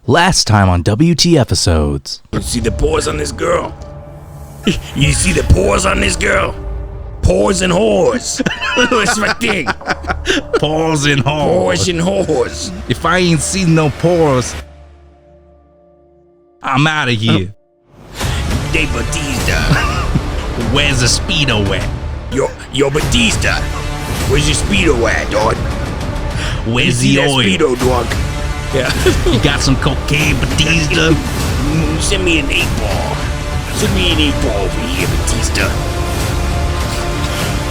Last time on WTFisodes. You see the pores on this girl? You see the pores on this girl? Pores and whores. That's my thing. Pores and Pores and whores. If I ain't seen no pores, I'm out of here. Hey, Batista. Where's the Speedo at? Yo, Batista. Where's your Speedo at, dog? Where's You see the that oil? Speedo, dog? Yeah. You got some cocaine, Batista? Send me an 8-ball. Send me an 8-ball over here, Batista.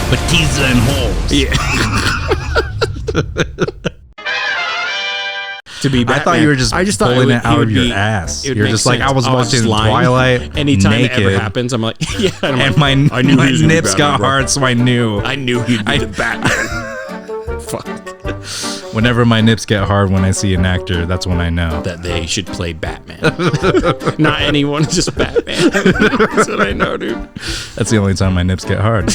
Batista and holes. Yeah. To be Batman. I thought you were just thought pulling it out would of your be- ass. it would You're make just like, sense. I was watching just lying. Twilight Anytime naked, it ever happens, I'm like, yeah. I'm and like, my I knew he was gonna be nips got Batman, bro. hard, so I knew. I knew he'd be the Batman. Fuck. Whenever my nips get hard when I see an actor, that's when I know. That they should play Batman. Not anyone, just Batman. That's what I know, dude. That's the only time my nips get hard.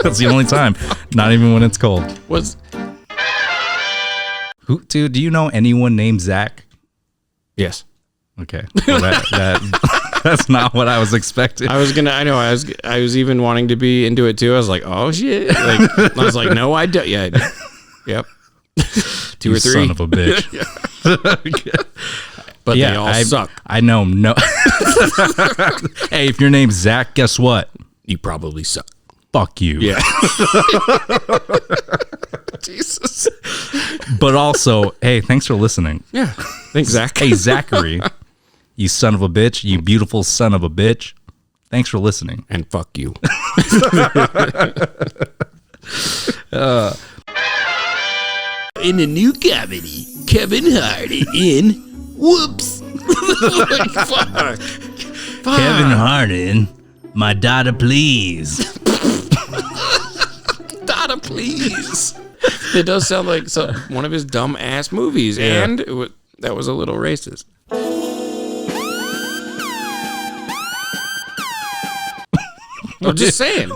That's the only time. Not even when it's cold. Dude, do you know anyone named Zach? Yes. Okay. Well, that's not what I was expecting. I was even wanting to be into it too. I was like, oh shit. Like, I was like, no, I don't. Yeah. Yep. 2 or 3. Son of a bitch. But they all suck. I know. No. Hey, if your name's Zach, guess what? You probably suck. Fuck you. Yeah. Jesus. But also, hey, thanks for listening. Yeah. Thanks, Zach. Hey, Zachary, you son of a bitch, you beautiful son of a bitch. Thanks for listening. And fuck you. In the new comedy, Kevin Hart in Whoops. Like, fuck. Kevin Harden, my daughter, please. Dada, please. It does sound like one of his dumb ass movies, and that was a little racist. I'm just saying.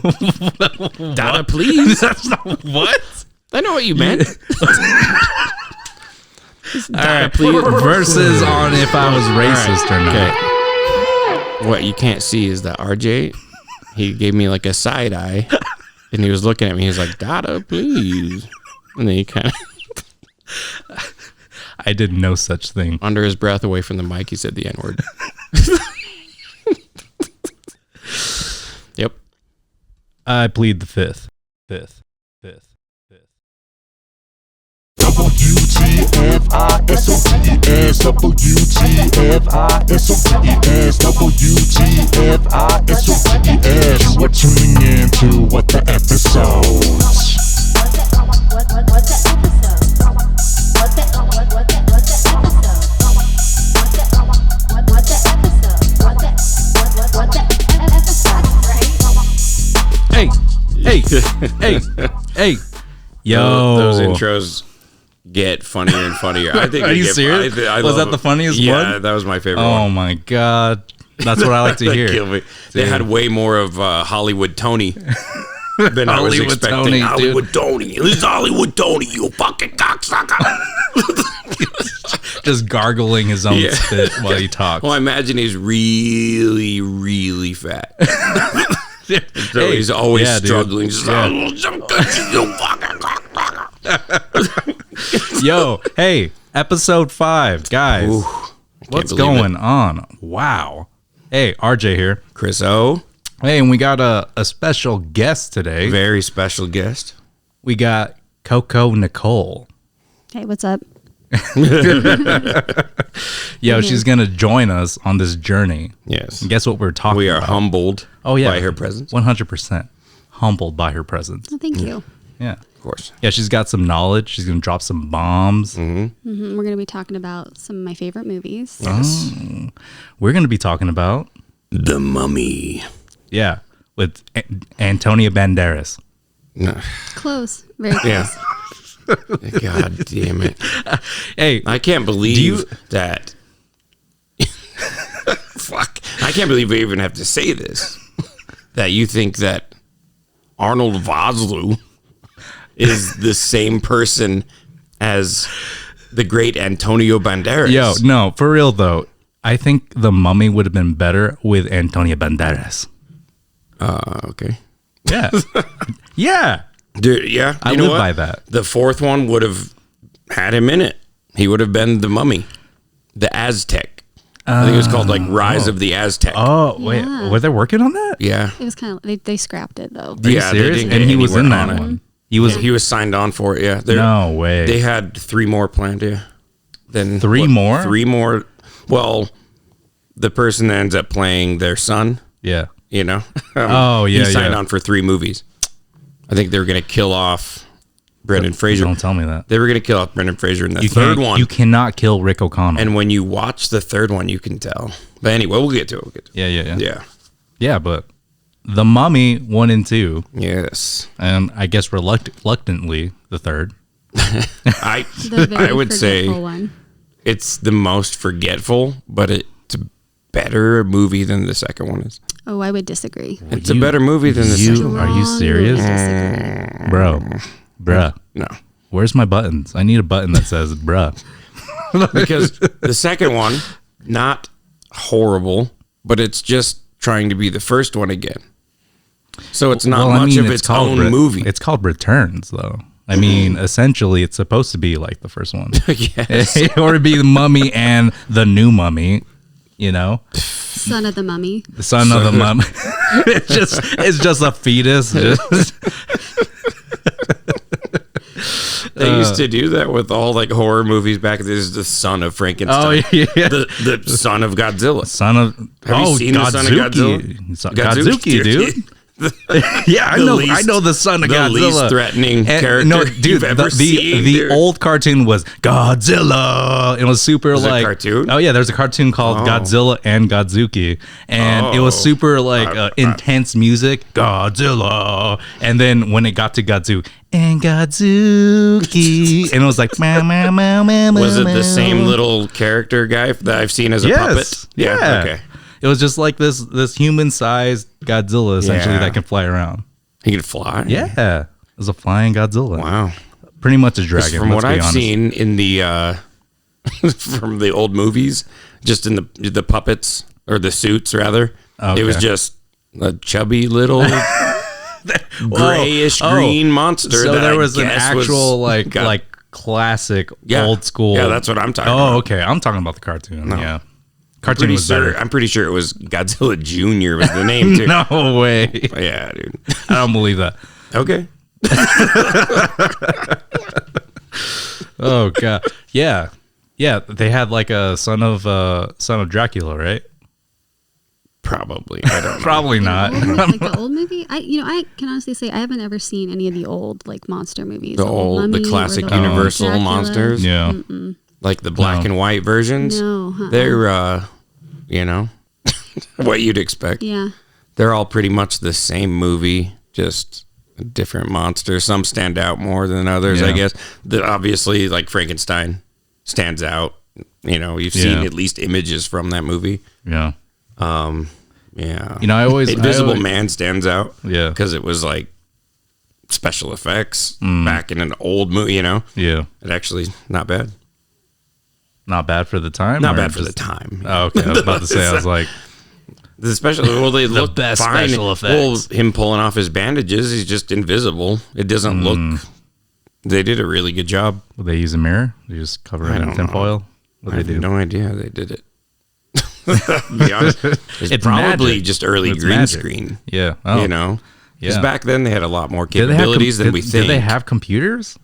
Dada, please. That's not what? I know what you meant. Dada, Please. Versus on if I was racist or not. Okay. What you can't see is that RJ, he gave me like a side eye, and he was looking at me. He was like, Dada, please. And then he kind of, I did no such thing. under his breath, away from the mic, he said the N-word. Yep. I plead the fifth. Fifth. WTFisodes, WTFisodes. You are tuning in to What the Episodes. Hey. Yo. Those intros get funnier and funnier. I think. Are you serious? I Was love that the funniest one? one? Yeah, that was my favorite Oh one. my God. That's what I like to That hear. killed me. They had way more of Hollywood Tony than I was Hollywood expecting. Tony, dude. Hollywood Tony. This is Hollywood Tony, you fucking cocksucker. Just gargling his own spit while he talks. Well, I imagine he's really, really fat. So Hey, he's always yeah, dude. struggling. Just Yeah. you fucking cocksucker. Yo, hey, episode 5, guys. Ooh, What's believe going on? Wow. Hey, RJ here. Chris O, Hey, and we got a special guest today. very special guest. We got Coco Nicole. Hey, what's up? Yo, she's going to join us on this journey. Yes. And guess what we're talking We are about? humbled by her presence. 100%. Humbled by her presence. Oh, thank you. Yeah. Of course. Yeah, she's got some knowledge. She's going to drop some bombs. We're going to be talking about some of my favorite movies. Yes. We're going to be talking about, The Mummy. yeah, with Antonio Banderas. No. Close. Very close. Yeah. God damn it. Hey, I can't believe that. Fuck. I can't believe we even have to say this. That you think that Arnold Vosloo is the same person as the great Antonio Banderas. Yo, no, for real though. I think The Mummy would have been better with Antonio Banderas. Okay. Yeah. Yeah. Dude, yeah. I You know live what? by that. The fourth one would have had him in it. He would have been the mummy. The Aztec. I think it was called like Rise of the Aztec. Oh, wait. Yeah. Were they working on that? Yeah. It was kind of they scrapped it though. Are you Yeah, they serious? didn't And get he was in anywhere that on it. one. He was. He was signed on for it, yeah. No way. They had 3 more planned, yeah. Then Three more? 3 more. Well, the person that ends up playing their son, Yeah. you know? Oh, yeah, He signed yeah. on for 3 movies. I think they were going to kill off Brendan Fraser. Don't tell me that. They were going to kill off Brendan Fraser in the You third can't- one. You cannot kill Rick O'Connell. And when you watch the third one, you can tell. But anyway, we'll get to it. yeah. Yeah. Yeah, but The Mummy 1 and 2, Yes. and I guess reluctantly the third. I The very I would say forgetful one. it's the most forgetful, but it's a better movie than the second one is. Oh, I would disagree. It's a better movie than the second one. Are you serious? Disagree. Bruh. No. Where's my buttons? I need a button that says bruh. Because the second one, not horrible, but it's just trying to be the first one again. So it's not much of its own movie. It's called Returns, though. I mean, essentially, it's supposed to be like the first one. Yes. Or it'd be the Mummy and the new Mummy, you know? Son of the Mummy. The son of the mummy. It's just a fetus. They used to do that with all like horror movies back. This is the son of Frankenstein. Oh, yeah. The son of Godzilla. Son of Have you seen the son of Godzilla? Godzuki, dude. Yeah, I know the son of the Godzilla. least threatening character no, dude, you've ever seen. The dude. old cartoon was Godzilla. It was super Was it a like cartoon? Oh yeah, there's a cartoon called Godzilla and Godzuki, and it was super like intense music, Godzilla. And then when it got to Godzu and Godzuki, and it was like meow, meow, meow, meow, Was it meow, the same meow. little character guy that I've seen as a puppet? Yeah. Okay. It was just like this human-sized Godzilla essentially Yeah. that can fly around. He can fly. Yeah, it was a flying Godzilla. Wow. Pretty much a dragon. From let's what be I've honest. seen in the from the old movies, just in the puppets or the suits rather, it was Okay. just a chubby little grayish green monster. So that there I was an guess actual was- like got- like classic Yeah. old school. Yeah, that's what I'm talking Oh, about. okay. I'm talking about the cartoon. Yeah, cartoon was better. I'm pretty sure it was Godzilla Jr. was the name too. No way. Yeah, dude. I don't believe that. Okay. Oh god. Yeah. Yeah. They had like a son of Dracula, right? Probably. I don't know. Probably not. Like the old movie. I can honestly say I haven't ever seen any of the old like monster movies. The Mummy or classic the old Universal Dracula. monsters. Yeah. Like the black and white versions. No, They're what you'd expect. Yeah. They're all pretty much the same movie, just a different monster. Some stand out more than others, I Yeah. guess. Obviously, like Frankenstein stands out. You've seen Yeah. at least images from that movie. Yeah. Yeah. I always Invisible Man stands out. Yeah. Because it was like special effects back in an old movie, Yeah. It actually not bad. Not bad for the time. Not or bad for the just- time. Oh, okay. I was about to say. I was like, The special, they look best fine. special effects. Well, him pulling off his bandages, he's just invisible. It doesn't look. They did a really good job. would they use a mirror? They just cover it in don't tinfoil? What I they have do? no idea how they did it. To be honest, it's probably magic. just early It's green magic. screen. Yeah. Oh. Because Yeah. back then they had a lot more Did they have capabilities than we think. Did they have computers?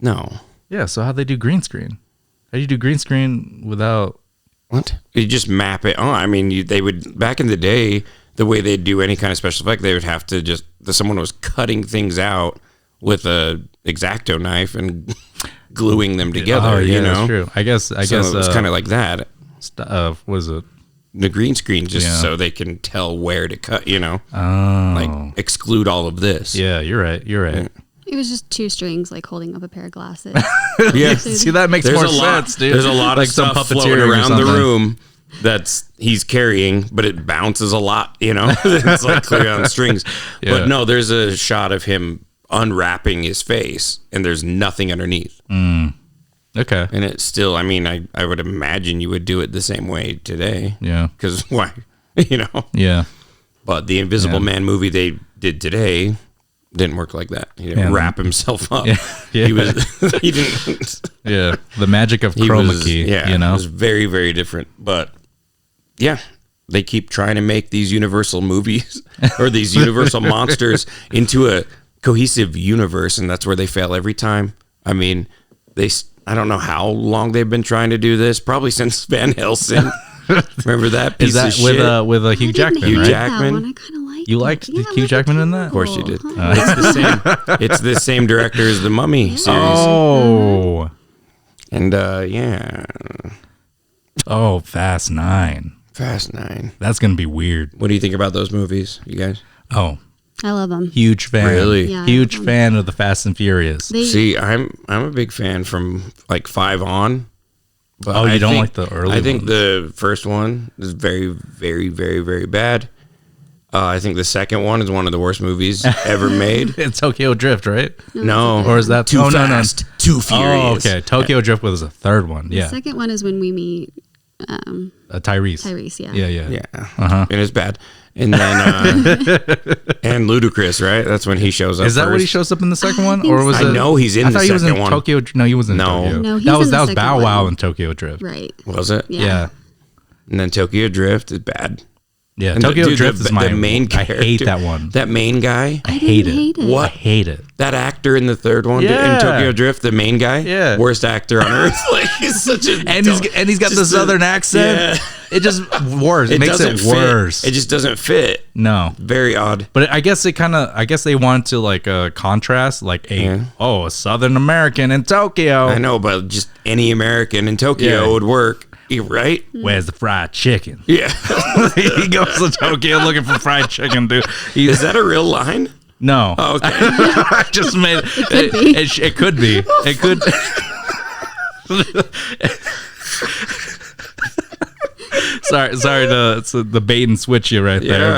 No. Yeah. So how'd they do green screen? How do you do green screen without? What? You just map it. Oh, I mean, they would back in the day. The way they'd do any kind of special effect, they would have to someone was cutting things out with a X-Acto knife and gluing them together. Oh, yeah, That's true. I guess. it was kind of like that. What is it? The green screen, just Yeah. so they can tell where to cut. Oh. Like exclude all of this. Yeah, you're right. You're right. It was just 2 strings like holding up a pair of glasses. Yeah. See, that makes There's more a lot. sense, dude. There's a lot like of stuff floating puppeteering or around the something. room that's he's carrying, but it bounces a lot. It's like clear on strings. Yeah. But no, there's a shot of him unwrapping his face, and there's nothing underneath. Yeah, Okay. And it's still, I mean, I would imagine you would do it the same way today. Yeah. Because why? You know? Yeah. But the Invisible Man movie they did today didn't work like that. He didn't wrap himself up. Yeah. He didn't. Yeah. The magic of chroma key, Yeah. you know? It was very, very different. But yeah, they keep trying to make these Universal movies or these Universal monsters into a cohesive universe. And that's where they fail every time. I mean, I don't know how long they've been trying to do this. Probably since Van Helsing. Remember that piece Is that of shit? with Hugh Jackman, Hugh right? Jackman? That one. I kind of liked You it. liked Yeah, Hugh Jackman in that? Of course you did. It's the same. It's the same director as the Mummy series. Oh. And yeah, Fast 9. Fast 9. That's going to be weird. What do you think about those movies, you guys? Oh, I love them. huge fan. Really? Yeah, I Huge love 'em. fan of the Fast and Furious. See, I'm a big fan from like 5 on. But Oh, you I don't think- like the early I think ones? the first one is very, very, very, very bad. I think the second one is one of the worst movies ever made. It's Tokyo Drift, right? No, Or is that Too oh, no, no. Fast, Too Furious? Oh, okay. Tokyo Drift was the third one. The Yeah. second one is when we meet Tyrese. Tyrese. Yeah. Yeah. Yeah, Uh-huh. and it's bad. And then and Ludacris, right? That's when he shows up. Is that what he first. shows up in the second I one, think or was so. it? I know he's in I the thought he was second in one. Tokyo. No, he was in No. Tokyo. No, he's that in was the Bow second Wow one. in Tokyo Drift. Right. Was it? Yeah. Yeah. And then Tokyo Drift is bad. Yeah. And Tokyo dude, Drift is my main I character. hate that one. That main guy. I hate didn't it. hate it. What? I hate it. That actor in the third one Yeah. in Tokyo Drift, the main guy. Yeah. Worst actor on earth. Like he's such a And he's got the just a- southern accent. Yeah. It just worse. It makes it doesn't fit. worse. It just doesn't fit. No. Very odd. But I guess they wanted to like contrast like a Southern American in Tokyo. I know, but just any American in Tokyo Yeah. would work. Right? Where's the fried chicken? Yeah. He goes to Tokyo looking for fried chicken, dude. Is that a real line? No. Oh, okay. I just made it. It could be. It could. sorry. It's the bait and switch you right there.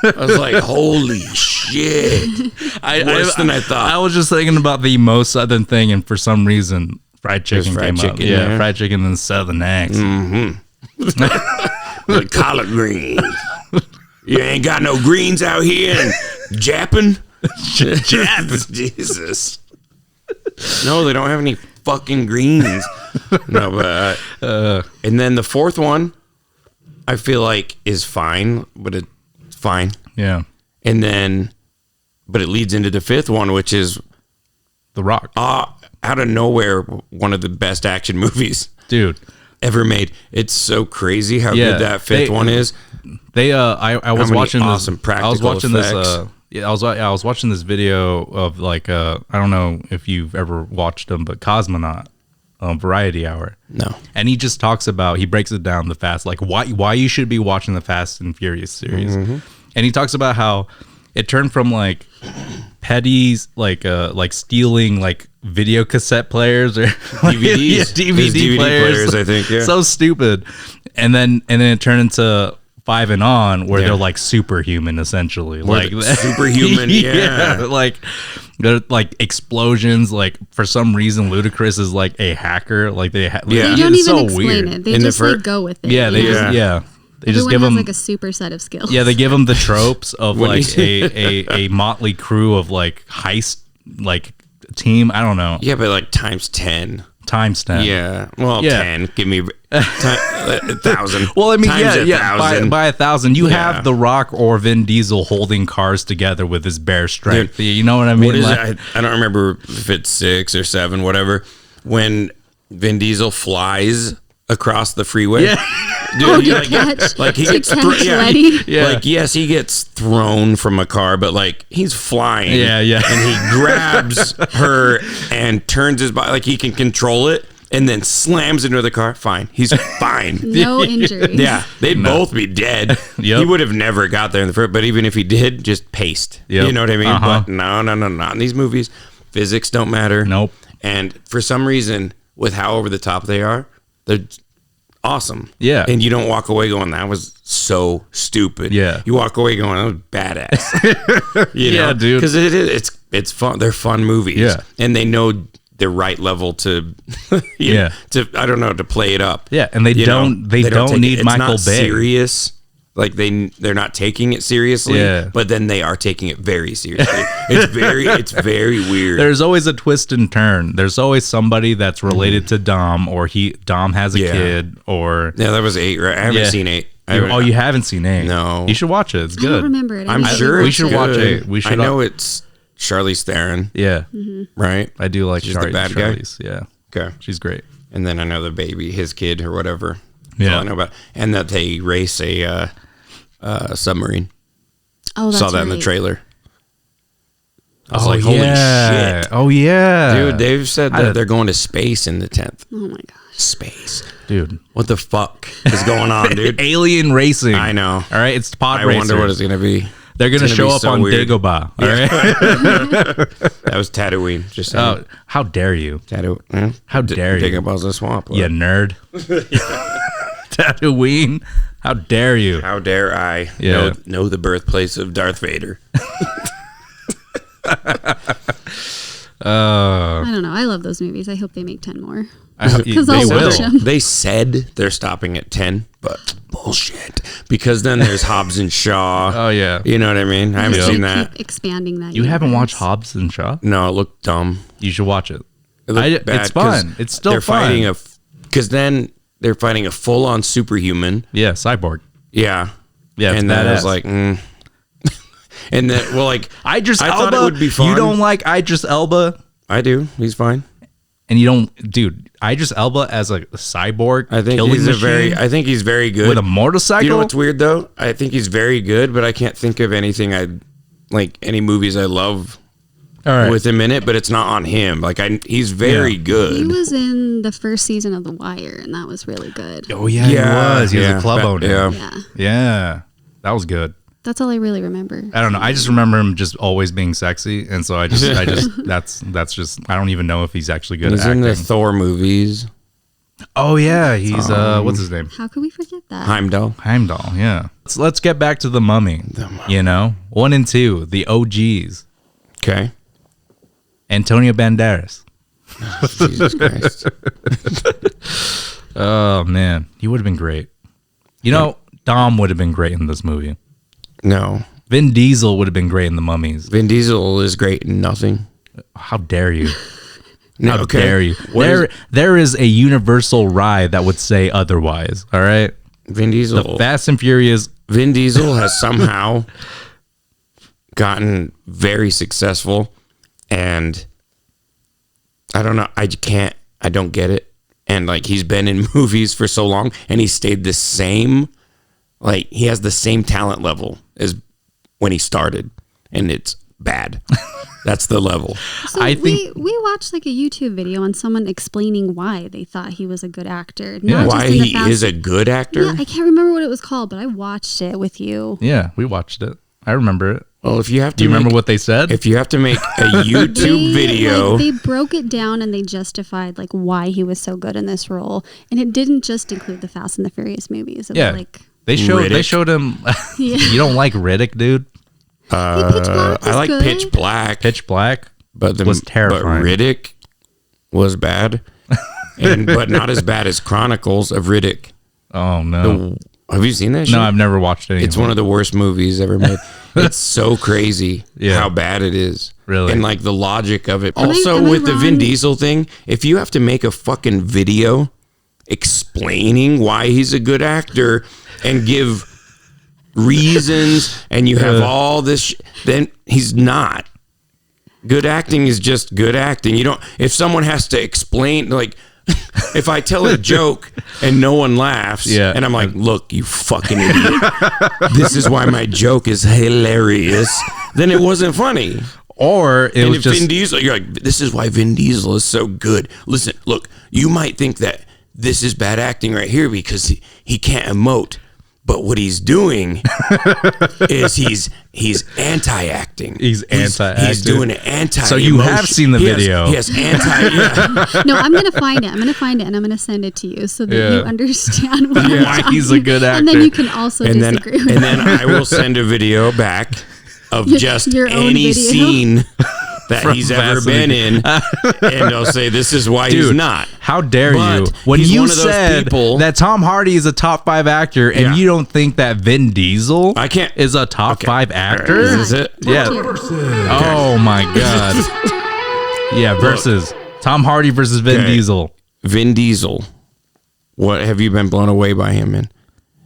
Yeah. I was like, holy shit. But Worse than I thought. I was just thinking about the most southern thing, and for some reason, fried chicken fried came up. chicken, Yeah, yeah. fried chicken and southern accent. The collard greens. You ain't got no greens out here in Japan? Jesus. No, they don't have any fucking greens. No, but and then the fourth one, I feel like is fine, but it's fine. Yeah, And then, but it leads into the fifth one, which is The Rock, out of nowhere one of the best action movies dude. ever made. It's so crazy how Yeah, good that fifth one is. They I was many watching awesome this. I was practical watching effects. this. I was watching this video of like I don't know if you've ever watched them, but Cosmonaut, Variety Hour. No. And he just talks about, he breaks it down the fast, like why you should be watching the Fast and Furious series. Mm-hmm. And he talks about how it turned from like petty like stealing like video cassette players or DVDs. yeah, DVD players, I think. Yeah. so stupid. And then it turned into 5 and On, where Yeah. they're like superhuman essentially, like they're superhuman, yeah. like they're like explosions. Like for some reason, Ludacris is like a hacker. Like Yeah. They it's don't even so explain weird. it. They In the just fir- like go with it. Yeah, they you know? just they just Everyone give has them like a super set of skills. they give them the tropes of When like he- a motley crew of like heist like team. I don't know. Yeah, but like times 10. Times 10. Yeah. Well, Yeah. 10. Give me 1,000. Well, I mean, Times yeah. 1,000. By 1,000, you Yeah. have The Rock or Vin Diesel holding cars together with his bare strength. Dude, You know what I mean? What is Like- it? I don't remember if it's 6 or 7, whatever. When Vin Diesel flies across the freeway. Yeah. Dude, he, to catch Letty. Yeah. Like, yes, he gets thrown from a car, but like he's flying. Yeah. And he grabs her and turns his body like he can control it and then slams into the car. Fine. He's fine. No injuries. Yeah, they'd both be dead. Yep. He would have never got there in the first, but even if he did, just paced. Yep. You know what I mean? Uh-huh. But no, not in these movies. Physics don't matter. Nope. And for some reason, with how over the top they are, they're awesome. Yeah. And you don't walk away going, that was so stupid. Yeah. You walk away going, that was badass. You know? Yeah, dude. Because it's fun. They're fun movies. Yeah. And they know their right level to Yeah. to I don't know, to play it up. Yeah, and they don't need it's Michael not Bay. serious. Like they're not taking it seriously, but then they are taking it very seriously. It's very weird. There's always a twist and turn. There's always somebody that's related to Dom, or Dom has a kid, or yeah, that was 8, right? I haven't seen 8. You haven't seen 8? No, you should watch it. It's I good. don't remember it. I'm sure we should watch it. We should. I know it's Charlize Theron. Yeah, right. I do like She's the bad Charlize. guy. Yeah, okay, she's great. And then I know the baby, his kid or whatever. That's Yeah, all I know about, and that they race a submarine. Oh, that's saw that in the right. trailer. I was like, holy shit. Oh yeah, Dude, they've said that they're going to space in the 10th. Oh my gosh. Space. dude. What the fuck is going on, dude? Alien racing. I know. All right, it's pod I racers. wonder what it's going to be. They're going to It's show be up so on weird. Dagobah. All right. That was Tatooine. Just saying. Oh, how dare you? Tatooine. How dare you? Dagobah's a swamp. You nerd. Tatooine. How dare you? How dare I know the birthplace of Darth Vader? I don't know. I love those movies. I hope they make 10 more. Because I'll they watch will. them. They said they're stopping at 10, but bullshit. Because then there's Hobbs and Shaw. Oh yeah. You know what I mean? I haven't They seen that. keep expanding that. You haven't universe. watched Hobbs and Shaw? No, it looked dumb. You should watch it. It looked bad it's fun. It's still they're fun. fighting because then they're fighting a full-on superhuman. Yeah, Cyborg. Yeah. Yeah, it's and then I was badass. like, and then, well, like, Idris I Elba. thought it would be fun. You don't like Idris Elba? I do. He's fine. And you don't, dude, Idris Elba as a cyborg I think killing he's machine I think he's very good with a motorcycle? You know what's weird though? I think he's very good, but I can't think of anything any movies I love All right. with him in it, but it's not on him. Like he's very He good. was in the first season of The Wire, and that was really good. Oh, yeah, he was. He was a club owner. Yeah. Yeah. Yeah. That was good. That's all I really remember. I don't know. I just remember him just always being sexy. And so I just, that's just, I don't even know if he's actually good He's at in acting. the Thor movies. Oh, yeah. He's, what's his name? How could we forget that? Heimdall. Heimdall, yeah. Let's get back to the Mummy. You know, 1 and 2, the OGs. Okay. Antonio Banderas. Jesus Christ. Oh man, he would have been great. You know, Dom would have been great in this movie. No. Vin Diesel would have been great in the Mummies. Vin Diesel is great in nothing. How dare you? No, How dare you? There is a universal ride that would say otherwise. All right, Vin Diesel. the Fast and Furious. Vin Diesel has somehow gotten very successful, and I don't know. I don't get it. And like he's been in movies for so long, and he stayed the same. Like he has the same talent level as when he started, and it's bad. That's the level. So I think- we watched like a YouTube video on someone explaining why they thought he was a good actor. Yeah. Why in the he is a good actor? Yeah, I can't remember what it was called, but I watched it with you. Yeah, we watched it. I remember it. Well, if you have to, Do you remember what they said? If you have to make a YouTube video, They broke it down and they justified like why he was so good in this role, and it didn't just include the Fast and the Furious movies. It Yeah. was like They Riddick. showed him. Yeah. You don't like Riddick, dude? Pitch Black I was like good. Pitch Black. Pitch Black But was terrifying. But Riddick was bad, but not as bad as Chronicles of Riddick. Oh no, Have you seen that shit? no, I've never watched it. It's one of the worst movies ever made. It's so crazy Yeah. how bad it is. Really? And like the logic of it. Am Also I with the Vin wrong? Diesel thing, if you have to make a fucking video explaining why he's a good actor and give reasons and you have all this then he's not. Good acting is just good acting. You don't if someone has to explain like if I tell a joke and no one laughs, Yeah. and I'm like, look, you fucking idiot. This is why my joke is hilarious. Then it wasn't funny. Or it And was if just Vin Diesel, you're like, this is why Vin Diesel is so good. Listen, look, you might think that this is bad acting right here because he can't emote. But what he's doing is he's anti-acting. He's anti-acting. He's doing an anti. So you have seen the video. He has anti. Yeah. No, I'm gonna find it. I'm gonna find it and I'm gonna send it to you so that Yeah. you understand what why I'm he's a good And then actor. you can also and then disagree with and then I will send a video back of just your own any video. scene that from he's ever Fast been and in, and they'll say this is why he's Dude, not. How dare you? But When he's you one of those said people- that Tom Hardy is a top 5 actor, and Yeah. you don't think that Vin Diesel I can't- is a top 5 actor? Is it? Yeah. Oh my god. Yeah. Versus Tom Hardy versus Vin Okay. Diesel. Vin Diesel. What have you been blown away by him in?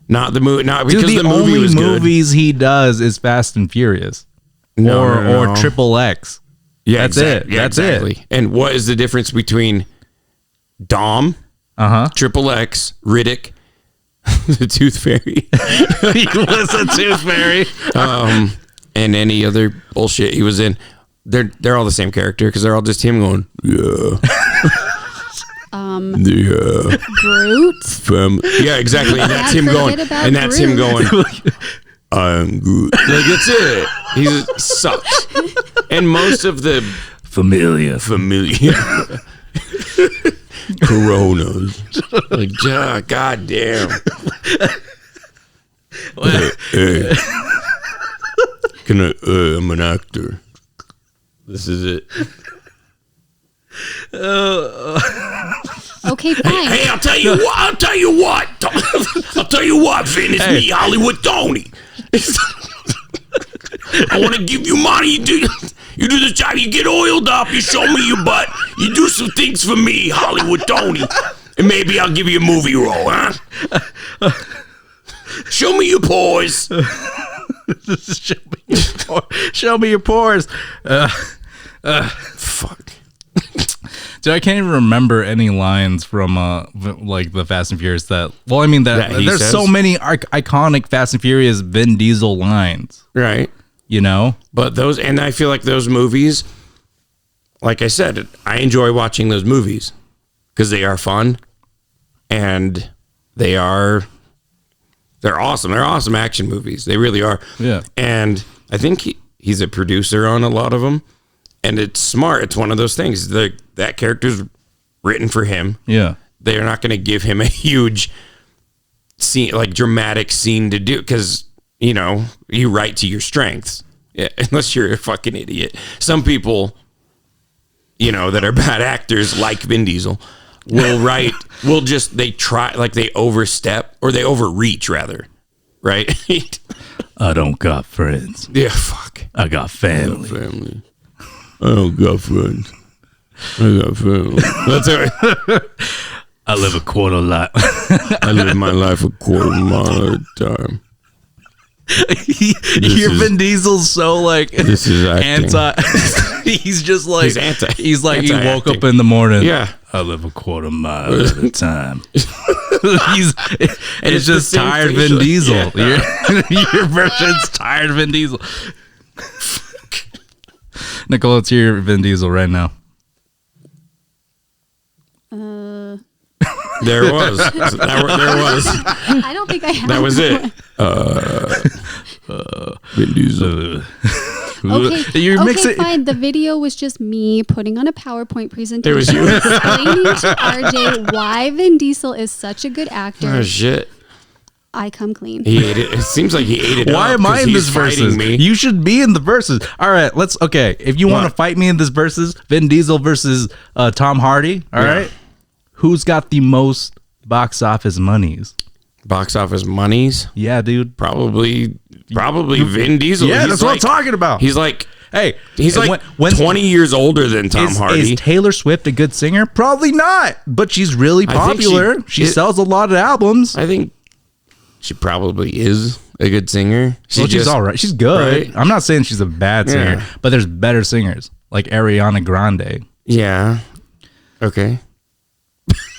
Not the movie. Not because Dude, the the movie only was good. movies he does is Fast and Furious, No, or no, no. or Triple X. Yeah, That's exact- it. Yeah, That's exactly. it. And what is the difference between Dom, Triple X, Riddick, the Tooth Fairy, He was a Tooth Fairy. and any other bullshit he was in? They're all the same character because they're all just him going, yeah. Yeah. Brutes. Yeah, exactly. And that's him Forget going. about And that's him Groot. going. I'm good. Like that's it. He sucks. And most of the Familiar. Coronas. Like, god damn. Hey. Can I? I'm an actor. This is it. Okay, fine. Hey, I'll tell you what. I'll tell you what, Vin. It's me, Hollywood Tony. I want to give you money. You do the job. You get oiled up. You show me your butt. You do some things for me, Hollywood Tony, and maybe I'll give you a movie role, huh? Show me your pores. Show me your pores. Fuck. Dude, I can't even remember any lines from like the Fast and Furious that. Well, I mean That he there's says? so many iconic Fast and Furious Vin Diesel lines. Right. You know. But those, and I feel like those movies, like I said, I enjoy watching those movies because they are fun and they're awesome. They're awesome action movies. They really are. Yeah. And I think he's a producer on a lot of them, and it's smart. It's one of those things. That character's written for him. Yeah. They're not going to give him a huge scene, like dramatic scene to do, because you write to your strengths. Yeah, unless you're a fucking idiot. Some people, that are bad actors, like Vin Diesel, will they overstep, or they overreach rather, right? I don't got friends. Yeah, fuck. I got family. Family. I don't got friends. I got family. That's all right. I live a quarter life. I live my life a quarter mile at a time. Vin Diesel's so like This is acting. anti. He's just like He's anti- He woke anti-acting. up in the morning. Yeah. I live a quarter mile at a time. It's it's just the same tired facial- Vin Diesel. Yeah. Your version's tired Vin Diesel. Nicole, let's hear Vin Diesel right now. There was. There was. I don't think I have. That was it. Vin Diesel. Okay, You mix it. fine. The video was just me putting on a PowerPoint presentation. It was you. Explaining to RJ why Vin Diesel is such a good actor. Oh, shit. I come clean. He ate it. It seems like he ate it Why up am I 'cause in he's this fighting versus? me. You should be in the versus. All right, okay. If you want to What? fight me in this versus, Vin Diesel versus Tom Hardy. All right, who's got the most box office monies? Box office monies? Yeah, dude. Probably Vin Diesel. Yeah, He's that's what I'm talking about. He's like Hey, he's like when 20 years older than Tom Hardy. Is Taylor Swift a good singer? Probably not, but she's really I think popular. She sells a lot of albums. I think she probably is a good singer. She's all right. She's good. Right? I'm not saying she's a bad singer, Yeah. but there's better singers like Ariana Grande. Yeah. Okay.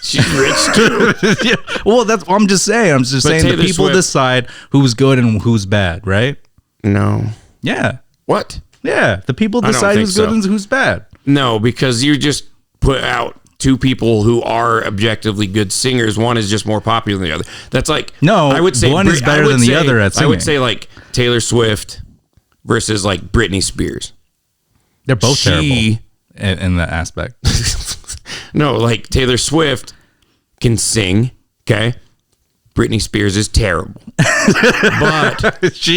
She's rich too. Yeah. Well, that's I'm just saying. I'm just saying Taylor the people Swift- decide who's good and who's bad, right? No. Yeah. What? Yeah. The people don't decide think who's good so. and who's bad. No, because you just put out two people who are objectively good singers. One is just more popular than the other. That's like No, I would say one is better than the other at I would singing. say like Taylor Swift versus like Britney Spears. They're both She- terrible in that aspect. No, like Taylor Swift can sing. Okay, Britney Spears is terrible.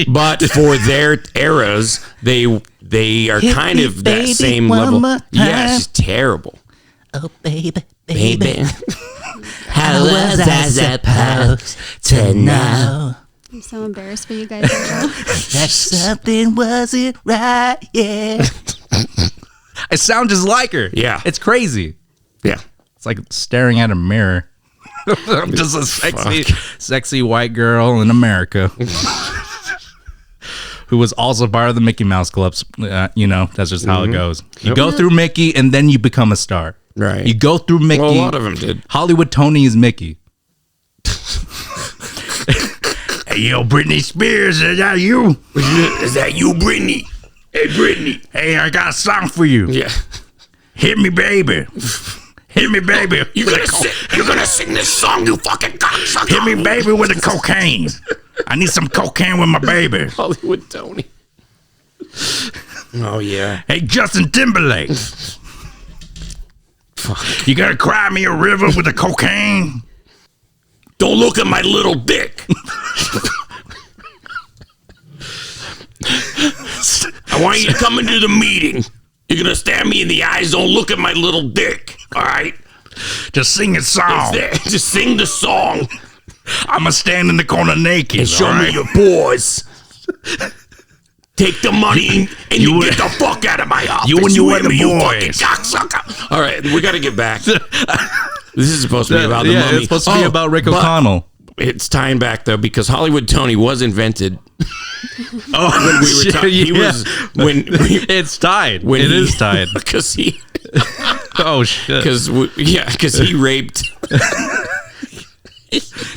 but for their eras, they are kind of that same level. Yeah, she's terrible. Oh, baby. How was I supposed to know? I'm so embarrassed for you guys right now. That something wasn't right, yeah. I sound just like her. Yeah. It's crazy. Yeah. It's like staring at a mirror. I'm just a sexy white girl in America. Who was also part of the Mickey Mouse Clubs. That's just how it goes. You go through Mickey and then you become a star. Right. You go through Mickey. Well, a lot of them did. Hollywood Tony is Mickey. Hey, yo, Britney Spears, is that you? Is that you, Britney? Hey, Britney. Hey, I got a song for you. Yeah. Hit me, baby. Hit me, baby. You're gonna sing this song, you fucking cocksucker. Hit me, baby, with the cocaine. I need some cocaine with my baby. Hollywood Tony. Oh, yeah. Hey, Justin Timberlake. Fuck. You gotta cry me a river with the cocaine. Don't look at my little dick. I want you to come into the meeting. You're gonna stare me in the eyes. Don't look at my little dick. All right? Just sing a song. Just sing the song. I'ma stand in the corner naked. And show me your boys. Take the money and you get the fuck out of my office. You and you and the fucking boys. cocksucker. All right, we got to get back. This is supposed to be about the mummy. It's supposed to be about Rick O'Connell. It's tying back though because Hollywood Tony was invented. Oh, when we were it's tied. When it is tied because he. Oh shit! Because he raped.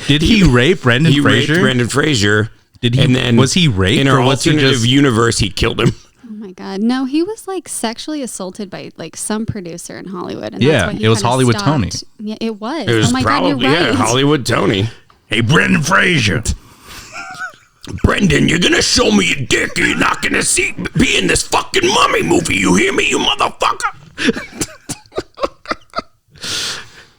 Did he rape Brendan Fraser? He raped Brendan Fraser. Did he? And then was he raped? In our alternative universe, he killed him. Oh my God! No, he was like sexually assaulted by like some producer in Hollywood. And Yeah, that's why he it was kinda Hollywood stopped. Tony. Yeah, it was. It was oh my probably, God, you're right. Yeah, Hollywood Tony. Hey, Brendan Fraser. Brendan, you're gonna show me your dick, or you're not gonna be in this fucking mummy movie. You hear me, you motherfucker?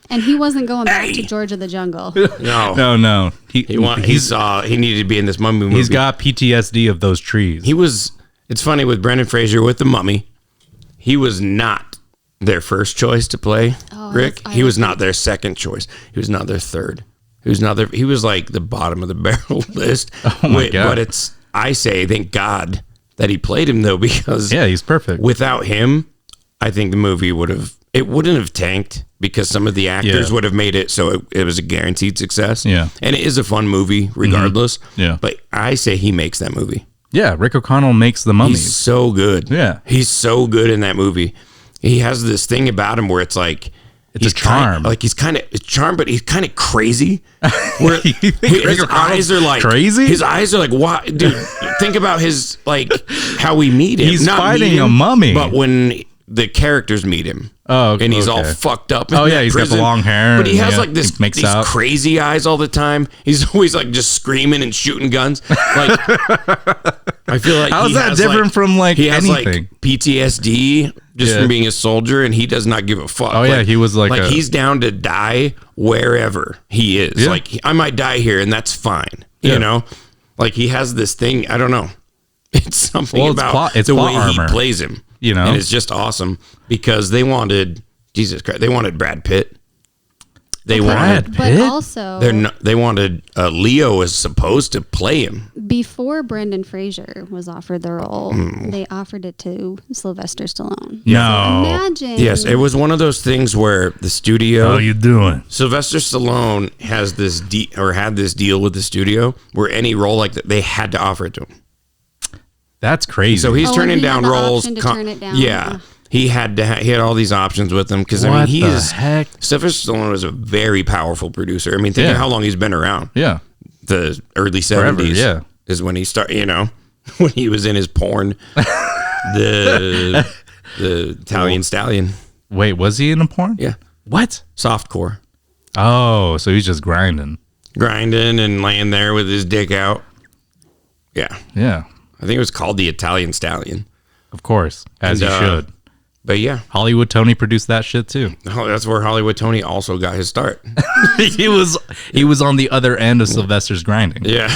And he wasn't going back to George of the Jungle. No. He needed to be in this mummy movie. He's got PTSD of those trees. It's funny with Brendan Fraser with the mummy. He was not their first choice to play Rick. He was not their second choice. He was not their third. He was like the bottom of the barrel list. Oh my God. But I say thank God that he played him though, because he's perfect. Without him, I think the movie wouldn't have tanked because some of the actors would have made it so it was a guaranteed success. Yeah. And it is a fun movie regardless. Mm-hmm. Yeah. But I say he makes that movie. Yeah, Rick O'Connell makes the Mummy. He's so good. Yeah. He's so good in that movie. He has this thing about him where it's like it's a charm. He's kind of charm, but he's kind of crazy. Where his eyes are like crazy. His eyes are like, what, dude? Think about his how we meet him. He's not fighting a mummy, but when the characters meet him. Oh, and he's all fucked up. Oh yeah, he's got the long hair. But he has like these crazy eyes all the time. He's always like just screaming and shooting guns. Like I feel like how is that different from like he has anything? Like PTSD just from being a soldier, and he does not give a fuck. Oh yeah, he was like he's down to die wherever he is. Yeah. Like I might die here, and that's fine. You know, like he has this thing. I don't know. It's something about the way he plays him. You know, and it's just awesome because they wanted Brad Pitt. They wanted Leo was supposed to play him before Brendan Fraser was offered the role. They offered it to Sylvester Stallone. No, so imagine. Yes, it was one of those things where the studio. How you doing? Sylvester Stallone has this had this deal with the studio where any role like that they had to offer it to him. That's crazy. So he's turning down roles. Turn it down. Yeah. He had all these options with him because I mean Sylvester Stallone was a very powerful producer. I mean, think of how long he's been around. Yeah, the early 70s. Is when he started. You know, when he was in his porn, the Italian Stallion. Wait, was he in a porn? Yeah. What? Softcore. Oh, so he's just grinding and laying there with his dick out. Yeah. Yeah. I think it was called the Italian Stallion. Of course, as you should. But yeah, Hollywood Tony produced that shit too. that's where Hollywood Tony also got his start. he was on the other end of Sylvester's grinding. Yeah.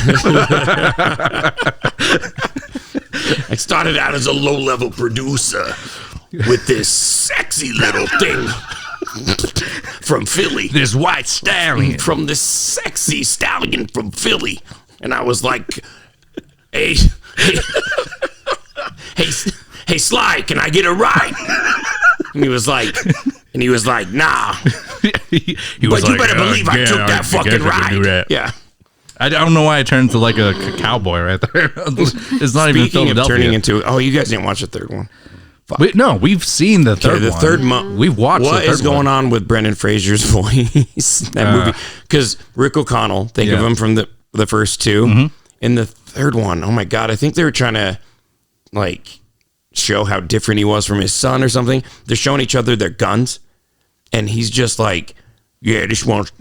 I started out as a low-level producer with this sexy little thing from Philly. This white stallion. From this sexy stallion from Philly. And I was like, hey, Sly, can I get a ride? And he was like, nah. he But was you better believe I took that fucking ride. Yeah. I don't know why I turned to like a cowboy right there. It's not even Speaking of Philadelphia. turning into, you guys didn't watch the third one. We've seen the third The one. third one. We've watched What the third is going on with Brendan Fraser's voice? That movie. Because Rick O'Connell, think of him from the first two. Mm-hmm. In the third one, oh my God, I think they were trying to like show how different he was from his son or something. They're showing each other their guns. And he's just like, yeah, this one's...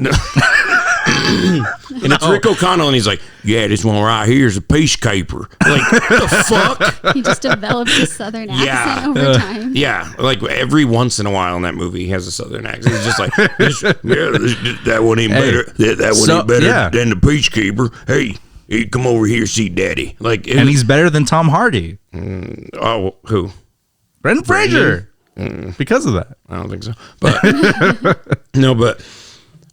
And it's Rick O'Connell, and he's like, yeah, this one right here is a peacekeeper. Like, what the fuck? He just developed a southern accent over time. Yeah, like every once in a while in that movie, he has a southern accent. He's just like, that one ain't better. That one ain't better than the peacekeeper. Hey, come over here, see daddy. Like, and he's better than Tom Hardy. Who? Brendan Fraser. Because of that. I don't think so. But no, but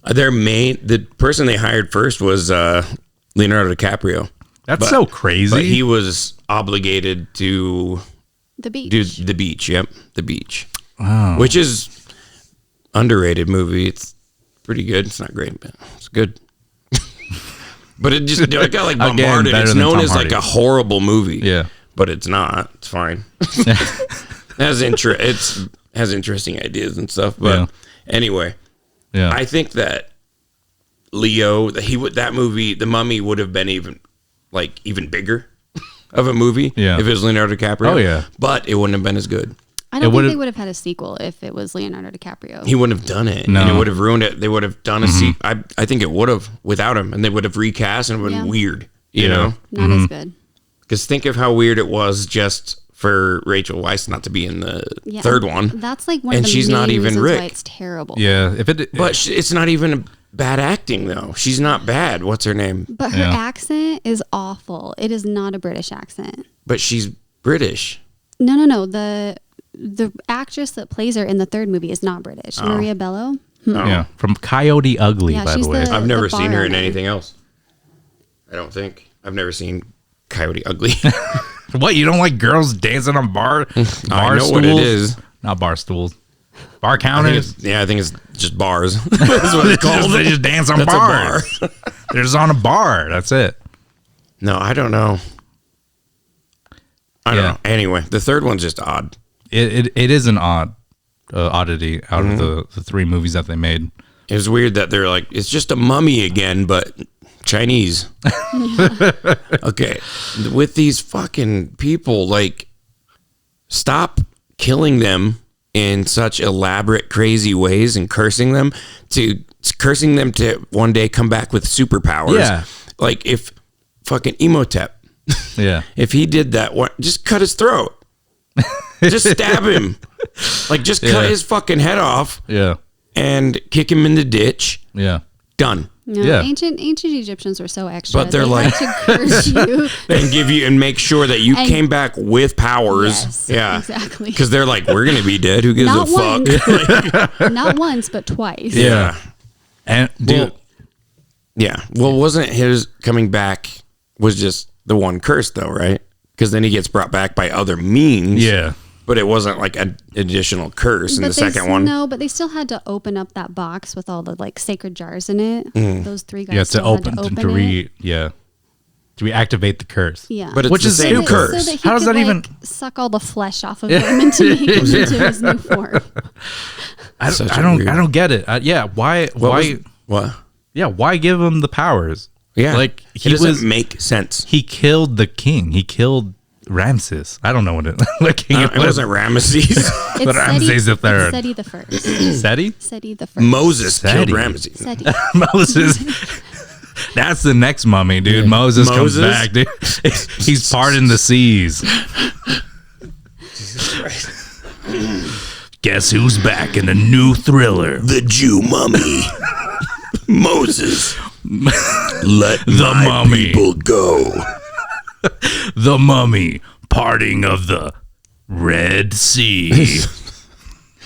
the person they hired first was Leonardo DiCaprio. That's so crazy. But he was obligated to The Beach. do The Beach. Yep, The Beach. Wow. Which is underrated movie. It's pretty good. It's not great, but it's good. But it just got like bombarded. Again, it's known as like a horrible movie. Yeah, but it's not. It's fine. It has interesting ideas and stuff. But anyway, I think that Leo, that movie, The Mummy, would have been even bigger of a movie if it was Leonardo DiCaprio. Oh yeah, but it wouldn't have been as good. I don't think they would have had a sequel if it was Leonardo DiCaprio. He wouldn't have done it. No. And it would have ruined it. They would have done a sequel. I think it would have without him. And they would have recast and it would have been weird. You know? Not as good. Because think of how weird it was just for Rachel Weisz not to be in the third one. That's like one of and the she's main not even reasons Rick. why it's terrible. Yeah, but it's not even bad acting though. She's not bad. What's her name? But her accent is awful. It is not a British accent. But she's British. No. The actress that plays her in the third movie is not British. Maria Bello. Yeah, from Coyote Ugly, by the way. I've never seen her in anything else. I don't think. I've never seen Coyote Ugly. What, you don't like girls dancing on bar stools? I know what it is. Not bar stools. Bar counters? I think it's just bars. That's what it's called. They just dance on bars. They're just on a bar. That's it. No, I don't know. I don't know. Anyway, the third one's just odd. It is an oddity out of the three movies that they made. It was weird that they're like, it's just a mummy again, but Chinese. Okay. With these fucking people, like, stop killing them in such elaborate, crazy ways and cursing them to one day come back with superpowers. Yeah. Like if fucking Imhotep, if he did that, just cut his throat. Just stab him. Like, just cut his fucking head off. Yeah. And kick him in the ditch. Yeah. Done. No, ancient Egyptians were so extra. But they're they like, had to curse you and give you and make sure that you came back with powers. Yes, exactly. Because they're like, we're gonna be dead. Who gives a fuck? Not once, but twice. Yeah. And dude, well, wasn't his coming back was just the one curse though, right? Because then he gets brought back by other means. Yeah. But it wasn't like an additional curse in the second one. No, but they still had to open up that box with all the like sacred jars in it. Those three guys to still had to open it. To reactivate the curse. Yeah. But it's which the is same new curse. So that he How does could, that even suck all the flesh off of him and to make him into his new form? I don't get it. Why why give him the powers? Yeah. Like it doesn't make sense. He killed the king. He killed Ramses. I don't know what it it wasn't Ramesses. But Ramses the third. Seti the first. Seti the first. Moses killed Ramses. Seti. Moses. That's the next mummy, dude. Moses comes back, dude. He's parting the seas. Jesus Christ. Guess who's back in a new thriller? The Jew mummy. Moses. Let The my mummy. people go. The Mummy, parting of the Red Sea.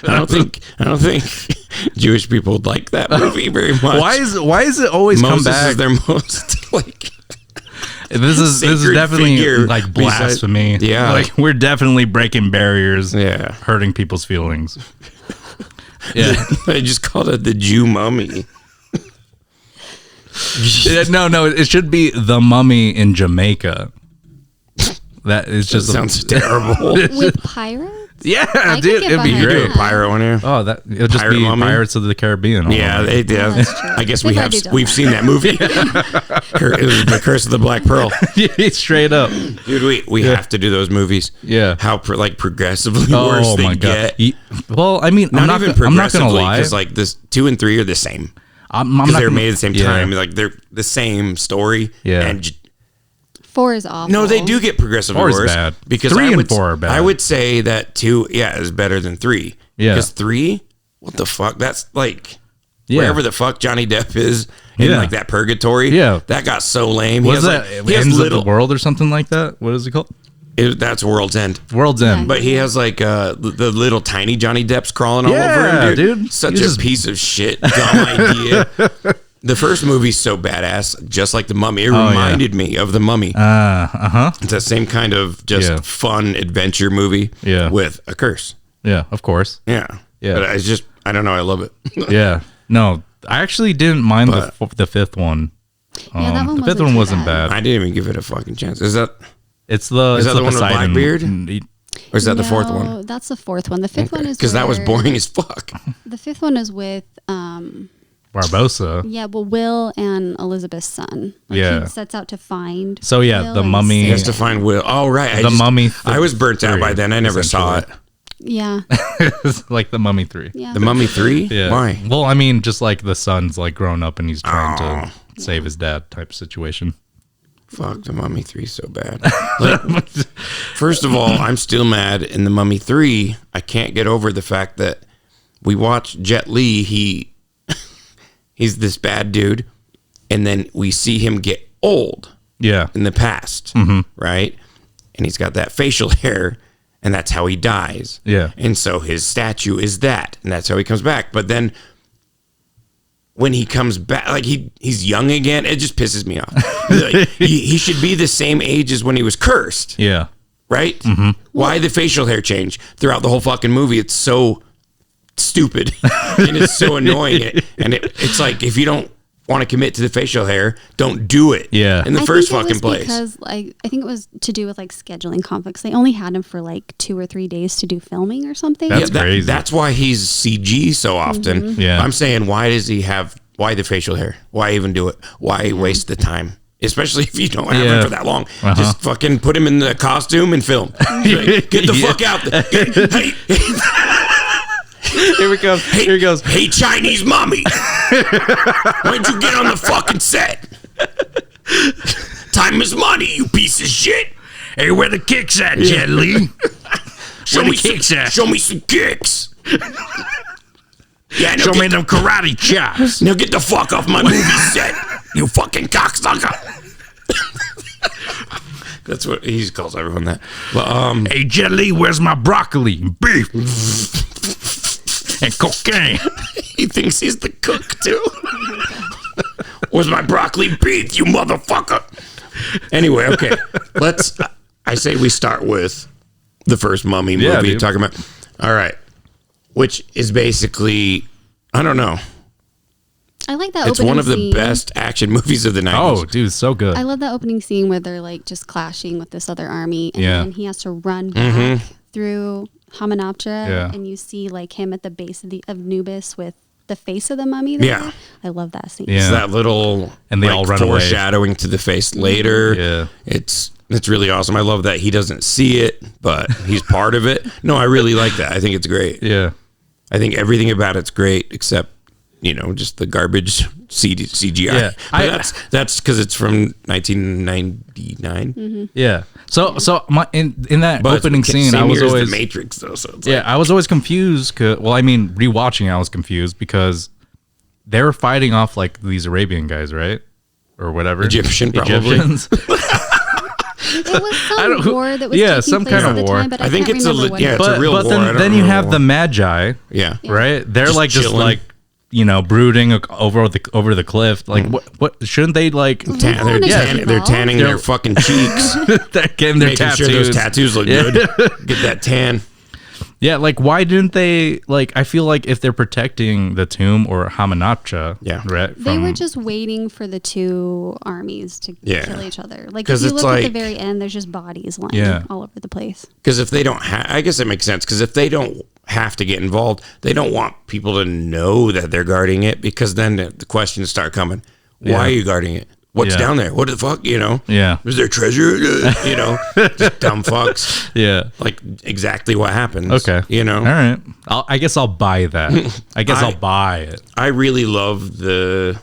I don't think Jewish people like that movie very much. Why is it always Moses come back? is their most like This is sacred definitely figure like besides- blasphemy. Yeah. Like we're definitely breaking barriers. Yeah. Hurting people's feelings. Yeah. I just called it the Jew mummy. No, it should be the Mummy in Jamaica. That is just Sounds terrible. With pirates? yeah, I dude, could get it'd be behind You do great. a pirate one here. Oh, that it'll just Pirate be Mummy? Pirates of the Caribbean. all Yeah, over. they did. Oh, that's true. I guess They've already done we've that. seen that movie. It was the Curse of the Black Pearl. Straight up. Dude, we have to do those movies. Yeah. How progressively worse Oh they my god. get. Well, I mean, I'm not even gonna progressively, lie. because like this 2 and 3 are the same. I'm Because not they were gonna- made at the same yeah. time. Like they're the same story. Yeah. And 4 is awful. no, they do get progressively 4 is worse. bad. Because 3 I and would, 4 are bad. I would say that 2, is better than 3. Yeah. Because 3, what the fuck? That's like Yeah. wherever the fuck Johnny Depp is in Yeah. like that purgatory. Yeah. That got so lame. Was he that has, like, he has Ends little, of the World or something like that? What is it called? that's World's End. World's End. But he has like the little tiny Johnny Depp's crawling all Yeah, over him, dude. dude. Such He's a just- piece of shit. Dumb idea. The first movie's so badass, just like The Mummy. It yeah. reminded me of The Mummy. Uh-huh. It's that same kind of just Yeah. fun adventure movie Yeah. with a curse. Yeah, of course. Yeah. Yeah. But I don't know. I love it. Yeah. No, I actually didn't mind But- the fifth one. Yeah, that one The fifth wasn't one too wasn't bad. bad. I didn't even give it a fucking chance. Is that It's that the one with Poseidon. Blackbeard? Mm, or is that the fourth No, one? That's the fourth one. The fifth one is Because that was where- boring as fuck. The fifth one is with Barbosa. Will and Elizabeth's son. Yeah. He sets out to find. So, yeah, Will the and Mummy- He has save to find Will. Oh, right. The Mummy I was burnt out 3, by then. I never saw it. essentially. Yeah. It's like the Mummy 3. Yeah. The Mummy 3? Yeah. Why? Well, I mean, just like the son's like grown up and he's trying Oh. to save his dad type situation. Fuck, The Mummy 3 is so bad. Like, first of all, I'm still mad in The Mummy 3. I can't get over the fact that we watch Jet Li. He's this bad dude. And then we see him get old Yeah. in the past, right? And he's got that facial hair, and that's how he dies. Yeah. And so his statue is that, and that's how he comes back. But then when he comes back, like he's young again, it just pisses me off. Like, he should be the same age as when he was cursed, Yeah. right? Why the facial hair change throughout the whole fucking movie? It's so stupid and it's so annoying. And it's like, if you don't want to commit to the facial hair, don't do it. Yeah. In the I first think it fucking was place. Because I think it was to do with like scheduling conflicts. They only had him for like 2 or 3 days to do filming or something. That's crazy. That's why he's CG so often. Yeah. I'm saying, why the facial hair? Why even do it? Why waste the time? Especially if you don't have Yeah. him for that long. Uh-huh. Just fucking put him in the costume and film. Like, get the fuck out there. Hey, Here we go. Here he goes. hey, Chinese mommy. Why'd you get on the fucking set? Time is money, you piece of shit. Hey, where the kicks at, Jet Li? Show the me kicks some, at? show me some kicks. Yeah, now Show get me them karate chops. Now get the fuck off my movie set, you fucking cocksucker. That's what he calls everyone that. But Hey, Jet Li, where's my broccoli and beef and cocaine? he thinks he's the cook too. Where's my broccoli beef, you motherfucker? Anyway, okay. I say we start with the first Mummy movie Yeah, you're dude. talking about. All right. Which is basically, I don't know. I like that It's opening one of the scene. best action movies of the 90s. Oh, dude, so good. I love that opening scene where they're like just clashing with this other army, and Yeah. then he has to run back through Hamunaptra, Yeah. and you see like him at the base of Nubis with the face of the mummy there. Yeah. I love that scene. Yeah. It's that little And they all run away. foreshadowing to the face later. Yeah. It's really awesome. I love that he doesn't see it, but he's part of it. No, I really like that. I think it's great. Yeah. I think everything about it's great except just the garbage CGI. Yeah. But that's because it's from 1999. Yeah. So in that But opening scene, same I was year as always the Matrix though. So it's I was always confused. Rewatching, I was confused because they were fighting off like these Arabian guys, right, or whatever, Egyptian, probably. Egyptians. It was some war that was taking some place kind at of the war. time, but I think can't it's remember when. it's a real war. Then you have the Magi, Yeah. right? They're Just like just chilling. like brooding over the cliff. Like what shouldn't they like? They're tanning their fucking cheeks, They're getting their making tattoos. sure those tattoos look good. Get that tan. Yeah, like why didn't they like? I feel like if they're protecting the tomb or Hamanapcha, right? They were just waiting for the two armies to kill each other. Like if 'Cause you it's look at the like- very end, there's just bodies lying all over the place. Because if they don't I guess it makes sense. Because if they don't have to get involved, they don't want people to know that they're guarding it. Because then the questions start coming. Why are you guarding it? What's down there? What the fuck? Yeah. Is there treasure? Just dumb fucks. Yeah. Like exactly what happens. Okay. All right. I guess I'll buy that. I'll buy it. I really love the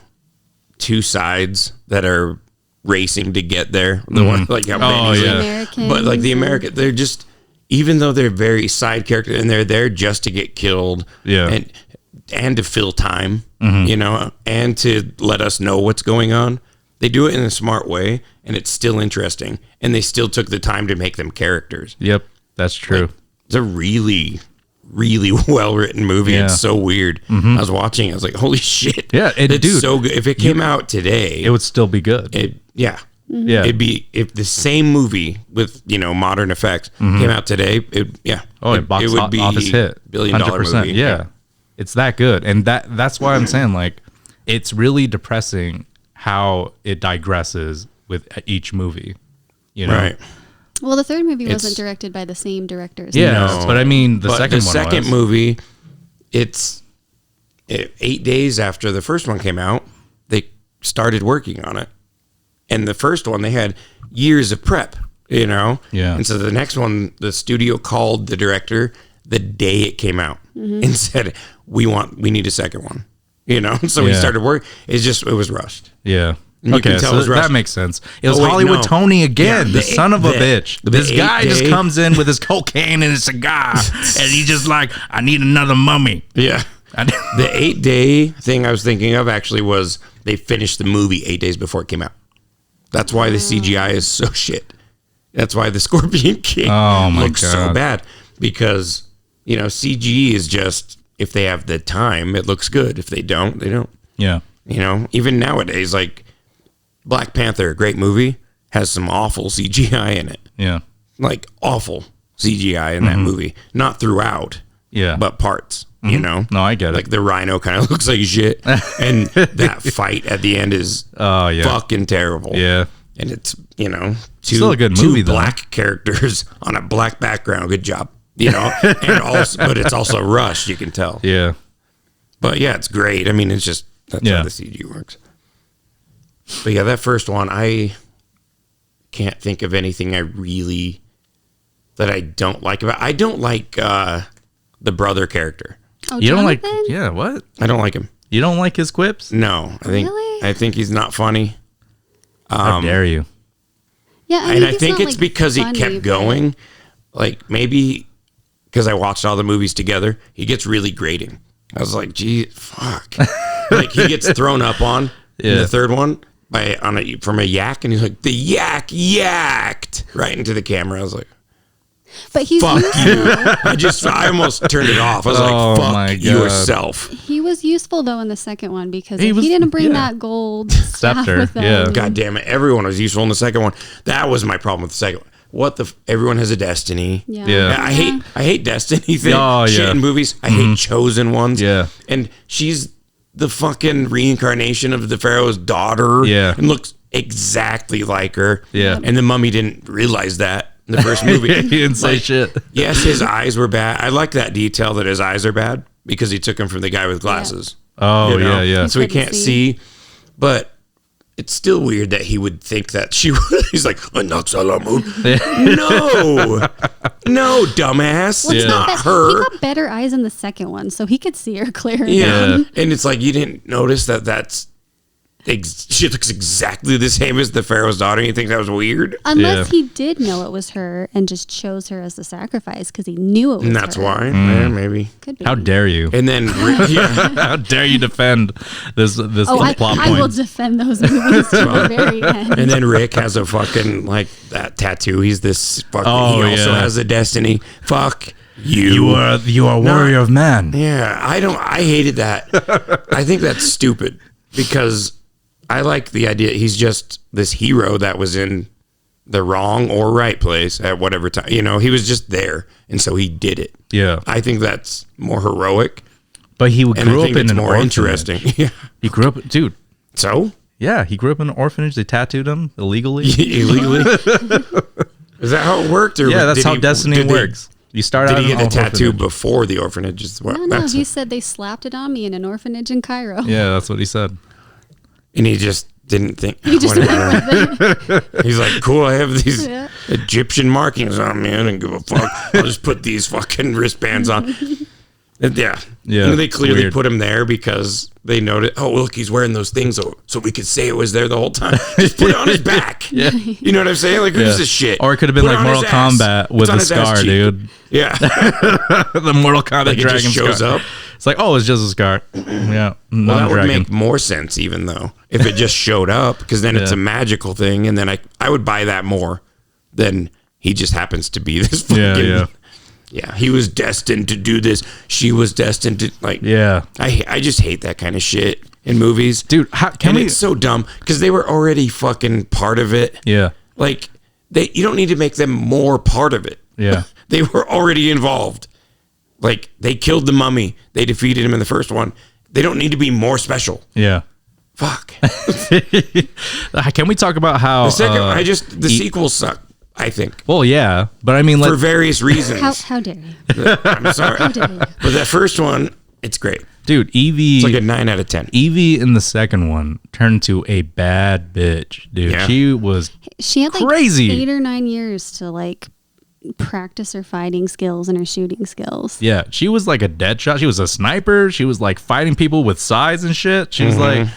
two sides that are racing to get there. The one like how Benny's yeah. Americans, but like the American, they're just, even though they're very side characters and they're there just to get killed, and to fill time, and to let us know what's going on. They do it in a smart way, and it's still interesting. And they still took the time to make them characters. Yep, that's true. Like, it's a really, really well written movie. Yeah. It's so weird. I was watching. I was like, "Holy shit!" Yeah, it's so good. If it came out today, it would still be good. Yeah. It'd be if the same movie with modern effects came out today. It would be office hit, $1 billion movie. Yeah, it's that good, and that's why I'm saying like it's really depressing how it digresses with each movie. Right. Well, the third movie wasn't directed by the same directors. Yeah, No. but I mean the But second was. movie, it's 8 days after the first one came out, they started working on it. And the first one, they had years of prep, Yeah. And so the next one, the studio called the director the day it came out and said, we need a second one, So we started work. It was rushed. Yeah. You can tell it was rushed. that makes sense. It was Oh, wait, Hollywood no. Tony again, Yeah, the son of a bitch. This the guy just 8-day comes in with his cocaine and his cigar, and he's just like, I need another mummy. Yeah. The 8-day thing I was thinking of actually was they finished the movie 8 days before it came out. That's why the CGI is so shit. That's why the Scorpion King looks so bad. Because, CG is just, if they have the time, it looks good. If they don't, they don't. Yeah. Even nowadays, like Black Panther, a great movie, has some awful CGI in it. Yeah. Like awful CGI in that movie. Not throughout. Yeah. But parts, No, I get it. Like the rhino kind of looks like shit. And that fight at the end is fucking terrible. Yeah. And it's, Still a good movie, two though. black characters on a black background. Good job. And also, but it's also rushed, you can tell. Yeah. But yeah, it's great. I mean, it's just, that's how the CG works. But yeah, that first one, I can't think of anything that I don't like about. I don't like the brother character. Oh, You don't like, Jonathan? yeah, what? I don't like him. You don't like his quips? No, Really? I think he's not funny. How dare you? Yeah, I And mean, I he's think not, it's like, because funny, he kept but- going. Like maybe because I watched all the movies together, he gets really grating. I was like, gee, fuck. Like he gets thrown up on in the third one from a yak, and he's like, the yak yacked right into the camera. I was like, But he's fuck useful. you. I almost turned it off. I was my like, fuck God. yourself. He was useful though in the second one because He if was- he didn't bring yeah. that gold staff Scepter, with him. yeah. God damn it. Everyone was useful in the second one. That was my problem with the second one. Everyone has a destiny. Yeah. Yeah. I hate destiny thing. Oh, Shit yeah. in movies. I hate chosen ones. Yeah. And she's the fucking reincarnation of the Pharaoh's daughter. Yeah. And looks exactly like her. Yeah. And the mummy didn't realize that in the first movie. He didn't say shit. Yes, his eyes were bad. I like that detail that his eyes are bad because he took them from the guy with glasses. Oh, You know? yeah. So he couldn't can't see. But it's still weird that he would think that she would. He's like, no, dumbass. Well, It's not He her. got better eyes in the second one, so he could see her clearer. Yeah. And it's like, you didn't notice that's, she looks exactly the same as the Pharaoh's daughter. You think that was weird? Unless he did know it was her and just chose her as the sacrifice because he knew it was And that's her. why. Yeah, maybe. Could be. How dare you? And then, How dare you defend this plot point? I will defend those movies to the very end. And then Rick has a fucking, like, that tattoo. He's this fucking, he also yeah. has a destiny. Fuck you. You are a warrior of man. Yeah, I hated that. I think that's stupid because I like the idea he's just this hero that was in the wrong or right place at whatever time. You know, he was just there, and so he did it. Yeah. I think that's more heroic. But he And grew I up think in it's an more orphanage. interesting. Yeah. He grew up, dude. So? Yeah, he grew up in an orphanage. They tattooed him illegally. Illegally? Is that how it worked? Or Yeah, that's did how he- destiny did they- works. You start out Did he in get an the tattoo orphanage. before the orphanage? Is what, No, that's- he said they slapped it on me in an orphanage in Cairo. Yeah, that's what he said. And he just didn't think. He just whatever. went with it. He's like, cool, I have these Yeah. Egyptian markings on me. I don't give a fuck. I'll just put these fucking wristbands on. And yeah. Yeah, You know, they clearly weird. put him there because they noted, oh, look, he's wearing those things so we could say it was there the whole time. Just put it on his back. Yeah. You know what I'm saying? Like, who's Yeah. this shit? Or it could have been Put it like on Mortal his ass. Kombat It's with on the his ass scar, cheek. dude. Yeah. The Mortal Kombat Like, it dragon just shows scar. up. It's like, oh, it's just a scar. Yeah, Well, not that a would dragon. make more sense even though if it just showed up because then it's Yeah. a magical thing and then I would buy that more than he just happens to be this fucking yeah he was destined to do this, she was destined to like Yeah. I just hate that kind of shit in movies, Dude, how, can and we? it's so dumb because they were already fucking part of it. Yeah, Like you don't need to make them more part of it. yeah. They were already involved. Like they killed the mummy, they defeated him in the first one. They don't need to be more special. Yeah. Fuck. Can we talk about how The second, the sequels suck, I think, Well, yeah, but I mean, for like, various reasons. How dare you? I'm sorry. How dare you? But that first one, it's great. dude, Evie, It's like a 9 out of 10. Evie in the second one turned to a bad bitch, dude. Yeah. She was She had like Crazy. 8 or 9 years to like practice her fighting skills and her shooting skills. Yeah, she was like a dead shot. She was a sniper. She was like fighting people with size and shit. She was like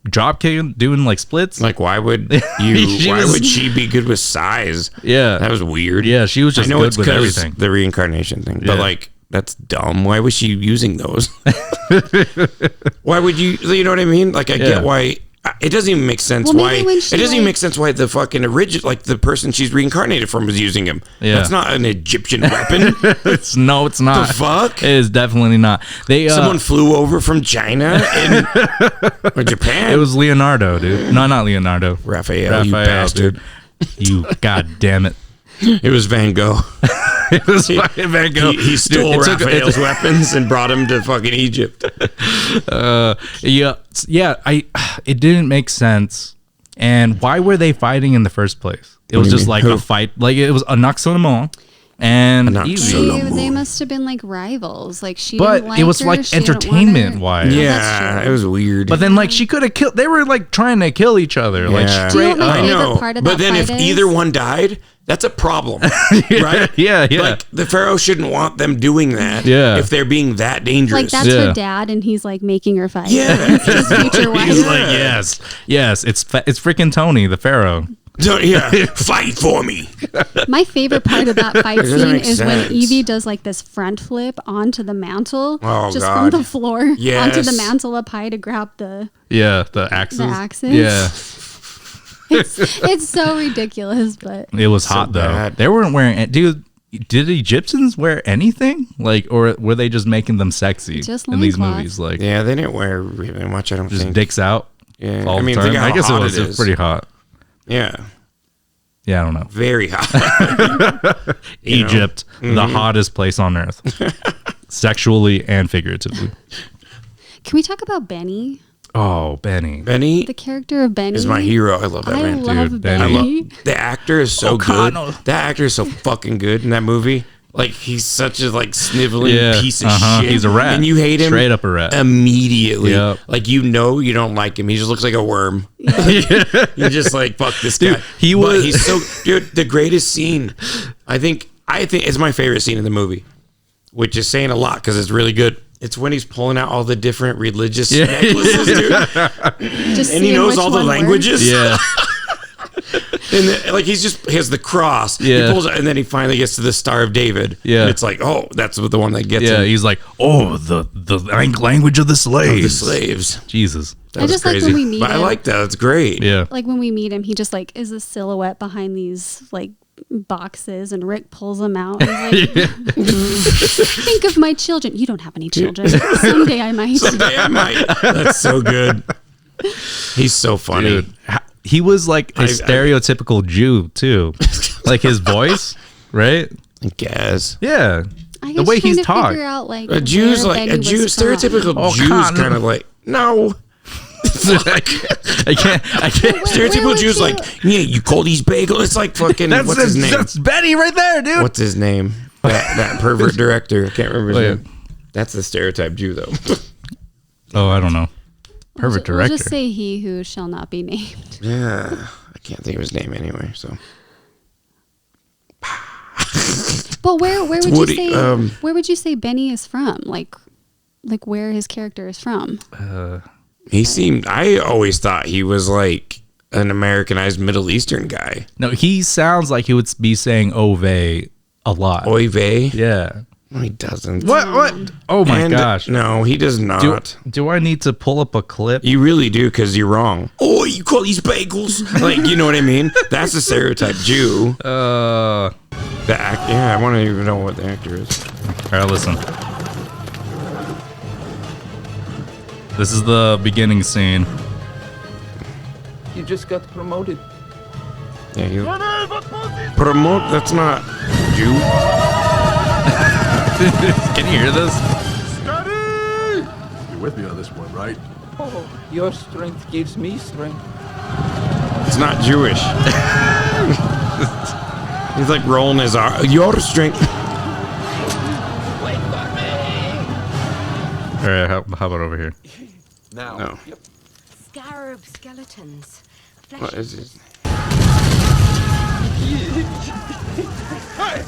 drop kicking, doing like splits. Like, why would She why was- would she be good with size? yeah, That was weird. yeah. She was just I know good it's with 'cause everything. the reincarnation thing, Yeah. but like, that's dumb. Why was she using those? Why would you know what I mean? Like, I Yeah. get why. It doesn't even make sense Well, why. maybe It when she, doesn't even like- make sense why the fucking original, like the person she's reincarnated from, was using him. Yeah. That's not an Egyptian weapon. It's not. The fuck? It is definitely not. They Someone flew over from China or Japan. It was Leonardo, dude. No, not Leonardo. Raphael, you bastard. Dude. You god damn it. It was Van Gogh. It was fucking Van Gogh. He stole Dude, it took- Raphael's weapons and brought him to fucking Egypt. Yeah. It didn't make sense. And why were they fighting in the first place? It was do you just mean? like Who? a fight. Like it was Anaxonamon and Anaxonamon. Evie. They must have been like rivals. Like she But didn't like it was her, like she didn't want entertainment her. wise. Yeah. Yeah, that's true. it was weird. But then like she could have killed. They were like trying to kill each other. Like Yeah. Do you know straight what my up. I favorite know. part of But that then if fight is? either one died, that's a problem, right? Yeah. Like the Pharaoh shouldn't want them doing that. Yeah. If they're being that dangerous. Like that's Yeah. her dad, and he's like making her fight. Yeah. It's his future wife. He's like, yes. It's freaking Tony, the Pharaoh. Fight for me. My favorite part of that fight doesn't scene make is when sense. Evie does like this front flip onto the mantle, Oh, just God. from the floor onto the Yes. mantle up high to grab the. Yeah, the axes. axes? Yeah, It's so ridiculous, but it was hot though. bad. They weren't wearing it, dude. Did Egyptians wear anything? Like, or were they just making them sexy Just in these loincloth. movies? Like, Yeah, they didn't wear really much, I don't just think. dicks out. Yeah, all I mean, the think time. how I guess it hot was, it it was is. pretty hot. Yeah, Yeah, I don't know. very hot. You know? Egypt, the hottest place on earth, sexually and figuratively. can we talk about Benny? Oh, Benny. Benny The character of Benny is my hero. I love that I man. love Dude, Benny. Benny. The actor is so O'Connell. good. That actor is so fucking good in that movie. Like he's such a like sniveling piece of shit. He's a rat, and you hate him straight up a rat immediately. Yep. Like you know don't like him. He just looks like a worm. You're just like fuck this guy. But he's so dude. The greatest scene, I think it's my favorite scene in the movie, which is saying a lot because it's really good. It's when he's pulling out all the different religious necklaces, dude. And he knows all the languages. Yeah. And like he has the cross. Yeah. He pulls it, and then he finally gets to the Star of David. Yeah. And it's like, oh, that's the one that gets him. Yeah, he's like, oh, the language of the slaves. The slaves. Jesus. That I was just crazy. like when we meet But him. I like that. It's great. Yeah. Like when we meet him, he just like is a silhouette behind these like boxes, and Rick pulls them out. And he's like, think of my children. You don't have any children. Someday I might. Someday I might. That's so good. He's so funny. Dude, he was like a stereotypical Jew too. Like his voice, right? I guess. Yeah. I The way he's talked. figure out, like, Jews where like Benny a Jew, was from. stereotypical Jews kind of like no. I can't. Stereotypical would Jews you- like you call these bagels. It's like fucking what's his name? That's Betty right there, dude. What's his name? That pervert director. I can't remember his Wait. name. That's the stereotype Jew though. Oh, I don't know. Perfect We'll director. just say he who shall not be named. Yeah, I can't think of his name anyway. So But where would Woody, you say where would you say Benny is from? Like where his character is from? he seemed. I always thought he was like an Americanized Middle Eastern guy. No, he sounds like he would be saying "ove" a lot. Oy vey. Yeah. No, he doesn't. What? Oh my And- gosh. No, he does not. Do I need to pull up a clip? You really do because you're wrong. Oh, you call these bagels? Like, you know what I mean? That's a stereotype Jew. All Yeah, I want to even know what the actor is. right, listen. This is the beginning scene. You just got promoted. Yeah, you promote. That's not Jew. Can you hear this? Scotty! You're with me on this one, right? Oh, your strength gives me strength. It's not Jewish. He's like rolling his arm. Your strength. Wait for me! All right, how about over here? Now. No. Scarab skeletons. Flesh What is his name? Hey!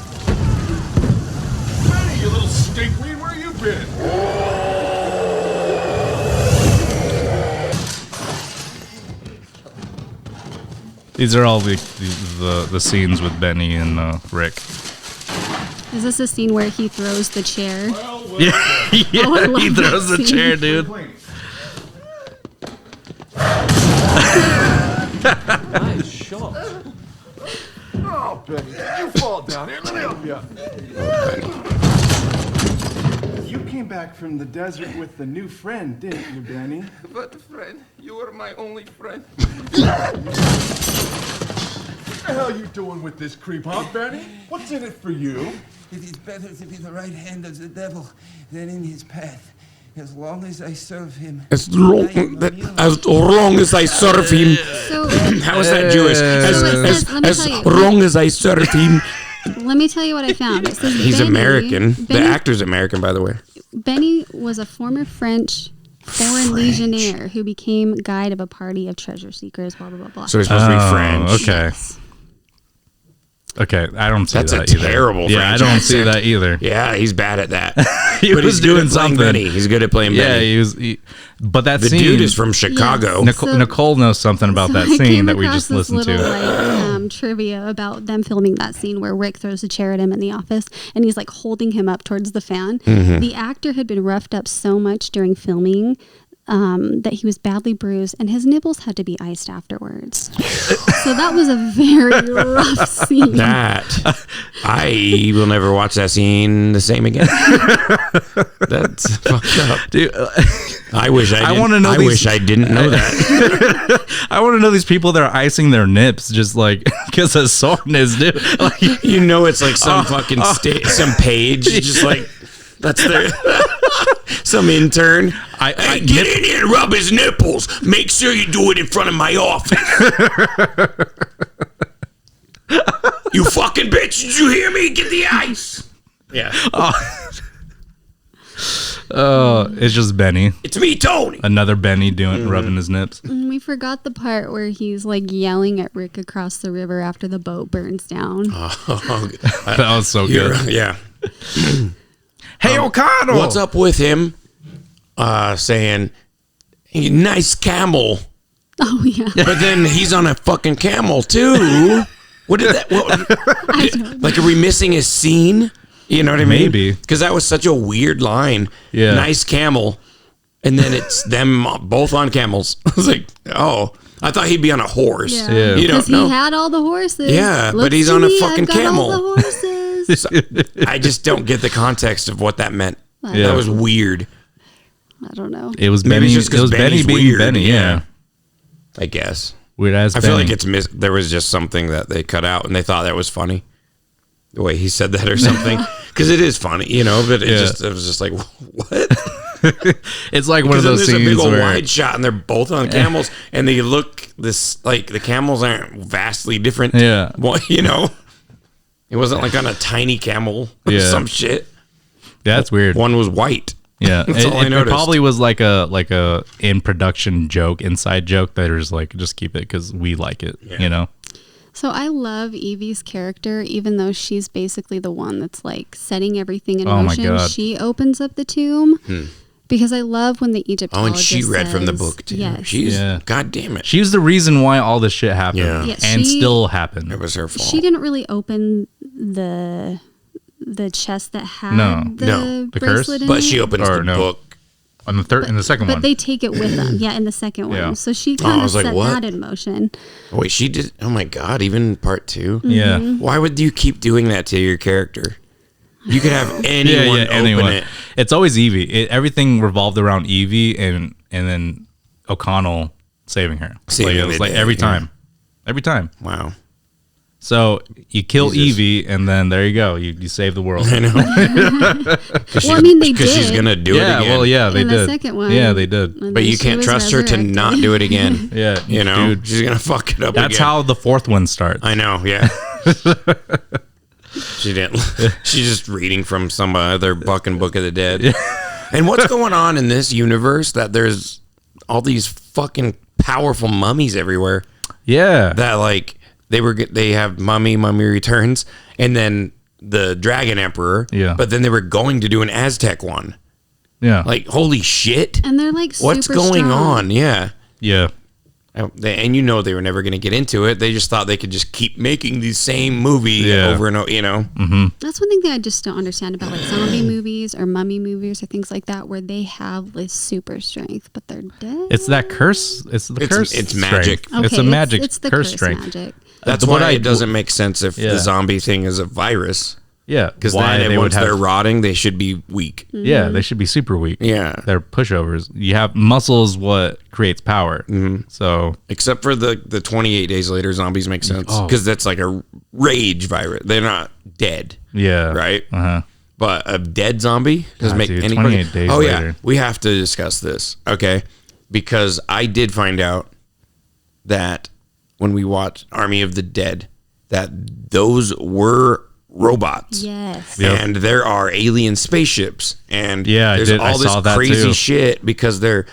Benny, you little stinkweed, where you been? These are all the scenes with Benny and Rick. Is this a scene where he throws the chair? Yeah, Oh, I love he that throws the scene. chair, dude. Nice shot. Oh, Benny, you fall down here. Let me help you. You came back from the desert with the new friend, didn't you, Benny? But friend, you are my only friend. What the hell you doing with this creep, huh, Benny? What's in it for you? It is better to be the right hand of the devil than in his path. As long as I serve him. As long as I serve him. So How is that Jewish? let me As tell you. long as I serve him. let me tell you what I found. It says He's Benny- American. The Benny, actor's American, by the way. Benny was a former French foreign legionnaire who became guide of a party of treasure seekers. Blah blah blah blah. So he's supposed to be French. Okay. Yes. Okay, I don't see That's that a either. terrible Yeah, French I don't see accent. that either. Yeah, he's bad at that. He But was he's good doing at playing something. Benny. He's good at playing Yeah, Benny. he was. But that The scene, dude is from Chicago. Yes. So- Nicole knows something about So that I scene came that we across just this listened little, to. Like, trivia about them filming that scene where Rick throws a chair at him in the office, and he's like holding him up towards the fan. Mm-hmm. The actor had been roughed up so much during filming that he was badly bruised, and his nipples had to be iced afterwards. So that was a very rough scene. That I will never watch that scene the same again. That's fucked up. Dude, I wish I. wanna know I these- wish I didn't know that. I want to know these people that are icing their nips just like because of soreness, dude. Like, You know, it's like some fucking some page, just like that's their some intern. Hey, get in here and rub his nipples. Make sure you do it in front of my office. You fucking bitch! Did you hear me? Get the ice. Yeah. Oh, it's just Benny. It's me, Tony. Another Benny rubbing his nips. And we forgot the part where he's like yelling at Rick across the river after the boat burns down. That was so good. Yeah. Hey, O'Connell. What's up with him saying, hey, nice camel? Oh, yeah. But then he's on a fucking camel, too. What did that... Like, are we missing a scene? You know what I mean? Maybe. Because that was such a weird line. Yeah. Nice camel. And then it's them both on camels. I was like, oh, I thought he'd be on a horse. Yeah. You don't Because know. he had all the horses. Yeah, Look but he's to on a me, fucking I've got camel. all the horses. So, I just don't get the context of what that meant. Yeah. That was weird. I don't know. It was Maybe Benny. it's just It 'cause was Benny Benny's being weird, Benny. Yeah. I guess. Weird ass. I feel Benny. like there was just something that they cut out and they thought that was funny. The way he said that or something. Because it is funny, you know, but it was just like, what? It's like one of Because those there's a big scenes old where wide shot and they're both on camels and they look like the camels aren't vastly different. Yeah. Well, you know, it wasn't like on a tiny camel or Yeah. some shit. that's weird. One was white. Yeah, That's all I it noticed. probably was like a in production joke, inside joke that is like just keep it because we like it. Yeah. You know. So I love Evie's character, even though she's basically the one that's like setting everything in Oh my motion. God. She opens up the tomb because I love when the Egyptologist Oh, and she read from the says- book too. Yes. She's, Yeah. God damn it. She was the reason why all this shit happened, Yeah. Yeah, and she- still happened. It was her fault. She didn't really open the chest that had No. the The curse? bracelet in But it. she opens Or the no. book. On the second But one. they take it with them. Yeah, in the second one. Yeah. So she I kind of was like, set what? that in motion. Oh, wait, she did. Oh my God, even part 2? yeah. Why would you keep doing that to your character? You could have anyone open it. It's always Evie. Everything revolved around Evie and then O'Connell saving her. Saving It was the like day, every yeah. time. Wow. So you kill Jesus. Evie, and then there you go. You save the world. I know. Well, I mean, they Because she's did. going to do it again. Well, yeah, they in did. the second one. Yeah, they did. And But then you she can't was trust her to resurrected. not do it again. Yeah, You know, dude. she's going to fuck it up That's again. how the fourth one starts. I know, yeah. She didn't. She's just reading from some other fucking Book of the Dead. And what's going on in this universe that there's all these fucking powerful mummies everywhere Yeah, that like they have Mummy Returns and then the Dragon Emperor. Yeah. But then they were going to do an Aztec one. yeah, Like, holy shit. And they're like, What's super going strong. on? Yeah. yeah. And you know they were never going to get into it. They just thought they could just keep making the same movie Yeah. over and over, you know? That's one thing that I just don't understand about like zombie movies or mummy movies or things like that, where they have this super strength, but they're dead. It's that curse. It's the curse. it's strength. magic. It's a magic It's the curse curse strength. magic. That's What why I- it doesn't make sense if Yeah. the zombie thing is a virus. Yeah, Because why then they once would they're have. rotting, they should be weak. Yeah, they should be super weak. Yeah. They're pushovers. You have muscles. What creates power? So Except for the 28 days later zombies make sense. Oh. Because that's like a rage virus. They're not dead. yeah, Right? Uh-huh. But a dead zombie doesn't God, make dude, any 28 days Oh, yeah. later. We have to discuss this. Okay. Because I did find out that when we watched Army of the Dead, that those were robots. Yes. Yep. And there are alien spaceships. And Yeah, I there's did. I all this saw that crazy too. shit because they're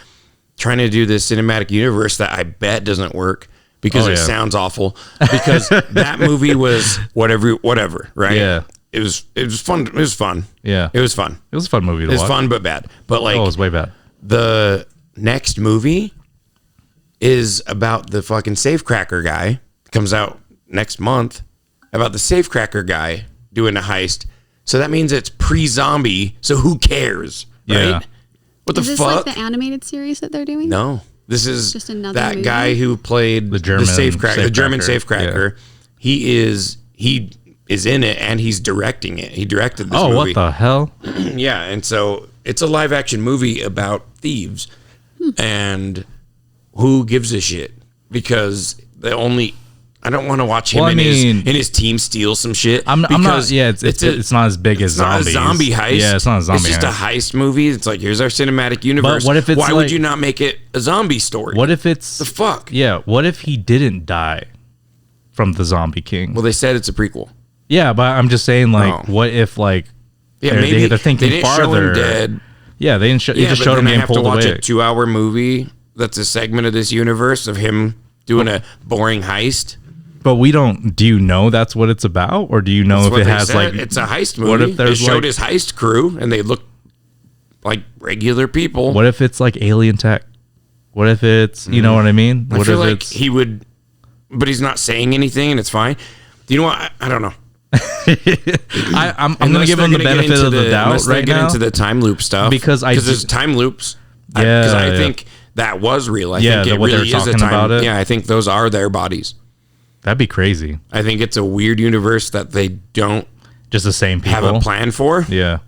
trying to do this cinematic universe that I bet doesn't work because Oh, it yeah. sounds awful. Because that movie was whatever, right? Yeah. It was fun. It was fun. Yeah. It was fun. It was a fun movie to It was watch. fun but bad. But like Oh, it was way bad. the next movie is about the fucking safecracker guy. Comes out next month about the safecracker guy doing a heist. So that means it's pre-zombie. So who cares, right? Yeah. What the Is this fuck? like the animated series that they're doing? No, this is Just another that movie? guy who played The German the German safecracker. safecracker. He is in it and he's directing it. He directed this Oh, movie. what the hell? Yeah, and so it's a live action movie about thieves. And who gives a shit? Because I don't want to watch him Well, I and mean- his team steal some shit. I'm not. because Yeah, it's not as big as it's not a zombies. zombie heist. Yeah, it's not a zombie. It's just heist. a heist movie. It's like, here's our cinematic universe. what if it's Why would like- you not make it a zombie story? What if it's the fuck? Yeah. What if he didn't die from the Zombie King? Well, they said it's a prequel. Yeah, but I'm just saying, like, No. what if, like, Yeah, They're- maybe they're thinking they didn't show farther. him dead. Yeah, they didn't show. They Yeah, just but showed him then I being have to pulled watch away. a 2-hour movie that's a segment of this universe of him doing a boring heist. But we don't. Do you know that's what it's about, or do you know That's if what it they has said. like? It's a heist movie. What if there's they showed like? his heist crew and they look like regular people. What if it's like alien tech? What if it's you know what I mean? I What feel if like it's he would, but he's not saying anything and it's fine. Do you know what? I don't know. I'm gonna give him the benefit of the doubt right get now into the time loop stuff because there's time loops. Yeah, because I yeah. think that was real. I Yeah, think it what they were really is a talking time. about it. Yeah, I think those are their bodies. That'd be crazy. I think it's a weird universe that they don't Just the same people. have a plan for, Yeah.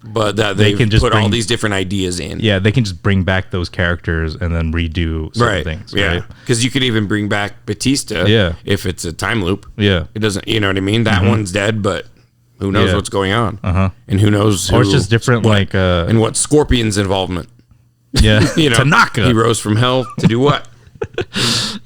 but that They they can just put all bring- these different ideas in. Yeah, they can just bring back those characters and then redo certain Right. things. Yeah. Right? Because you could even bring back Batista. Yeah. If it's a time loop. Yeah. It doesn't. You know what I mean? That one's dead, but who knows Yeah. what's going on? Uh-huh. And who knows? Or it's who- just different, like and what Scorpion's involvement? yeah, You know, Tanaka. He rose from hell to do what?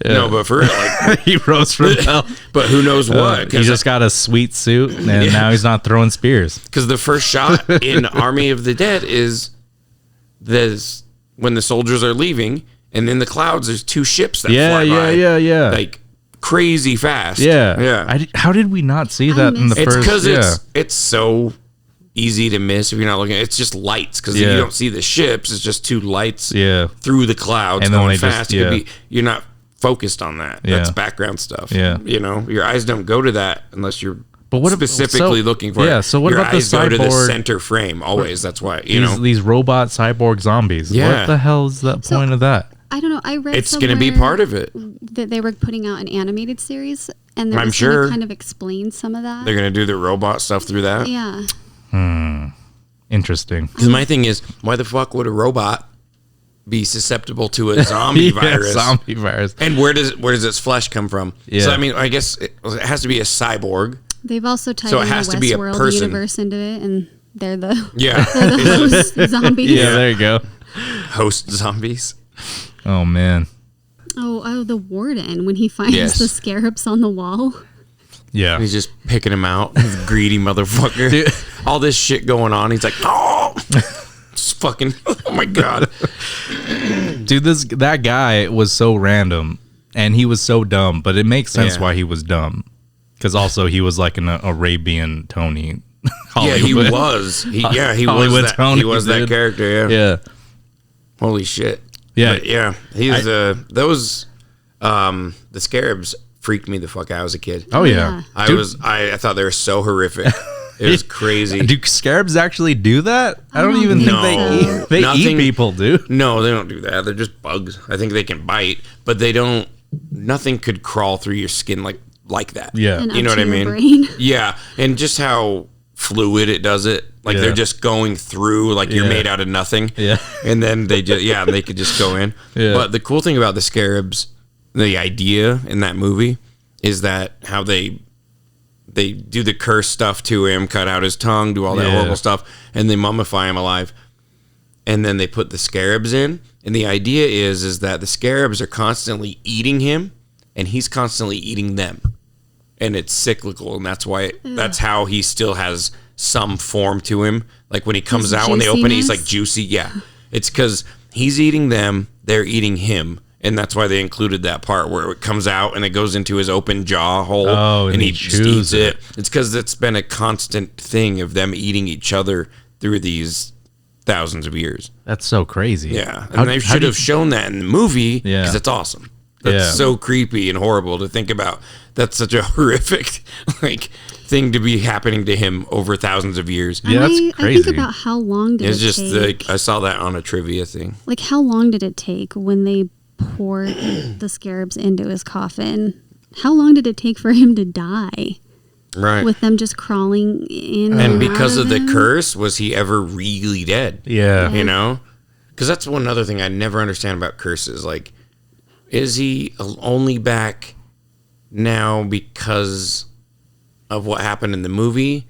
No, but for real, like, he rose from hell. but who knows what? He just got a sweet suit, and now he's not throwing spears. Because the first shot in Army of the Dead is this when the soldiers are leaving, and in the clouds there's 2 ships that fly by. Yeah. Like crazy fast. Yeah. How did we not see that in the It's first? because it's so easy to miss if you're not looking. It's just lights because Yeah. you don't see the ships. It's just 2 lights Yeah. through the clouds And then going they just- fast. It could be, you're not focused on that. Yeah. That's background stuff. Yeah. You know, your eyes don't go to that unless you're But what specifically looking for it. So what your about the eyes go to the cyborg? center frame always. That's why, you know. These robot cyborg zombies. Yeah. What the hell is the point of that? I don't know. I read It's going to be somewhere part of it. that they were putting out an animated series, and they're I'm just gonna sure. kind of explain some of that. They're going to do the robot stuff through that. Yeah. Interesting. Because my thing is, why the fuck would a robot be susceptible to a zombie virus? Zombie virus. And where does its flesh come from? Yeah. So I mean, I guess it has to be a cyborg. They've also tied So it in the has to be a Westworld person. universe into it, and they're the Yeah. host zombies. Yeah, there you go. Host zombies. Oh man. Oh, the warden when he finds Yes. the scarabs on the wall. Yeah. He's just picking him out. Greedy motherfucker. Dude. All this shit going on. He's like, oh, just fucking, oh my God. Dude, that guy was so random and he was so dumb, but it makes sense Yeah. why he was dumb. Because also he was like an Arabian Tony. Yeah, he Hollywood. was. He Hollywood was that. Tony, He was that dude. character. Yeah. Yeah. Holy shit. Yeah. But yeah. He's those the scarabs freaked me the fuck out as a kid. Oh yeah. Yeah. I thought they were so horrific. It was crazy. Do scarabs actually do that? I don't even think No. they eat. They eat Nothing- people, dude. No, they don't do that. They're just bugs. I think they can bite, but they don't. Nothing could crawl through your skin like that. Yeah. And You know up what I to your mean? brain. Yeah, and just how fluid it does it. Like Yeah. they're just going through. Like you're Yeah. made out of nothing. Yeah. And then they they could just go in. Yeah. But the cool thing about the scarabs, the idea in that movie, is that how they do the curse stuff to him, cut out his tongue, do all that Yeah. horrible stuff, and they mummify him alive. And then they put the scarabs in, and the idea is that the scarabs are constantly eating him, and he's constantly eating them, and it's cyclical, and that's why that's how he still has some form to him. Like when he comes His out, when they open it, he's juiciness? like juicy. Yeah, it's because he's eating them, they're eating him. And that's why they included that part where it comes out and it goes into his open jaw hole. Oh, and he just chews eats it. It's because it's been a constant thing of them eating each other through these thousands of years. That's so crazy. Yeah. And How- they how should do have shown that in the movie Yeah. because it's awesome. That's Yeah. so creepy and horrible to think about. That's such a horrific thing to be happening to him over thousands of years. Yeah, that's I crazy. think about how long did It's it just take. I saw that on a trivia thing. Like how long did it take when they poured the scarabs into his coffin? How long did it take for him to die? Right. With them just crawling in And out because of the him? curse, was he ever really dead? Yeah. You know? Because that's one other thing I never understand about curses. Like, is he only back now because of what happened in the movie?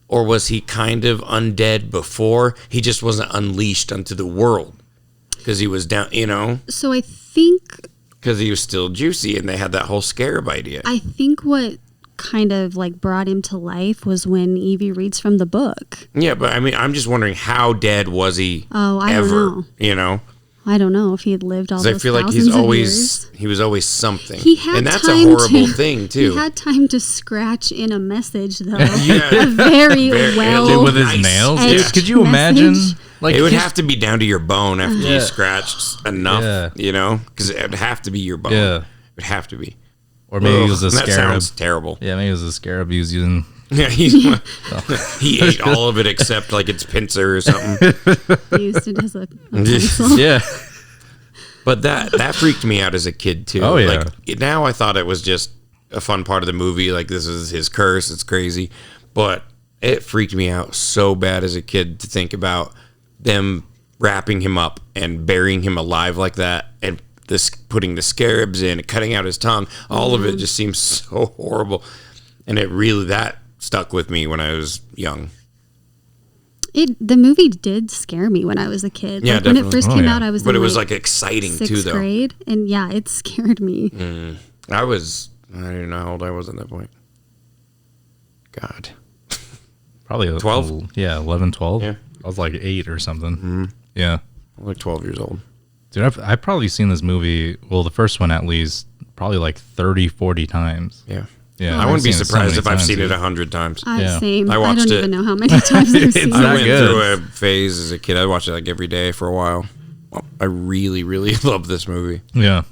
Or was he kind of undead before? He just wasn't unleashed onto the world because he was down, you know? So I think Because he was still juicy and they had that whole scarab idea. what kind of like brought him to life was when Evie reads from the book. Yeah, but I mean, I'm just wondering how dead was he? Oh, I ever? don't know. You know, I don't know if he had lived all those I feel like he was always something. He had and that's a time horrible thing too. He had time to scratch in a message though. Yeah. A very well with his Nice. nails. edged Dude, could you imagine? message. Like it would his- have to be down to your bone after you scratched enough, Yeah. you know, because it would have to be your bone. Yeah. It would have to be. or maybe it was a Ugh, that scarab. sounds terrible. Yeah, maybe it was a scarab he was using. Yeah, he ate all of it except like its pincer or something. Used it as a pencil. Yeah. But that freaked me out as a kid too. Oh, yeah. Like now I thought it was just a fun part of the movie. Like this is his curse. It's crazy, but it freaked me out so bad as a kid to think about them wrapping him up and burying him alive like that, and this putting the scarabs in, cutting out his tongue. All of it just seems so horrible, and that stuck with me when I was young. The movie did scare me when I was a kid. Yeah, like when it definitely. first Oh, came yeah. out, I was But in it was like like exciting sixth too, though. grade, and yeah, it scared me. I don't know how old I was at that point. God. Probably 12? Yeah, 11, 12. Yeah. I was like 8 or something. Yeah. I'm like 12 years old. Dude, I've probably seen this movie, well, the first one at least, probably like 30, 40 times. Yeah. Yeah. I I've wouldn't be seen it so surprised many if I've times, seen dude. it 100 times. Yeah. Same. I watched don't it. even know how many times I've seen It's it. not I went good. through a phase as a kid. I watched it like every day for a while. I really, really loved this movie. Yeah.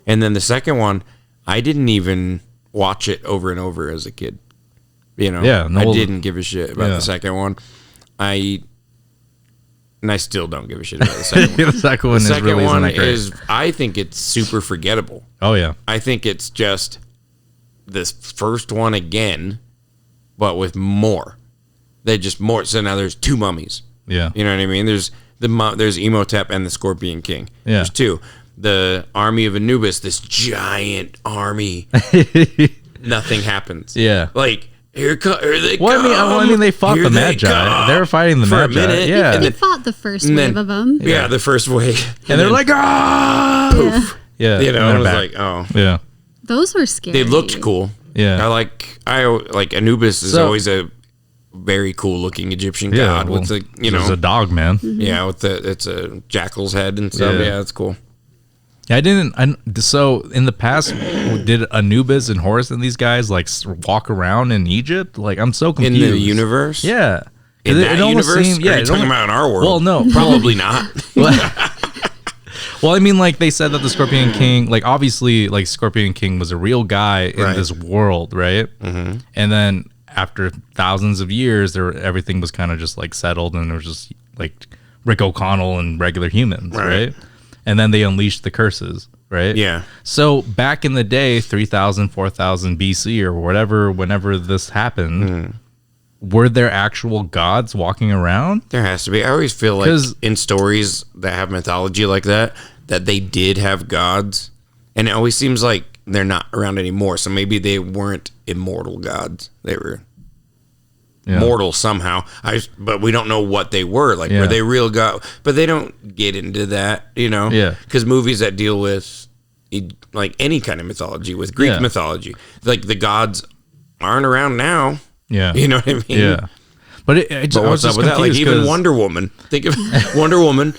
And then the second one, I didn't even watch it over and over as a kid. You know, Yeah, no, I well, didn't give a shit about yeah. the second one. And I still don't give a shit about the second one. The second one The is second really isn't one that great. is, I think it's super forgettable. Oh, yeah. I think it's just this first one again, but with more. They just more. So now there's two mummies. Yeah. You know what I mean? There's there's Imhotep and the Scorpion King. Yeah. There's two. The army of Anubis, this giant army. Nothing happens. Yeah. Like here they Well, come. I mean, they fought Here the they Magi. come. They were fighting the For a Magi. minute. Yeah. And He then- fought the first and wave then- of them. Yeah, the first wave. and they're like, ah! Yeah. Yeah. You know, and I they're was back. like, oh. Yeah. Those were scary. They looked cool. Yeah. I like Anubis is So- always a very cool looking Egyptian Yeah. god well, with the there's a dog, man. yeah, with it's a jackal's head and stuff. Yeah. Yeah, that's cool. Yeah, so in the past, did Anubis and Horus and these guys like walk around in Egypt? Like, I'm so In confused. the universe? Yeah. In that almost universe? seemed- Are you it talking almost- about in our world? Well, no. Probably not. Well, I mean, like they said that the Scorpion King, like obviously, like Scorpion King was a real guy in Right. this world, right? Mm-hmm. And then after thousands of years, everything was kind of just like settled, and there was just like Rick O'Connell and regular humans, right? And then they unleashed the curses, right? Yeah. So back in the day, 3000, 4000 BC or whatever, whenever this happened, were there actual gods walking around? There has to be. I always feel like 'Cause- in stories that have mythology like that they did have gods. And it always seems like they're not around anymore. So maybe they weren't immortal gods. They were Yeah. mortal somehow. But we don't know what they were. Like, Yeah. were they real god? But they don't get into that, you know? Yeah. Because movies that deal with like any kind of mythology, with Greek Yeah. mythology, like the gods aren't around now. Yeah. You know what I mean? Yeah. But I But was what's just up with that? Like confused even 'cause- Wonder Woman. Think of Wonder Woman.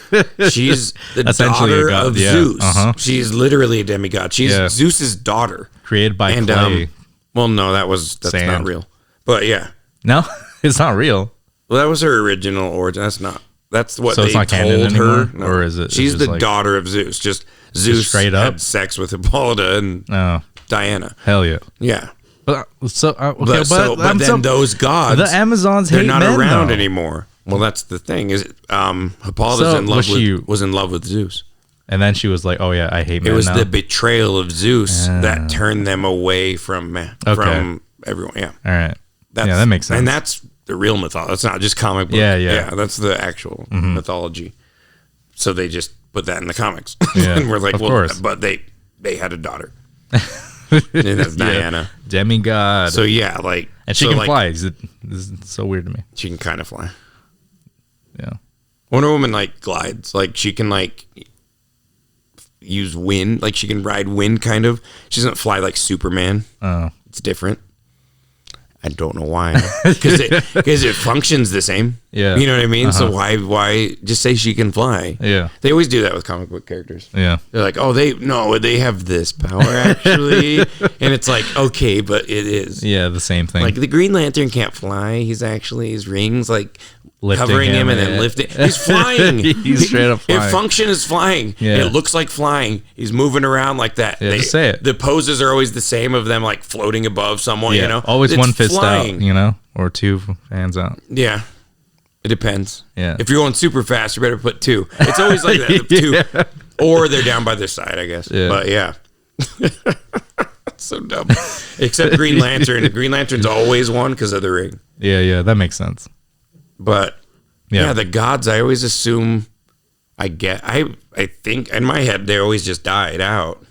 She's the Essentially a daughter god, of yeah. Zeus. Uh-huh. She's literally a demigod. She's Yeah. Zeus's daughter. created by And clay. well, no, that's Sand. not real. But yeah, No, it's not real. well, that was her original origin. That's what So they it's not canon told her. anymore? Or is it- She's it's the just like- daughter of Zeus. Just Zeus straight up? had sex with Hippolyta and Oh, Diana. hell yeah. Yeah. But okay, But I'm then those gods, the Amazons they're hate not men, around though. anymore. Well, that's the thing. Is Hippolyta's So, in love was was in love with Zeus. And then she was like, "Oh yeah, I hate men It was now." the betrayal of Zeus that turned them away from everyone. Yeah, All right. Yeah, that makes sense. And that's the real mythology. That's not just comic book. Yeah. That's the actual mythology. So they just put that in the comics. Yeah, and we're like, of well, course. but they had a daughter. And that's Diana. Demigod. So yeah, like, and she so, can like, fly. This is so weird to me. She can kind of fly. Yeah. Wonder Woman like glides. Like she can like use wind. Like she can ride wind kind of. She doesn't fly like Superman. Oh. It's different. I don't know why. Because it functions the same. Yeah. You know what I mean? So why just say she can fly? Yeah. They always do that with comic book characters. Yeah. They're like, oh, they have this power actually. And it's like, okay, but it is. Yeah, the same thing. Like the Green Lantern can't fly. He's actually, his rings like Lifting covering him and him, then yeah. lifting. He's flying. He's straight up flying. It function is flying. Yeah. It looks like flying. He's moving around like that. Yeah, just say it. The poses are always the same of them like floating above someone, yeah. you know? Always It's one fist flying. out, you know, or two hands out. Yeah. It depends. Yeah. If you're going super fast, you better put two. It's always like that. Two. Or they're down by their side, I guess. Yeah. But yeah. So dumb. Except Green Lantern. Green Lantern's always one because of the ring. Yeah, that makes sense. But yeah, the gods, I always assume I think in my head they always just died out.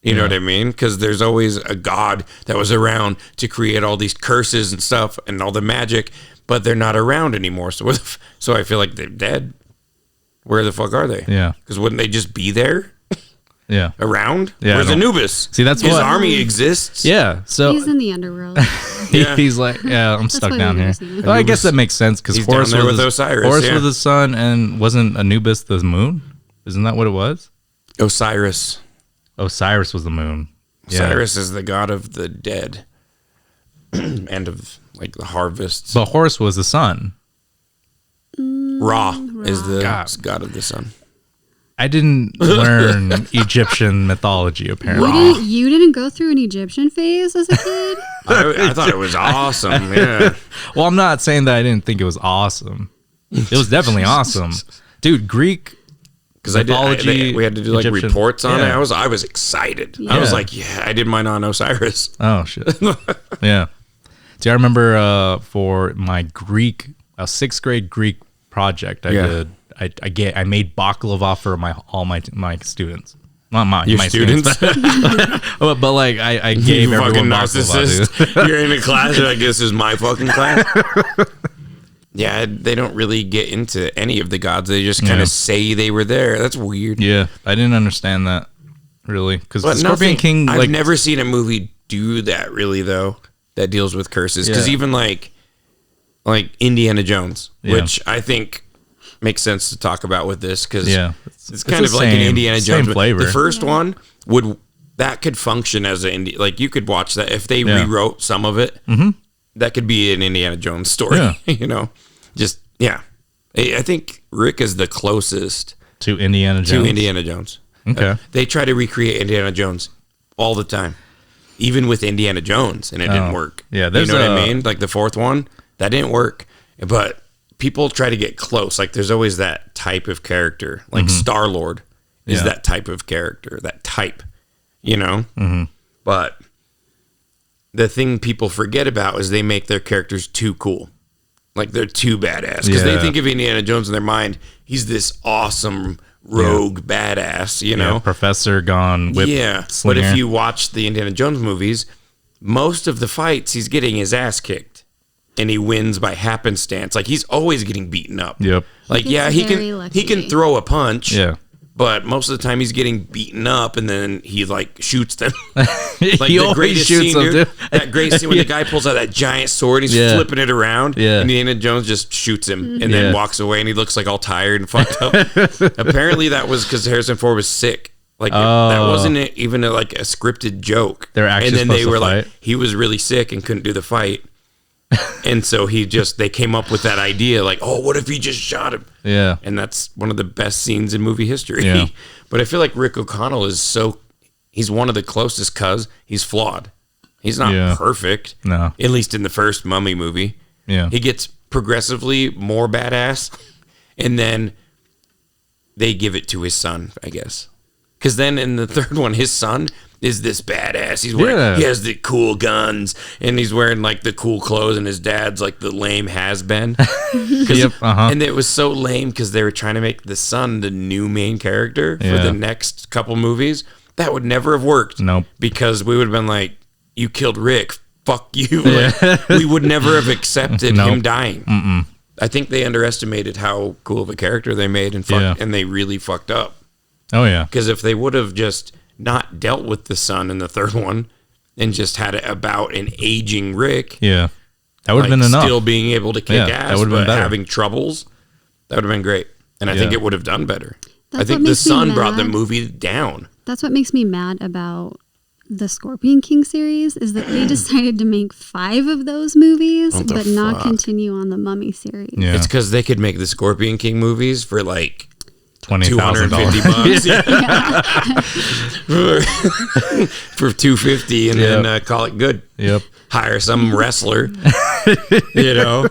You know what I mean? Because there's always a god that was around to create all these curses and stuff and all the magic, but they're not around anymore. So so I feel like they're dead. Where the fuck are they? Yeah. Because wouldn't they just be there? Yeah. Around? Yeah, Where's I don't- Anubis? See, that's his what- army exists. Yeah. So He's in the underworld. Yeah. he's like, yeah, I'm stuck why down we here. never seen him. Well, I guess that makes sense because He's down Horus there was with Osiris, Horus yeah. was the sun, and wasn't Anubis the moon? Isn't that what it was? Osiris. Osiris was the moon. Yeah. Osiris is the god of the dead and of like the harvests. But Horus was the sun. Ra is the god of the sun. I didn't learn Egyptian mythology apparently. You didn't go through an Egyptian phase as a kid? I thought it was awesome. Yeah. Well, I'm not saying that I didn't think it was awesome. It was definitely awesome, dude. Greek Because mythology. we had to do like Egyptian- reports on it. yeah. I was excited. I was Yeah. like, yeah, I did mine on Osiris. Oh shit. Yeah. See, I remember for my Greek, a 6th grade Greek project, I made baklava for all my students. Not my Your my students? but like I gave You fucking everyone baklava, narcissist. dude. You're in a class. You're like, this is my fucking class. Yeah, they don't really get into any of the gods. They just kind Yeah. of say they were there. That's weird. Yeah, I didn't understand that really because the But Scorpion nothing, King. I've Like, never seen a movie do that really though. That deals with curses because Yeah. even like Indiana Jones, Yeah. which I think makes sense to talk about with this because Yeah. it's kind the of like an same- Indiana same Jones flavor. The first one could function as like you could watch that if they Yeah. rewrote some of it. Mm-hmm. That could be an Indiana Jones story. Yeah. You know, just yeah. I think Rick is the closest to Indiana Jones. to Indiana Jones. Okay. They try to recreate Indiana Jones all the time, even with Indiana Jones, and it didn't work. Yeah, you there's know what I a- mean? Like the 4th one, that didn't work. But people try to get close. Like there's always that type of character. Like Star-Lord is Mm-hmm. Yeah. that type of character, that type, you know? Mm-hmm. But the thing people forget about is they make their characters too cool. Like they're too badass because they Yeah. think of Indiana Jones in their mind. He's this awesome rogue badass, you know? Yeah, Professor gone whip. Yeah, slinger. but if you watch the Indiana Jones movies, most of the fights he's getting his ass kicked, and he wins by happenstance. Like he's always getting beaten up. Yep. Like He yeah, gets he very can lucky. throw a punch. Yeah. But most of the time he's getting beaten up, and then he like shoots them. Like He the always greatest shoots scene, them, dude. dude. That great scene when the guy pulls out that giant sword, and he's Yeah. flipping it around, Yeah. and Indiana Jones just shoots him, and Yeah. then walks away, and he looks like all tired and fucked up. Apparently, that was because Harrison Ford was sick. Like that wasn't even like a scripted joke. They're actually and then they supposed were to like, fight? he was really sick and couldn't do the fight. And so they came up with that idea, like, oh, what if he just shot him? Yeah. And that's one of the best scenes in movie history. Yeah. But I feel like Rick O'Connell he's one of the closest because he's flawed. He's not Yeah. perfect. No. At least in the first Mummy movie. Yeah. He gets progressively more badass, and then they give it to his son, I guess. Because then in the third one, his son is this badass. He's wearing, Yeah. he has the cool guns, and he's wearing like the cool clothes, and his dad's like the lame has-been. Yep. And it was so lame because they were trying to make the son the new main character for Yeah. the next couple movies. That would never have worked. Nope. Because we would have been like, you killed Rick. Fuck you. Like, we would never have accepted Nope. him dying. I think they underestimated how cool of a character they made, and Yeah. and they really fucked up. Oh yeah. Because if they would have just not dealt with the son in the third one, and just had it about an aging Rick. Yeah. That would have like, been enough. Still being able to kick Yeah, ass, that would've been but better. having troubles. That would have been great. And I think it would have done better. That's I think what The makes me Sun brought the mad. movie down. That's what makes me mad about the Scorpion King series is that they decided to make 5 of those movies, What the but not fuck? continue on the Mummy series. Yeah. It's because they could make the Scorpion King movies for like $20,000. $250 for $250 and then call it good. Yep. Hire some wrestler, you know.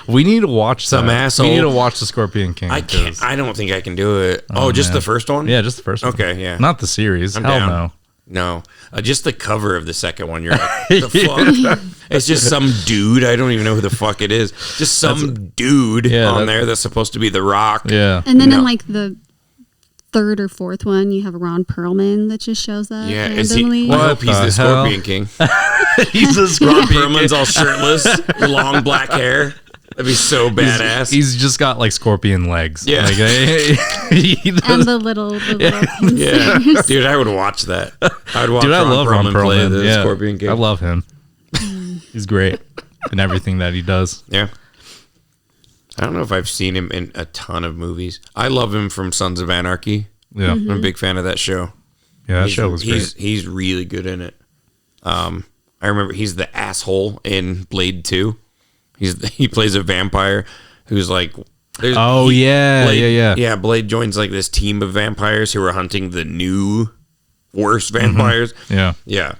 We need to watch Some that. asshole. We need to watch the Scorpion King. I can't. I don't think I can do it. Oh, just man. the first one? Yeah, just the first one. Okay, yeah. Not the series. I'm Hell down. no. No, just the cover of the second one. You're like, the fuck? It's just some dude. I don't even know who the fuck it is. Just some dude on there that's supposed to be The Rock. Yeah. And then in like the 3rd or 4th one, you have Ron Perlman that just shows up. Yeah, is he? randomly. I hope he's the the hell? Scorpion King. He's a Ron Scorpion Perlman's all shirtless, long black hair. That'd be so badass. He's just got like scorpion legs. Yeah. Like, And the little pincers. Yeah, dude, I would watch that. I would watch Dude, I love Ron play Perlman. the Yeah. Scorpion King. I love him. He's great in everything that he does. Yeah. I don't know if I've seen him in a ton of movies. I love him from Sons of Anarchy. Yeah. I'm a big fan of that show. Yeah, that show was great. He's really good in it. I remember he's the asshole in Blade 2. He plays a vampire who's like Yeah. Blade, yeah, Blade joins like this team of vampires who are hunting the new worst vampires. Yeah. Yeah.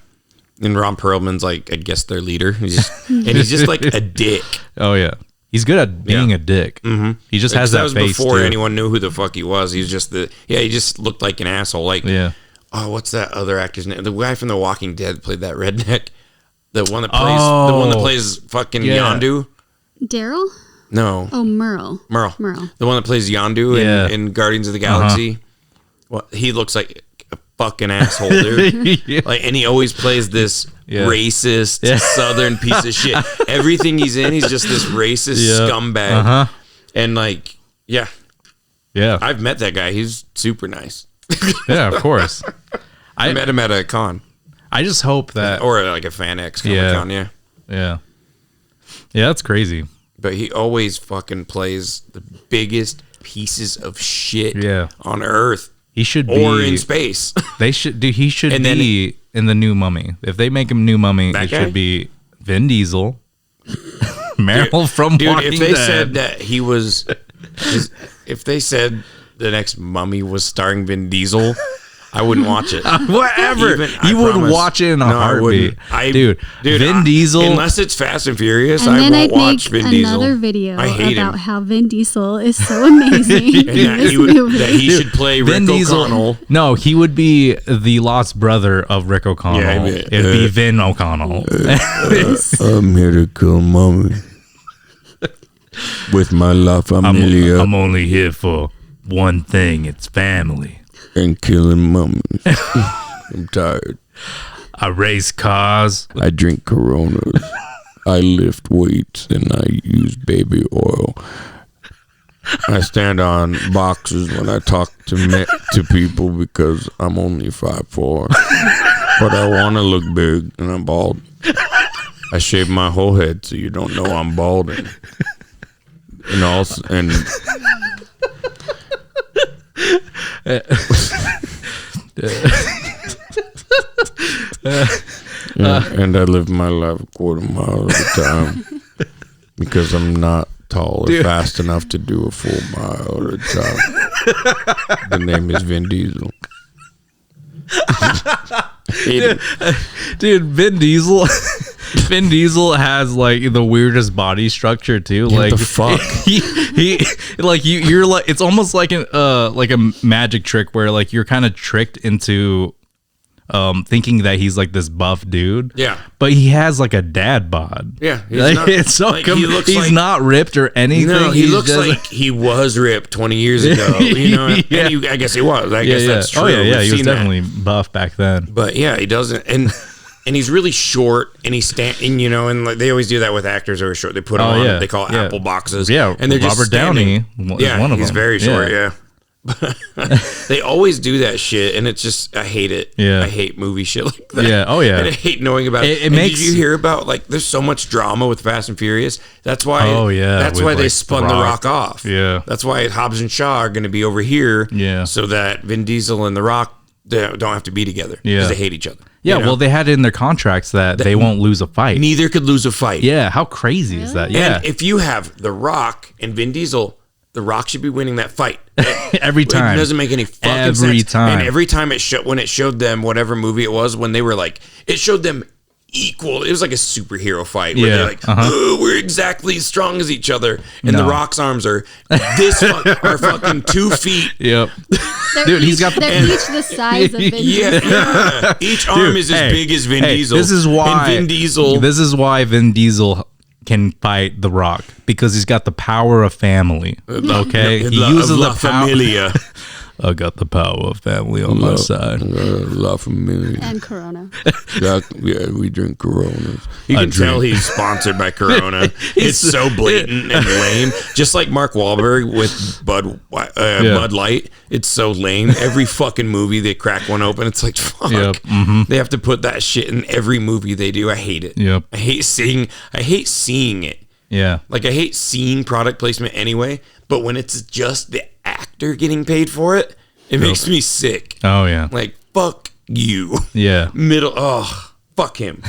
And Ron Perlman's like, I guess their leader. And he's just like a dick. Oh yeah. He's good at being a dick. Mm-hmm. He just has that was face before too. anyone knew who the fuck he was. He's just he just looked like an asshole. Like, oh, what's that other actor's name? The guy from The Walking Dead played that redneck. The one that plays fucking Yondu. Daryl? No. Oh, Merle. Merle. Merle. The one that plays Yondu in Guardians of the Galaxy. Well, he looks like a fucking asshole, dude. Like, and he always plays this racist Southern piece of shit. Everything he's in, he's just this racist scumbag. And like, yeah, I've met that guy. He's super nice. Yeah, of course. I met him at a con. I just hope that, or like a Fan X con. Yeah, that's crazy. But he always fucking plays the biggest pieces of shit on Earth. He should be, or in space. He should be in the new Mummy. If they make him new Mummy, it should be Vin Diesel, Meryl from Walking if they Dead. said that he was, if they said the next Mummy was starring Vin Diesel, I wouldn't watch it. Whatever. You would watch it in a heartbeat. Dude, Vin Diesel. Unless it's Fast and Furious, And then I I'd won't watch make Vin Diesel. another video I hate about him. how Vin Diesel is so amazing in this movie. That he should play Rick O'Connell. No, he would be the lost brother of Rick O'Connell. Yeah, It'd be Vin O'Connell. I'm here to kill Mommy with my La Familia. I'm only here for one thing. It's family. And killing mummies. I'm tired. I race cars. I drink Coronas. I lift weights and I use baby oil. I stand on boxes when I talk to people because I'm only 5'4", but I want to look big and I'm bald. I shave my whole head so you don't know I'm balding. And also, and and I live my life a quarter mile at a time because I'm not tall or fast enough to do a full mile at a time. The name is Vin Diesel. Dude, Vin Diesel. Vin Diesel has like the weirdest body structure too. Like the fuck? he like you're like, it's almost like a magic trick where like you're kind of tricked into thinking that he's like this buff dude. Yeah. But he has like a dad bod. Yeah. Like, it's so like, he's not ripped or anything. No, he He's looks just like he was ripped 20 years ago. You know, Yeah. and I guess he was. I guess that's true. Oh yeah, We've he was seen that. definitely buff back then. But yeah, he doesn't, and he's really short, and he's standing. You know, and like they always do that with actors who are short. They put them on. yeah, They call it yeah. apple boxes. Yeah, and they're just Robert Downey standing. is one of he's them. very short. Yeah. Yeah. They always do that shit, and it's just I hate it. Yeah. I hate movie shit like that. Yeah. Oh yeah. And I hate knowing about it. It And makes- did you hear about like there's so much drama with Fast and Furious? That's why. Oh, yeah, That's with, why they like, spun The The Rock. Rock off. Yeah. That's why Hobbs and Shaw are going to be over here. Yeah. So that Vin Diesel and The Rock don't have to be together. Yeah. Because they hate each other. Yeah, you know? well, they had it in their contracts that they won't lose a fight. Neither could lose a fight. Yeah, how crazy is that? Yeah, And if you have The Rock and Vin Diesel, The Rock should be winning that fight. every time. It doesn't make any fucking sense. Every time. And every time when it showed them whatever movie it was, when they were like, it showed them equal. It was like a superhero fight where Yeah, they're like, uh-huh. "Oh, we're exactly as strong as each other," and No. The Rock's arms are are fucking 2 feet. Yep. They're Dude, each, he's got the- they're each the size of Vin Diesel. Yeah. Each arm is as hey, big as Vin hey, Diesel. This is why And Vin Diesel. This is why Vin Diesel can fight The Rock, because he's got the power of family. Okay, he uses La the power. Familia. I got the power of family on my side. La Familia. And Corona. Yeah, we drink Coronas. You I can tell drink. he's sponsored by Corona. It's so blatant and lame. Just like Mark Wahlberg with Bud Light. It's so lame. Every fucking movie they crack one open. It's like, fuck. Yep, mhm. They have to put that shit in every movie they do. I hate it. Yep. I hate seeing it. Yeah, Like, I hate seeing product placement anyway, but when it's just the actor getting paid for it, it makes me sick. oh yeah, Like, fuck you. yeah. Fuck him.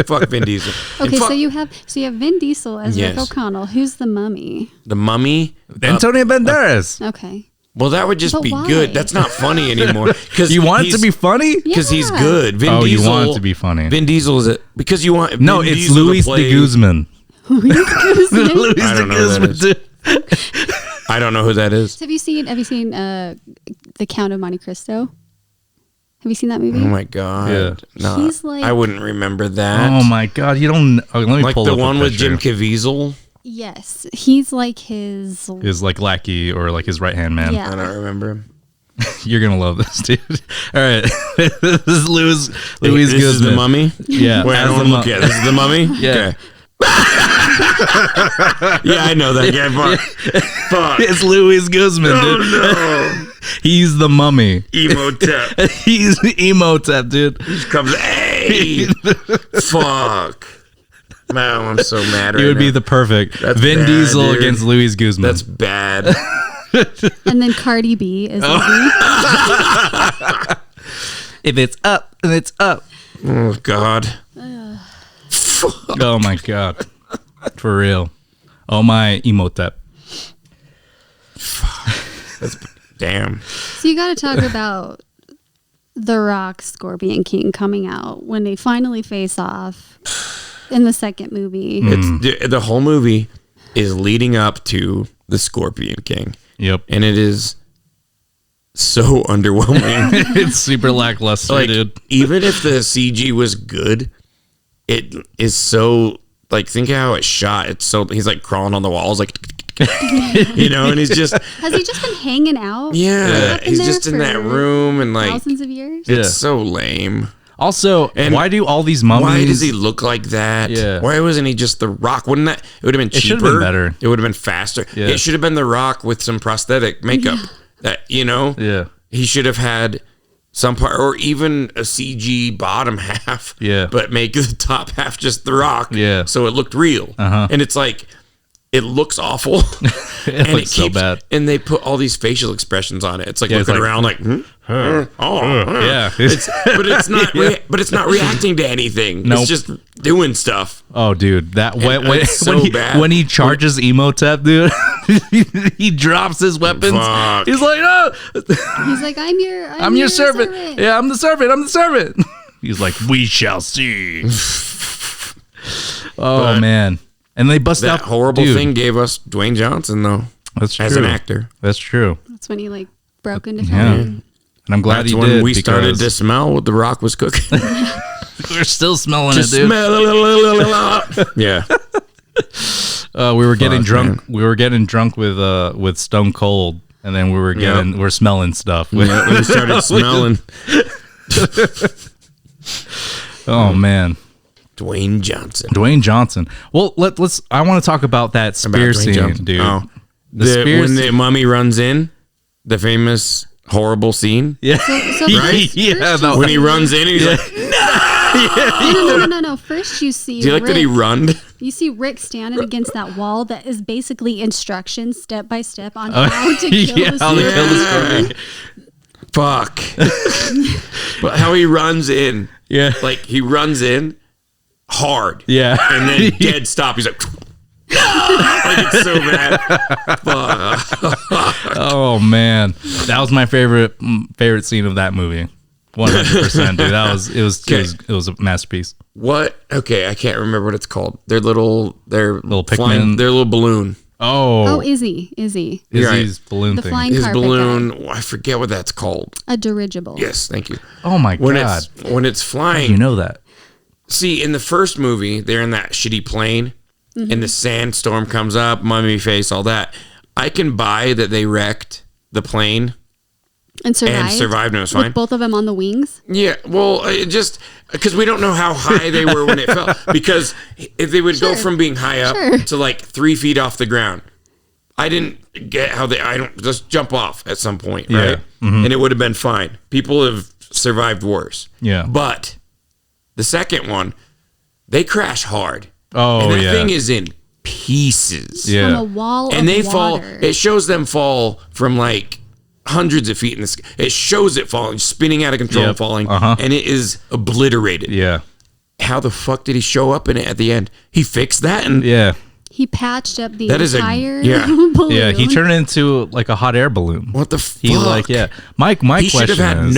Fuck Vin Diesel. And Okay, fuck so you have Vin Diesel as Yes. Rick O'Connell. Who's the mummy? the Mummy. Antonio Banderas. Okay. Well, that would just But be why? good. That's not funny anymore. Because You want it to be funny? because he's Yeah. good. Vin Oh, Diesel, you want it to be funny. Vin Diesel is it because you want No, Vin it's Diesel to Luis play- de Guzman. Luis I don't de know who that Guzman. is. dude. I don't know who that is. Have you seen The Count of Monte Cristo? Have you seen that movie? Oh my god. Yeah. No, He's like- I wouldn't remember that. Oh my god, you don't. Oh, let me Like pull the up one a with picture. Jim Caviezel. Yes. He's like his His like lackey or like his right hand man. Yeah. I don't remember him. You're gonna love this, dude. All right, this is Luis This Guzman. is the Mummy. Yeah, Wait, I as don't the want to look at. This is the Mummy. Yeah. Okay. Yeah, I know that guy. Fuck. It's Luis Guzman, Oh dude. no. He's the mummy. Imhotep. He's Imhotep, dude. Comes. Hey. Fuck. Man, I'm so mad right He would be now. the perfect That's Vin bad, Diesel dude. against Luis Guzman. That's bad. and then Cardi B is if it's up, and it's up. Oh God. Oh my god, for real. Oh my Imhotep. Damn. So you got to talk about The Rock, Scorpion King coming out when they finally face off in the second movie. It's the whole movie is leading up to the Scorpion King, Yep. and it is so underwhelming. It's super lackluster, Like, dude. even if the CG was good, it is so like think of how it's shot. It's so he's like crawling on the walls, like you know, and he's just Has he just been hanging out? yeah, Up in he's there just in that for room and like thousands of years? Yeah. it's so lame. Also, And why do all these mummies? Why does he look like that? Yeah. Why wasn't he just The Rock? Wouldn't that it would have been cheaper? It should have been better. It would have been faster. Yeah. It should have been The Rock with some prosthetic makeup. That you know, Yeah. he should have had some part, or even a CG bottom half. Yeah. but make the top half just The Rock. Yeah. so it looked real. Uh-huh. And it's like it looks awful. It looks so bad. And they put all these facial expressions on it. It's like Yeah, it's looking like, around like, Yeah. but it's not. But it's not reacting to anything. Nope. It's just doing stuff. Oh, dude, that when, it's so bad. when he charges Imhotep, dude, he drops his weapons. Fuck. He's like, "Oh, He's like, I'm your servant. Yeah, I'm the servant. I'm the servant." He's like, "We shall see." Oh man, and they bust That out horrible dude, thing gave us Dwayne Johnson though. That's true. As an actor. That's true. That's when he like broke into Yeah, film. and I'm glad That's he when did. we started to because smell what The Rock was cooking. We're still smelling Just it, dude. smell. Yeah. We were getting Fuck, drunk. man. We were getting drunk with Stone Cold, and then we're smelling stuff. Yeah, we started smelling Oh man, Dwayne Johnson. Dwayne Johnson. Well, let's. I want to talk about that spear About Dwayne scene, Johnson. dude. Oh. The spear When the scene- mummy runs in, The famous horrible scene. Yeah. So Right? Yeah. When he runs in, he's like, No. First you see do you like Rick, that he run? You see Rick standing against that wall that is basically instructions step by step on how to kill Yeah, the how to kill the scorpion. Fuck. But how he runs in. Yeah. Like, he runs in hard. Yeah. And then dead stop. He's like, like it's so bad. Oh man, that was my favorite scene of that movie. 100%, dude. It was a masterpiece. What? Okay, I can't remember what it's called. Their little Pikmin. flying, their little balloon. Oh, Izzy. Izzy's balloon The thing. flying His carpet balloon. guy. I forget what that's called. A dirigible. Yes, thank you. Oh my god, When it's flying. you know that? See, in the first movie, they're in that shitty plane, and the sandstorm comes up, mummy face, all that. I can buy that they wrecked the plane And survived, and it was fine. With both of them on the wings. Yeah, well, it just because we don't know how high they were when it fell. Because if they would go from being high up to like 3 feet off the ground, I didn't get how I don't just jump off at some point, Yeah. right? And it would have been fine. People have survived worse. Yeah. But the second one, they crash hard. Oh, and that yeah. thing is in pieces. Yeah. From a wall And of they fall. water. It shows them fall from like hundreds of feet in the sky. It shows it falling, spinning out of control, Yep. and falling, Uh-huh. and it is obliterated. Yeah. How the fuck did he show up in it at the end? He fixed that, and Yeah. He patched up the That is a- entire yeah. balloon. Yeah. He turned it into like a hot air balloon. what the fuck? He like, yeah. My He should question have had is,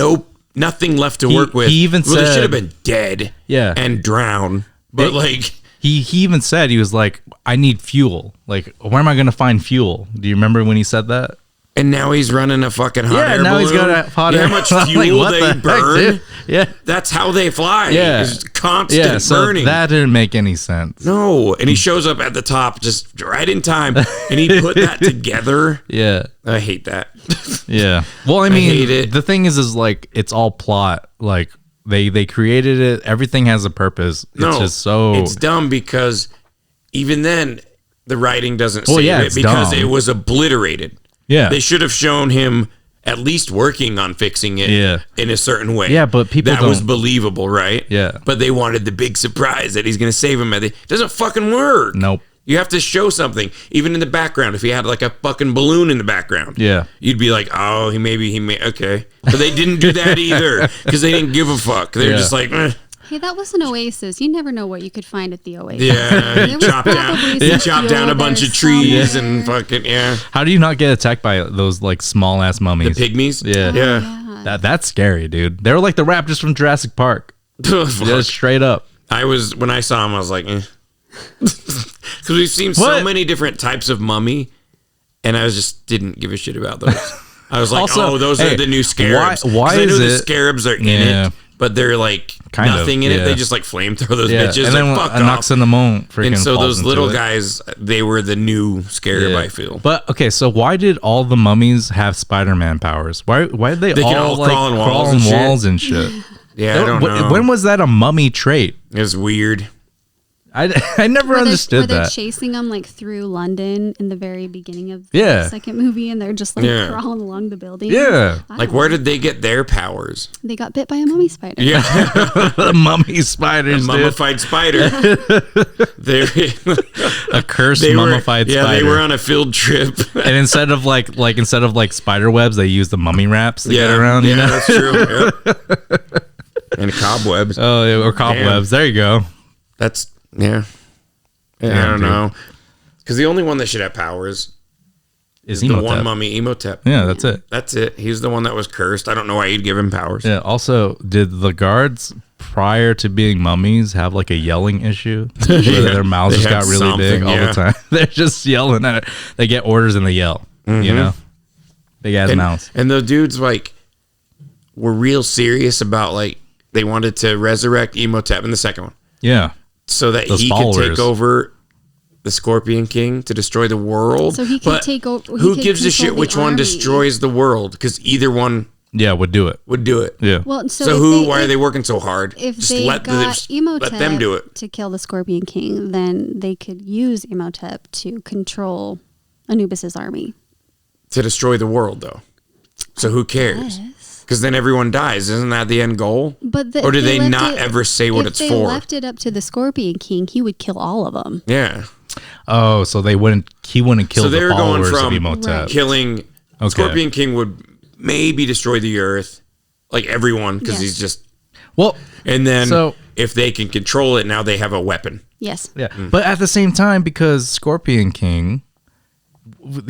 nothing left to He- work with. he even well, they said- should have been dead. Yeah. and drowned. But like, he even said, he was like, I need fuel. Like, where am I going to find fuel? Do you remember when he said that? and now he's running a fucking hot air now balloon. he's got a hot You know air. how much I'm like, fuel what the they heck, burn? dude? Yeah. That's how they fly. Yeah. It's constant Yeah. So burning. that didn't make any sense. No, and he shows up at the top just right in time, and he put that together. Yeah. I hate that. Yeah. Well, I mean, hate it. the thing is like, it's all plot. Like, they created it. Everything has a purpose. It's just so. It's dumb because even then, the writing doesn't Well, save yeah, it it's because dumb. it was obliterated. Yeah. They should have shown him at least working on fixing it Yeah. in a certain way. Yeah, but people that was don't- believable, right? Yeah. But they wanted the big surprise that he's going to save him. It doesn't fucking work. Nope. You have to show something, even in the background. If he had like a fucking balloon in the background, Yeah. you'd be like, oh, he may, okay. But they didn't do that either because they didn't give a fuck. They're Yeah. just like, eh. Hey, that was an oasis. You never know what you could find at the oasis. Yeah, There you was chop down, probably you some chop down fuel a bunch there of trees somewhere. and fucking How do you not get attacked by those like small ass the mummies? pygmies. Yeah. Yeah. That's scary, dude. They were like the raptors from Jurassic Park. Just Fuck. straight up. When I saw him, I was like, eh. Because we've seen so What? many different types of mummy, and I just didn't give a shit about those. I was like, Also, those hey, are the new scarabs. why 'Cause I know is the it- scarabs are in Yeah. it, but they're like Kind of, nothing in it. yeah. They just like flamethrow those Yeah. bitches. And then Like, fuck a off. Noxinamone freaking And so falls those into little it. guys, they were the new scarab, Yeah. I feel. But okay, so why did all the mummies have Spider-Man powers? Why did they They can all all like crawl on walls crawl and on shit. walls and shit? Yeah, I don't know. When was that a mummy trait? It's weird. I never Were understood they that. chasing them like through London in the very beginning of Yeah. the second movie, and they're just like Yeah. crawling along the building? Yeah. I Like, don't where know. did they get their powers? They got bit by a mummy spider. Yeah, The mummy spiders, dude. mummified spider. They're A cursed they were, mummified yeah, spider. they were on a field trip. And instead of like spider webs, they use the mummy wraps to yeah, get around. yeah, You know? that's true. Yep. And cobwebs. Oh, yeah, or cobwebs. There you go. That's yeah. I don't dude. know. Because the only one that should have powers Is is the one Imhotep. mummy, Imhotep. Yeah, that's it. That's it. He's the one that was cursed. I don't know why you'd give him powers. Yeah. Also, did the guards prior to being mummies have like a yelling issue? Where their mouths They just had got really big something, all yeah. the time. They're just yelling at it. They get orders and they yell. You know, big ass mouths. And the dudes like were real serious about like they wanted to resurrect Imhotep in the second one. Yeah. So that Those he could followers. take over the Scorpion King to destroy the world. So he could take over. Who gives a shit which one destroys the world? Because either one Yeah, would do it. would do it. Yeah. Well, so, So if who? They, Why if, are they working so hard? If Just they let got Imhotep let them do it. to kill the Scorpion King, then they could use Imhotep to control Anubis's army. To destroy the world, though. So who cares? Because then everyone dies. Isn't that the end goal? Or do they not ever say what it's for? If they left it up to the Scorpion King, he would kill all of them. Yeah. Oh, so he wouldn't kill so the followers going from of Imhotep. Killing Scorpion King would maybe destroy the earth, like everyone, because he's just and then if they can control it, now they have a weapon. Yes. Yeah. But at the same time, because Scorpion King,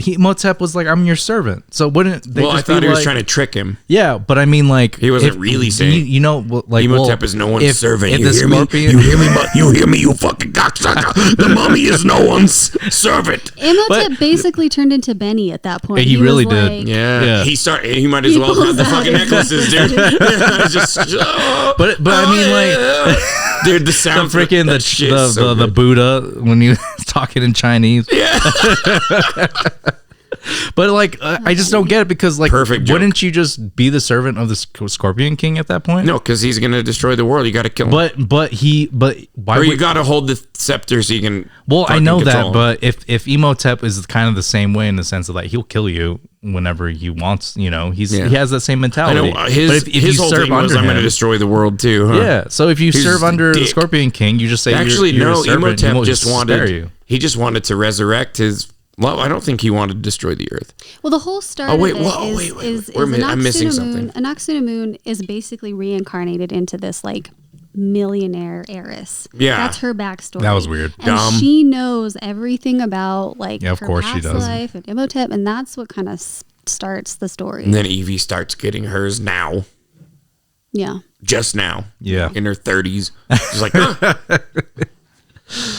Imhotep was like, I'm your servant. So wouldn't they I just thought be he was like, trying to trick him. Yeah, but I mean, like, he wasn't really saying. You know, like Imhotep is no one's servant. If You hear me? You hear me? You hear me? You fucking cocksucker! The mummy is no one's servant. Imhotep basically turned into Benny at that point. He really was did. like, Yeah. He might as well have the fucking necklaces, dude. But I mean, like, dude, the sound the freaking the Buddha when he was talking in Chinese. Yeah. But like, I just don't get it because like, wouldn't you just be the servant of the Scorpion King at that point? No, because he's gonna destroy the world. You got to kill him. But why? Or you got to hold the scepter so you can. Well, I know that, him. but if Imhotep is kind of the same way in the sense of like he'll kill you whenever he wants, you know, he has that same mentality. I know his whole thing was I'm going to destroy the world too. Huh? Yeah. So if you serve under the Scorpion King, you just say you're a servant, Imhotep just wanted to resurrect his. Well, I don't think he wanted to destroy the earth. Well, the whole start of it is I'm missing something. Anaxuna is basically reincarnated into this like millionaire heiress. Yeah, that's her backstory. That was weird. And she knows everything about like of course past she does. life and Imhotep, and that's what kind of starts the story. And then Evie starts getting hers now. Yeah. Just now. Yeah. In her 30s. She's like,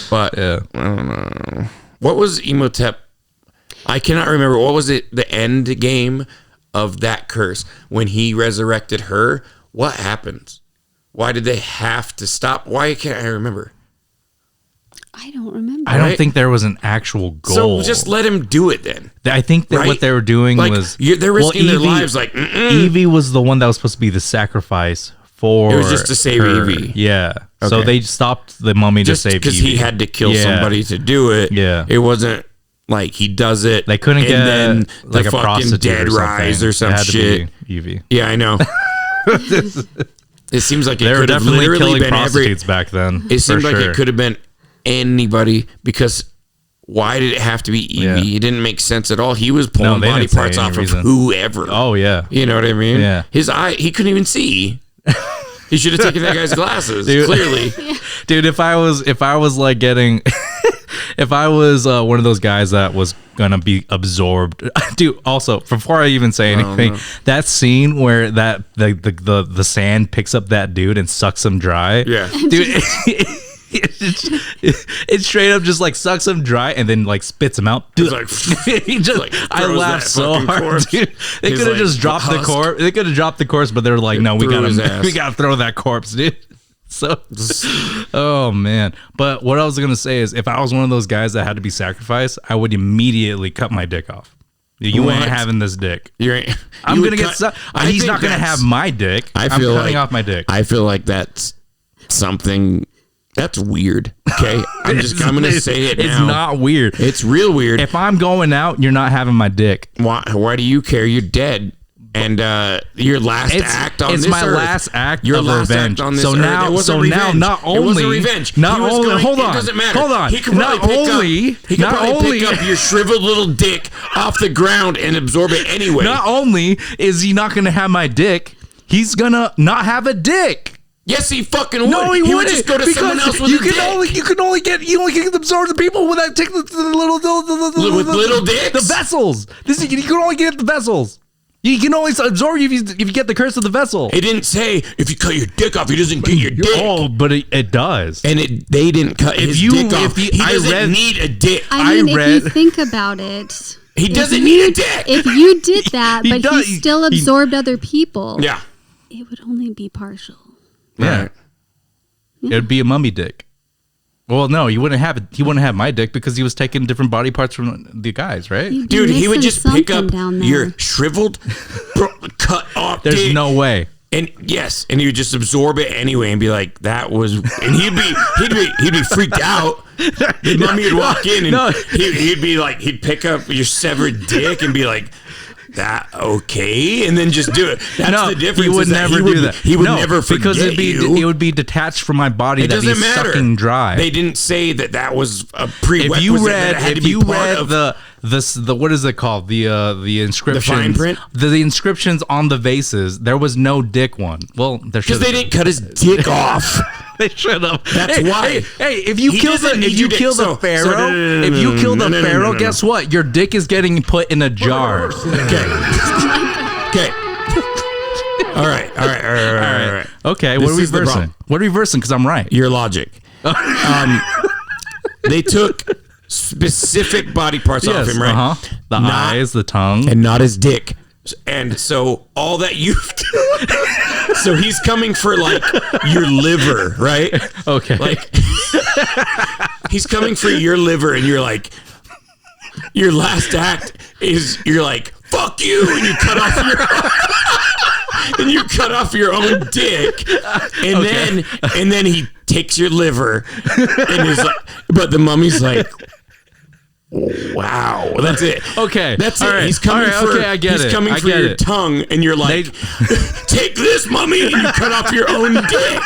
But I don't know. What was Imhotep? I cannot remember. What was it? The end game of that curse when he resurrected her. What happens? Why did they have to stop? Why can't I remember? I don't remember. I don't think there was an actual goal. So just let him do it then. I think that what they were doing was they're risking their lives. Like Evie was the one that was supposed to be the sacrifice for. It was just to save Evie. Yeah. Okay. So they stopped the mummy to save Evie because he had to kill somebody to do it. Yeah. It wasn't like he does it. They couldn't get then like the a fucking prostitute dead rise or some shit. Evie. Yeah, I know. It seems like they it were could have definitely literally killing been prostitutes back then. It seemed like it could have been anybody because why did it have to be Evie? Yeah. It didn't make sense at all. He was pulling body parts off of whoever. Oh yeah. You know what I mean? Yeah. His eye, he couldn't even see. He should have taken that guy's glasses. Dude, clearly. Dude, if I was like getting if I was one of those guys that was gonna be absorbed, dude. Also, before I even say anything, that scene where that the sand picks up that dude and sucks him dry. Yeah, dude. It straight up just like sucks him dry and then like spits him out. Dude, like, he just like I laughed so hard, corpse. dude. They could have just dropped the corpse. They could have dropped the corpse, but they're like, no, we gotta throw that corpse, dude. So, oh man. But what I was gonna say is, if I was one of those guys that had to be sacrificed, I would immediately cut my dick off. You ain't having this dick. I'm gonna get. He's not gonna have my dick. I'm cutting off my dick. I feel like that's something. That's weird. Okay, I'm gonna say it now. It's not weird. It's real weird. If I'm going out, you're not having my dick. Why do you care? You're dead. And your last act on this earth. It's my last act your of last revenge. Act on this so earth. now, not only, it wasn't revenge. Not only, hold on, it doesn't matter. Hold on. He could probably pick up your shriveled little dick off the ground and absorb it anyway. Not only is he not going to have my dick, he's gonna not have a dick. Yes, he fucking would. No, he would just go to someone else with a dick. You can only absorb the people with that take the little dicks. The vessels. You can only get the vessels. You can only absorb if you get the curse of the vessel. It didn't say if you cut your dick off, he doesn't get your dick. Oh, but it does. And they didn't cut his dick off. He doesn't need a dick. I mean, if you think about it, he doesn't need a dick. If you did that, but he still absorbed other people, yeah, it would only be partial. Yeah. It would be a mummy dick. Well, no, he wouldn't have my dick because he was taking different body parts from the guys, right? Dude, he would just pick up your shriveled, cut off dick. There's no way. And yes, and he would just absorb it anyway and be like, that was, and he'd be freaked out. The mummy would walk in and he'd be like, he'd pick up your severed dick and be like, that okay? And then just do it. That's the difference. He would never do that. He would never forget because it would be detached from my body. It that'd doesn't be matter. Sucking dry. They didn't say that was a prerequisite. If you read, that it had to be part of the what is it called? The inscriptions. The fine print? The inscriptions on the vases. There was no dick one. Well, there should because they didn't cut his dick off. They should have. That's why. Hey, if you kill the pharaoh, guess what? Your dick is getting put in a jar. Okay. All right. Okay, what are we reversing? What are we reversing? Because I'm right. Your logic. They took specific body parts off him, right? The eyes, the tongue, and not his dick. And so all that you so he's coming for like your liver, right? Okay. Like he's coming for your liver, and you're like, your last act is you're like, fuck you, and you cut off your own dick, and then he takes your liver, and he's like, but the mummy's like, wow, that's it. Okay, that's all it. Right. He's coming for. Okay, I get he's it. coming for your tongue, and you're like, take this, mummy, and you cut off your own dick,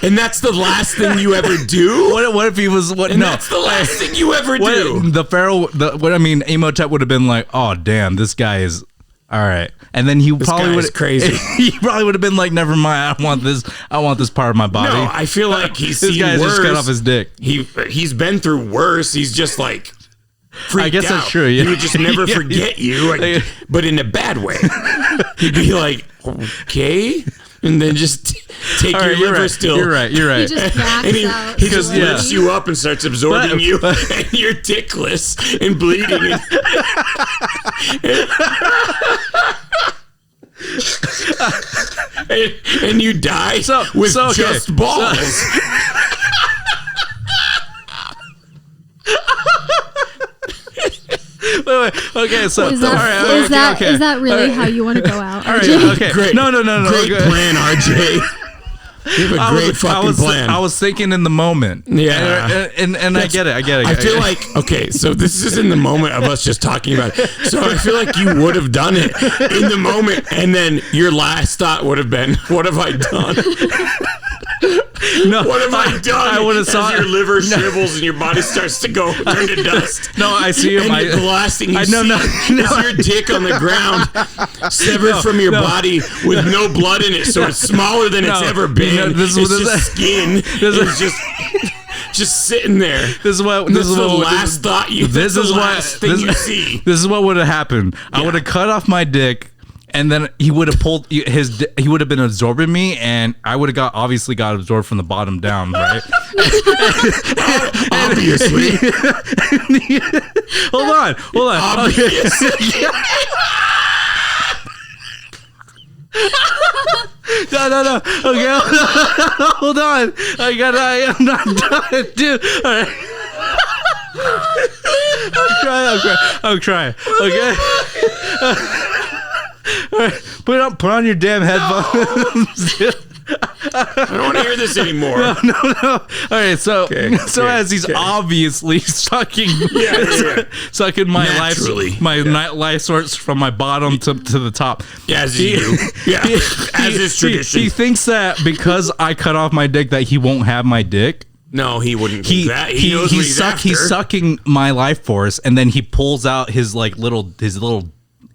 and that's the last thing you ever do. What if he was? That's the last thing you ever do. The pharaoh. Imhotep would have been like, oh damn, this guy is. All right, and then he probably would crazy. He probably would have been like, "Never mind, I want this part of my body." No, I feel like he's this seen guy's worse. just cut off his dick. He's been through worse. He's just like freaked I guess out. that's true. Yeah. He would just never forget you, but in a bad way. He'd be like, "Okay," and then just take your liver. Right. Still, You're right. He just backs out. He just lifts you up and starts absorbing you, and you're dickless and bleeding. And you die with just balls. Wait. Okay, so Is that really how you want to go out? All right. RJ? Okay. Great. No. Great plan, RJ. You have a great fucking plan. I was thinking in the moment. Yeah. And I get it. I feel like, okay, so this is in the moment of us just talking about it. So I feel like you would have done it in the moment, and then your last thought would have been, what have I done? No, what have I done? I would have saw your liver shrivels and your body starts to turn to dust. No, I see him. And the last thing you see is your dick on the ground, severed from your body with no blood in it, so it's smaller than it's ever been. It's just skin. It's just sitting there. This is the last thought you. This is the last thing you see. This is what would have happened. I would have cut off my dick. And then he would have pulled his. He would have been absorbing me, and I would have obviously got absorbed from the bottom down, right? Obviously. Hold on. Obviously. Okay. No. Okay, hold on. I'm not done, dude. All right. I'm trying. Okay. All right, put on your damn headphones. I don't want to hear this anymore. No. All right, so as he's obviously sucking my life source from my bottom to the top. Yeah, as is tradition. He thinks that because I cut off my dick that he won't have my dick. No, he wouldn't think that. He knows what he's after. He's sucking my life force, and then he pulls out his little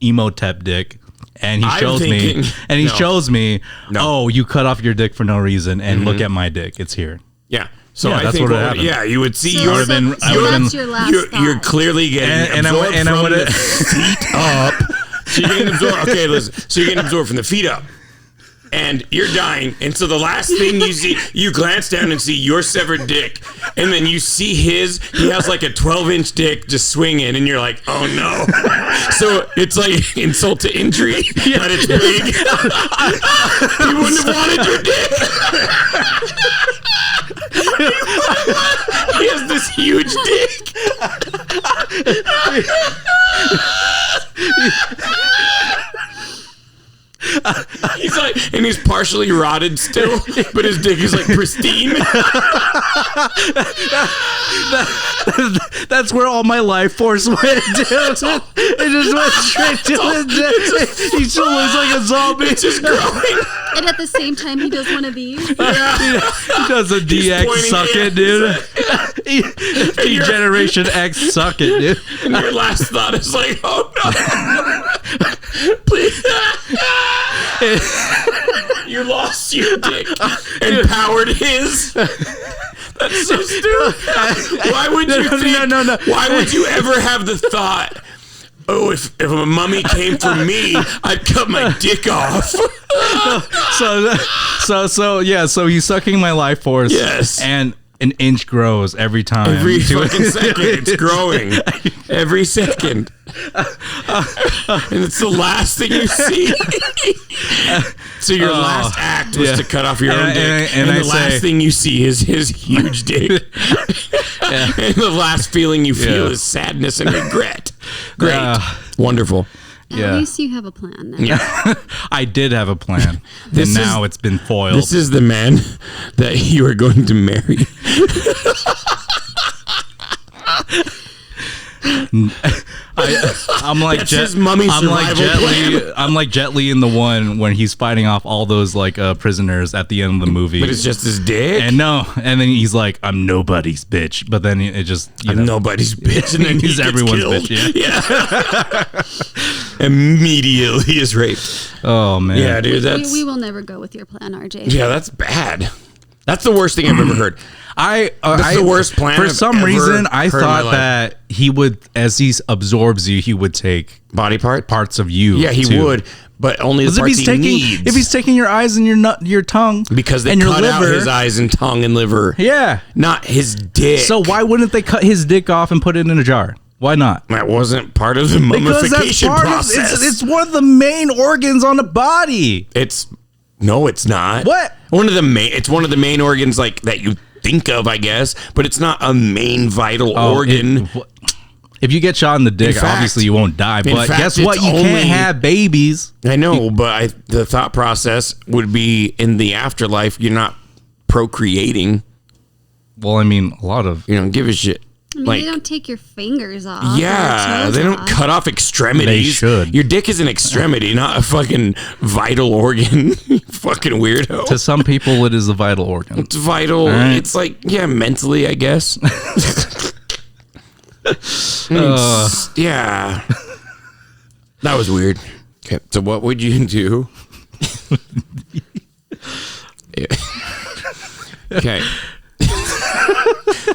Imhotep dick. And he shows me, oh, you cut off your dick for no reason, and look at my dick, it's here. Yeah. So I that's think what happened. Yeah, you would see that's your last thought. You're clearly getting absorbed from the feet up. So you're getting absorbed. Okay, listen. So you're getting absorbed from the feet up. And you're dying, and so the last thing you see, you glance down and see your severed dick, and then you see he has like a 12-inch dick just swinging, and you're like, oh no. So it's like insult to injury that it's big. He wouldn't have wanted your dick. He has this huge dick. He's and he's partially rotted still, but his dick is like pristine. That's where all my life force went, dude. It just went straight to his dick. He still looks like a zombie. It's just growing. And at the same time, he does one of these. He does a DX suck it, dude. Generation X suck it, dude. And your last thought is like, oh no. Please. You lost your dick and powered his. That's so stupid. Why would you think? No. Why would you ever have the thought? Oh, if a mummy came for me, I'd cut my dick off. So he's sucking my life force. Yes. And an inch grows every time. Every fucking second, it's growing. Every second. And it's the last thing you see. So your last act was to cut off your own dick. And the last thing you see is his huge dick. And the last feeling you feel is sadness and regret. Great. Wonderful. At least you have a plan now. Yeah. I did have a plan. And now it's been foiled. This is the man that you are going to marry. I'm like his mummy survival plan. I'm like Jet Li in the one when he's fighting off all those like prisoners at the end of the movie. But it's just his dick. And then he's like, I'm nobody's bitch. But then it just I'm nobody's bitch, and then he's everyone's bitch. Yeah. Immediately is raped. Oh man. Yeah, dude. We will never go with your plan, RJ. Yeah, that's bad. That's the worst thing I've ever heard. That's the worst plan. For I've some ever reason, I heard in my thought life. that he would, as he absorbs you, he would take body parts of you. Yeah, he too. would, but only the parts he needs. If he's taking your eyes and your tongue, because they and your cut out liver, his eyes and tongue and liver. Yeah, not his dick. So why wouldn't they cut his dick off and put it in a jar? Why not? That wasn't part of the mummification process. It's one of the main organs on the body. No, it's not. What? It's one of the main organs like that you think of, I guess, but it's not a main vital organ. If you get shot in the dick, obviously you won't die. But guess what? You can't have babies. I know, but the thought process would be in the afterlife, you're not procreating. Well, I mean, a lot of... You don't give a shit. I mean, they don't take your fingers off. Yeah, they don't cut off extremities. They should. Your dick is an extremity, not a fucking vital organ. You fucking weirdo. To some people, it is a vital organ. It's vital. Right. It's like, yeah, mentally, I guess. Yeah. That was weird. Okay, so what would you do? Okay.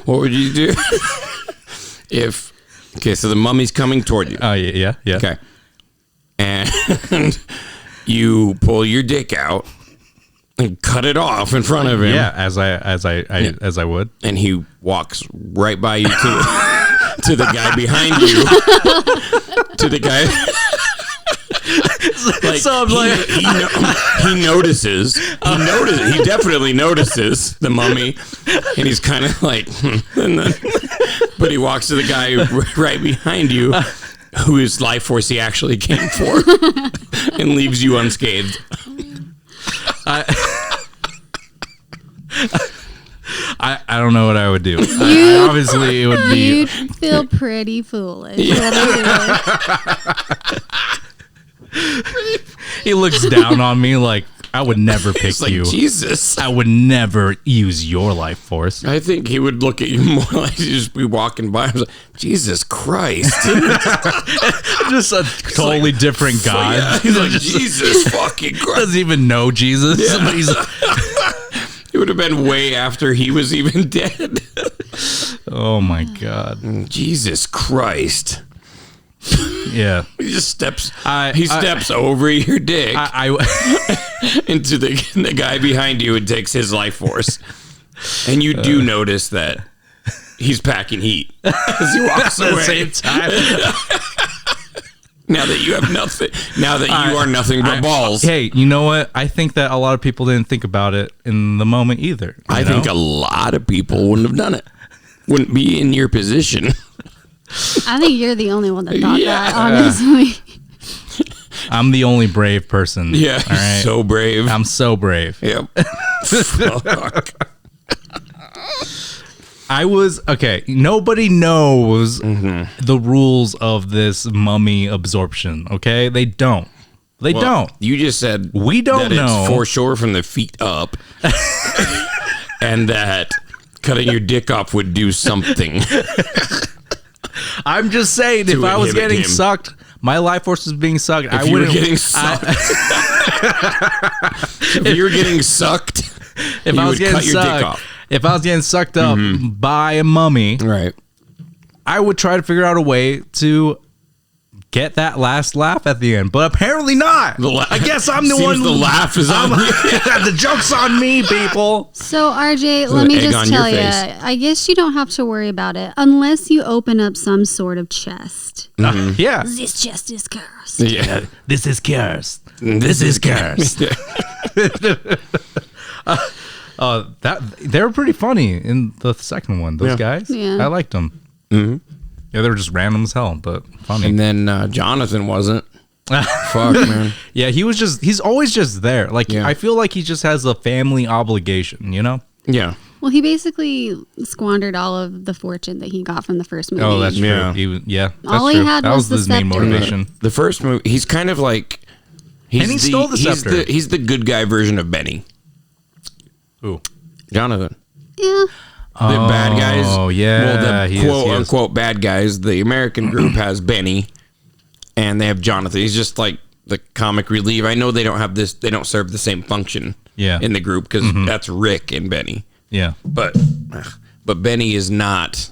What would you do so the mummy's coming toward you. Oh, yeah. Okay. And you pull your dick out and cut it off in front of him. Yeah, as I would. And he walks right by you to the guy behind you. To the guy. Like, So I'm like, he notices. He definitely notices the mummy, and he's kind of like, but he walks to the guy right behind you, whose life force he actually came for, and leaves you unscathed. I don't know what I would do. Obviously, it would be. You'd feel pretty foolish. He looks down on me like I would never pick Like, you. Jesus. I would never use your life force. I think he would look at you more like he'd just be walking by. I was like, Jesus Christ. Just a totally different guy. Yeah, he's like, Jesus fucking Christ. Doesn't even know Jesus. Yeah. But he's It would have been way after he was even dead. oh my God. Jesus Christ. Yeah. He just steps over your dick into the guy behind you and takes his life force. And you do notice that he's packing heat as he walks away. At the same time. Now that you have nothing, now that you are nothing but balls. Hey, you know what? I think that a lot of people didn't think about it in the moment either. I think a lot of people wouldn't have done it. Wouldn't be in your position. I think you're the only one that thought that, honestly. I'm the only brave person. Yeah, all right? so brave. I'm so brave. Yep. Fuck. I was okay. Nobody knows the rules of this mummy absorption. Okay, they don't. They don't. You just said We don't that know. It's for sure from the feet up, and that cutting your dick off would do something. I'm just saying, if I was inhibit getting him. sucked, my life force was being sucked. If I you were wouldn't. getting sucked, if you were getting sucked, If you I was would getting cut your dick sucked, off. if I was getting sucked up by a mummy, Right. I would try to figure out a way to get that last laugh at the end, but apparently not. I guess I'm the one. The laugh is on me. The joke's on me, people. So RJ, let me egg just on your tell you, face. I guess you don't have to worry about it unless you open up some sort of chest. Yeah. This chest is cursed. Yeah. This is cursed. This is cursed. That they were pretty funny in the second one. Those guys, Yeah. I liked them. Mm-hmm. Yeah, they were just random as hell, but funny. And then Jonathan wasn't. Fuck, man. Yeah, he's always just there. Like, Yeah. I feel like he just has a family obligation, you know? Yeah. Well, he basically squandered all of the fortune that he got from the first movie. Oh, that's true. Yeah. That's All he true. had that was the his main scepter. motivation. The first movie, he's kind of like. And he stole the scepter. He's the good guy version of Benny. Ooh. Jonathan. Yeah. The bad guys. Oh, yeah, Well, he the is, quote he is. unquote bad guys. The American group has Benny, and they have Jonathan. He's just like the comic relief. I know they don't have this. They don't serve the same function. Yeah. In the group because that's Rick and Benny. Yeah. But Benny is not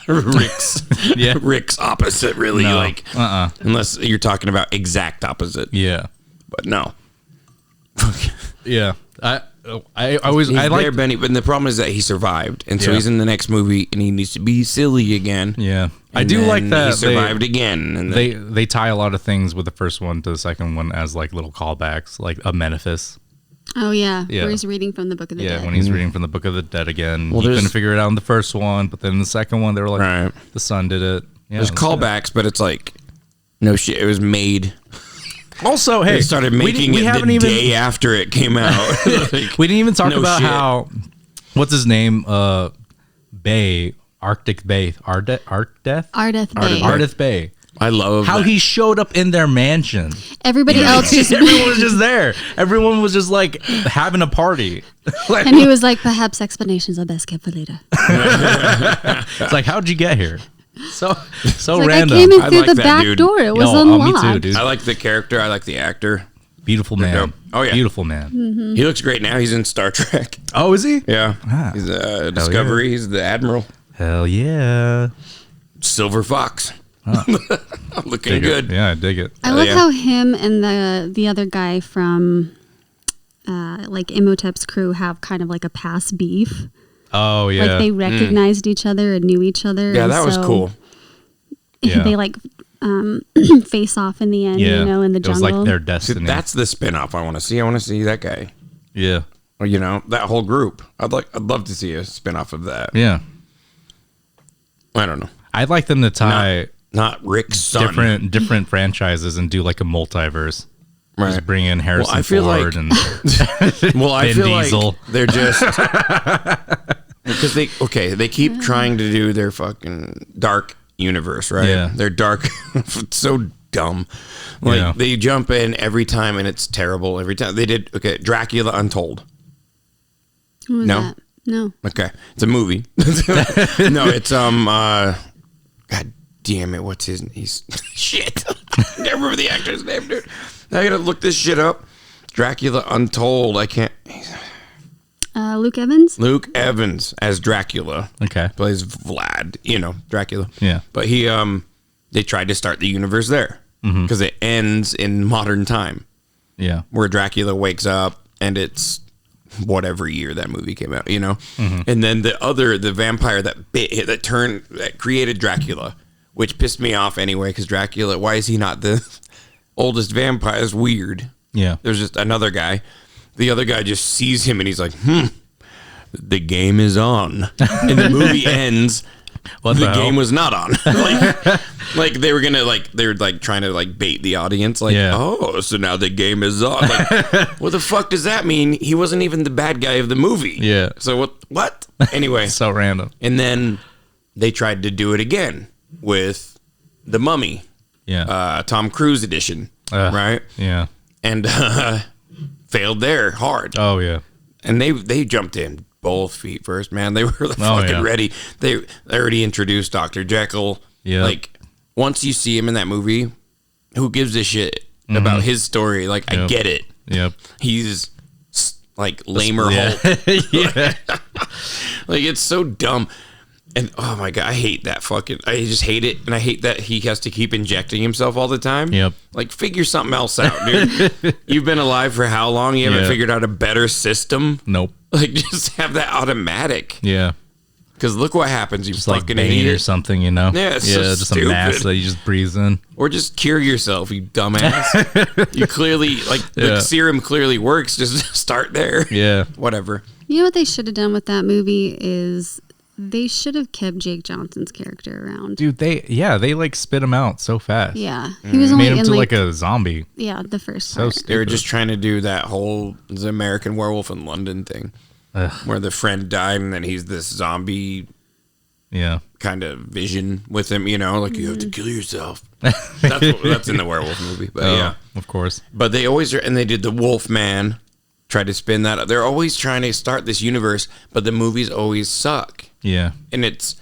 Rick's. Yeah. Rick's opposite, really. No. Like unless you're talking about exact opposite. Yeah. But no. Yeah. I always He's I like there, Benny, but the problem is that he survived, and so Yeah. he's in the next movie, and he needs to be silly again. Yeah. I And do then like that he survived again, and they tie a lot of things with the first one to the second one as like little callbacks, like a Menaphis. Oh, yeah. Yeah. Where he's reading from the Book of the Yeah, Dead. when he's reading from the Book of the Dead again. Well, He couldn't there's- figure it out in the first one, but then in the second one they were like Right. the son did it. Yeah, there's that's good. callbacks, but it's like no shit. It was made. Also, hey, They started making we it haven't the even day after it came out. Like, we didn't even talk no about shit. how what's his name? Bay, Arctic Bay, Ardeth Bay. Ardeth Bay. Bay. I love How that. he showed up in their mansion. Everybody else just... Everyone was just there. Everyone was just like having a party. Like, And he was like, perhaps explanations are best kept for later. it's like, how'd you get here? So It's like, random. I came in I through like the that back dude. door. It was Yo, unlocked. me too, dude. I like the character. I like the actor. Beautiful man. dope. Oh, yeah. Beautiful man. Mm-hmm. He looks great now. He's in Star Trek. Oh, is he? Yeah, Ah. he's Discovery. He's the admiral. Hell yeah. Silver Fox. Looking Dig it. good. Yeah, I dig it. I love yeah. how him and the other guy from like Imhotep's crew have kind of like a past beef. Oh yeah. Like they recognized each other and knew each other. Yeah, and that was so cool. Yeah. They like face off in the end, yeah. you know, in the It was jungle. like their See, destiny. that's the spin-off I want to see. I want to see that guy. yeah. Or, you know, that whole group. I'd love to see a spin-off of that. Yeah. I don't know. I'd like them to tie Not Rick's son. different franchises and do like a multiverse. Right. Just bring in Harrison I feel Ford like- and Well, I Vin feel Diesel. like they're just because they keep trying to do their fucking dark universe, right? Yeah. They're dark. It's so dumb. Like Yeah. they jump in every time and it's terrible every time. They did Dracula Untold. What was No. that? No. Okay, it's a movie. No, it's God damn it, what's he's shit. I can't remember the actor's name, dude. I gotta look this shit up. Dracula Untold. I can't. Luke Evans? Luke Evans as Dracula. Okay. Plays Vlad, you know, Dracula. Yeah. But he they tried to start the universe there because it ends in modern time Yeah. where Dracula wakes up and it's whatever year that movie came out, you know. And then the vampire that created Dracula, which pissed me off anyway because Dracula, why is he not the oldest vampire? It's weird. Yeah. There's just another guy. The other guy just sees him and he's like, the game is on. And the movie ends What the the hell? game was not on. like they were gonna they're trying to bait the audience. Oh, so now the game is on. What the fuck does that mean? He wasn't even the bad guy of the movie. Yeah. So what? Anyway. So random. And then they tried to do it again with The Mummy. Yeah. Tom Cruise edition. Right? Yeah. And failed there hard. Oh yeah. And they jumped in both feet first, man. They were fucking ready. They already introduced Dr. Jekyll. Yeah. Once you see him in that movie, who gives a shit about his story? I get it. Yep. He's lamer Hulk. Yeah. It's so dumb. And oh my god, I hate that I just hate it. And I hate that he has to keep injecting himself all the time. Yep. Figure something else out, dude. You've been alive for how long? You haven't figured out a better system? Nope. Just have that automatic. Yeah. Because look what happens. You Just fucking Bane idiot. or something, you know? Yeah, it's so just stupid. a mask that you just breathe in. Or just cure yourself, you dumbass. You clearly, the serum clearly works. Just start there. Yeah. Whatever. You know what they should have done with that movie is they should have kept Jake Johnson's character around. Dude, they spit him out so fast. Yeah. He was only Made him in to like a zombie. Yeah, the first So part. stupid. They were just trying to do that whole the American Werewolf in London thing. Ugh. Where the friend died and then he's this zombie Yeah. kind of vision with him, you have to kill yourself. That's in the werewolf movie, but yeah, Of course. But they always and they did the Wolf Man, tried to spin that up. They're always trying to start this universe, but the movies always suck, Yeah. and it's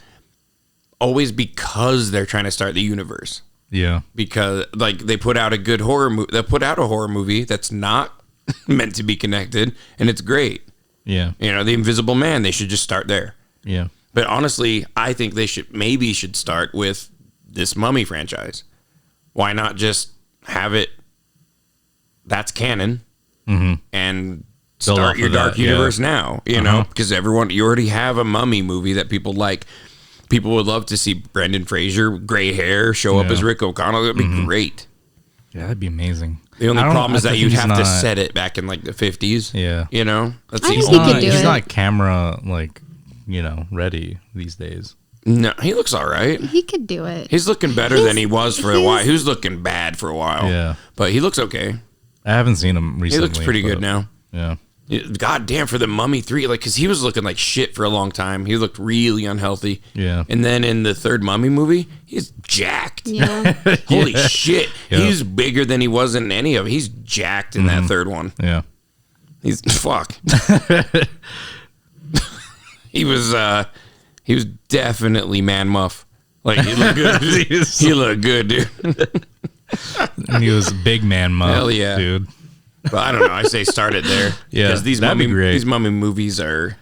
always because they're trying to start the universe. Yeah. Because they put out a good horror movie, they put out a horror movie that's not meant to be connected, and it's great. Yeah. The Invisible Man. They should just start there. Yeah. But honestly, I think they should start with this Mummy franchise. Why not just have it? That's canon, and Build start off your of Dark that, yeah. Universe now. You know, because you already have a Mummy movie that people like. People would love to see Brendan Fraser, gray hair, show up Yeah. as Rick O'Connell. That'd be great. Yeah, that'd be amazing. The only problem is I that think you'd he's have to not- set it back in the 50s. Yeah. That's I the think only. he could do He's it. not camera ready these days. No, he looks all right. He could do it. He's looking better than he was for a while. He was looking bad for a while. Yeah. But he looks okay. I haven't seen him recently. He looks pretty good but- now. Yeah. God damn, for the Mummy 3, because he was looking like shit for a long time. He looked really unhealthy. Yeah. And then in the third Mummy movie, he's jacked. Yeah. Holy shit. Yeah. He's bigger than he was in any of them. He's jacked in that third one. Yeah. He's, fuck. He was definitely man muff. He looked good. He looked good, dude. And he was big man mom. Hell yeah. Dude. But I don't know. I say start it there. Yeah, Because these that'd be great. these Mummy movies they're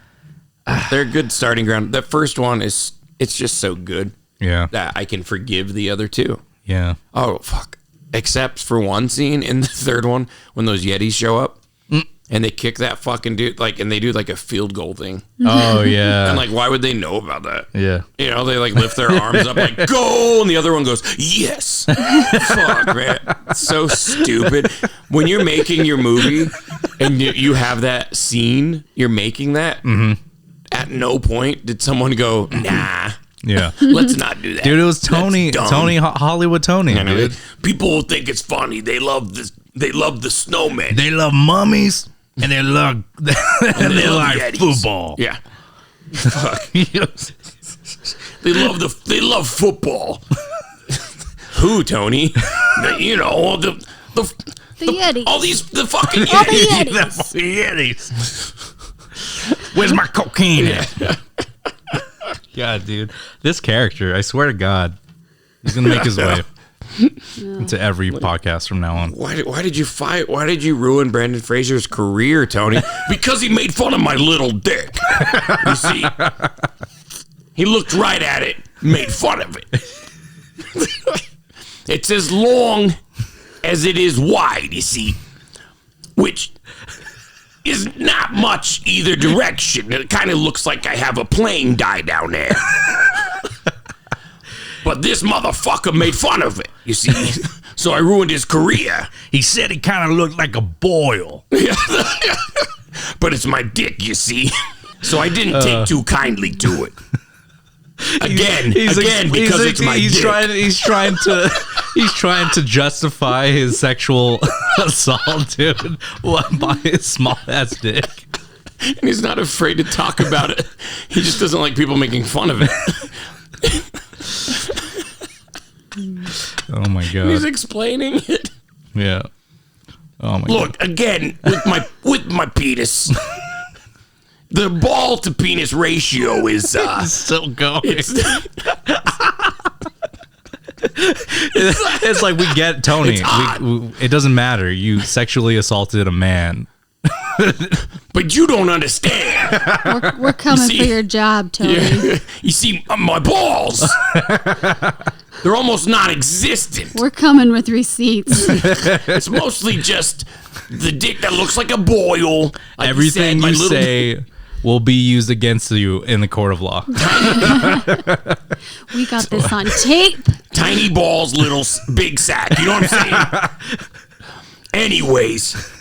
a good starting ground. The first one it's just so good Yeah. that I can forgive the other two. Yeah. Oh, fuck. Except for one scene in the third one when those Yetis show up and they kick that fucking dude, and they do a field goal thing. Oh, yeah. And why would they know about that? Yeah. They lift their arms up goal, and the other one goes, yes. Fuck, man. So stupid. When you're making your movie and you have that scene, you're making that, at no point did someone go, nah, Yeah. let's not do that. Dude, it was Tony. That's dumb. Tony, Hollywood Tony. You know, Dude. people will think it's funny. They love this. They love the snowman. They love mummies and they love they love like Yetis. football. Yeah. Fuck. They love football. Who, Tony? The Yetis. all the fucking All the Yetis. Yetis. Where's my cocaine at? God, dude. This character, I swear to God, he's going to make his way into every podcast from now on. Why did you fight? Why did you ruin Brendan Fraser's career, Tony? Because he made fun of my little dick. You see, he looked right at it, made fun of it. It's as long as it is wide, you see, which is not much either direction. It kind of looks like I have a plane die down there. But this motherfucker made fun of it, you see. So I ruined his career. He said he kind of looked like a boil. But it's my dick, you see. So I didn't take too kindly to it. Again, because it's my he's dick. He's trying to justify his sexual assault, dude, by his small ass dick. And he's not afraid to talk about it. He just doesn't like people making fun of it. Oh my god. He's explaining it. Yeah. Oh my god. Look, again, with my penis. The ball to penis ratio is It's still going. It's like we get Tony. It doesn't matter. You sexually assaulted a man. But you don't understand. We're coming for your job, Tony. Yeah. You see, my balls, they're almost non-existent. We're coming with receipts. It's mostly just the dick that looks like a boil. Like Everything you you said, say will be used against you in the court of law. We got this on tape. Tiny balls, big sack. You know what I'm saying? Anyways.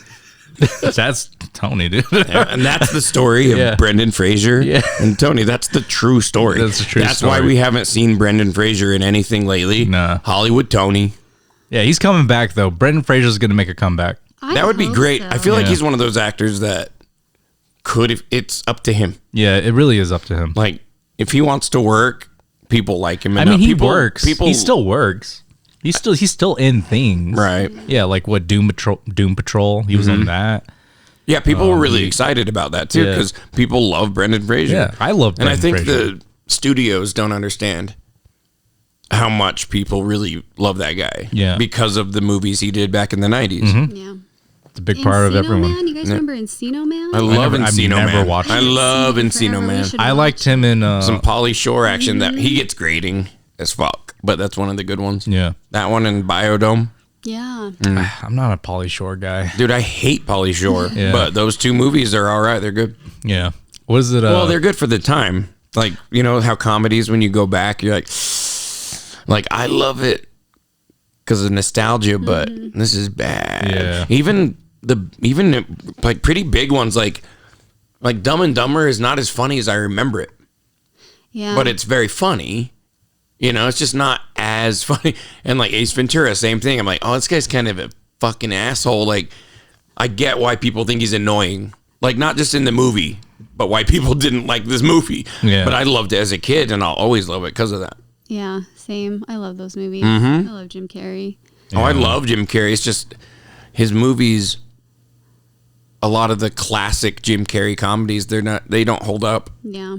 That's Tony, dude. And that's the story of Brendan Fraser and Tony. That's the true story. That's the true That's story. why we haven't seen Brendan Fraser in anything lately. Nah. Hollywood Tony. Yeah, he's coming back though. Brendan Fraser's going to make a comeback. That would be great. So. I feel like Yeah. he's one of those actors that could, if it's up to him. Yeah, it really is up to him. Like, if he wants to work, people like him. I enough. mean, he People- works. People He still works. He's still in things. Right. Yeah, like what Doom Patrol. He was on that. Yeah, people were really excited about that too Yeah. because people love Brendan Fraser. Yeah, I love And I Brendan think Fraser. the studios don't understand how much people really love that guy. Yeah. Because of the movies he did back in the 90s. Yeah. It's a big part of Encino everyone. Man? You guys remember Encino Man? I love I've Encino never Man. watched I it. love Seen it Encino forever. We Man. should I watch liked him in Some Pauly Shore action that he gets grading as fuck, but that's one of the good ones. yeah. That one in Biodome. Yeah. I'm not a Pauly Shore guy. Dude, I hate Pauly Shore, Yeah. but those two movies are all right. They're good. Yeah. What is it? Well, they're good for the time. Like, you know how comedies, when you go back, you're like I love it because of nostalgia, but this is bad. Yeah. Even like pretty big ones, like Dumb and Dumber is not as funny as I remember it, Yeah. but it's very funny. You know, it's just not as funny. And like Ace Ventura, same thing. I'm like, oh, this guy's kind of a fucking asshole. Like, I get why people think he's annoying. Like, not just in the movie, but why people didn't like this movie. Yeah. But I loved it as a kid, and I'll always love it because of that. Yeah, same. I love those movies. I love Jim Carrey. Oh, I love Jim Carrey. It's just his movies. A lot of the classic Jim Carrey comedies, they don't hold up. Yeah.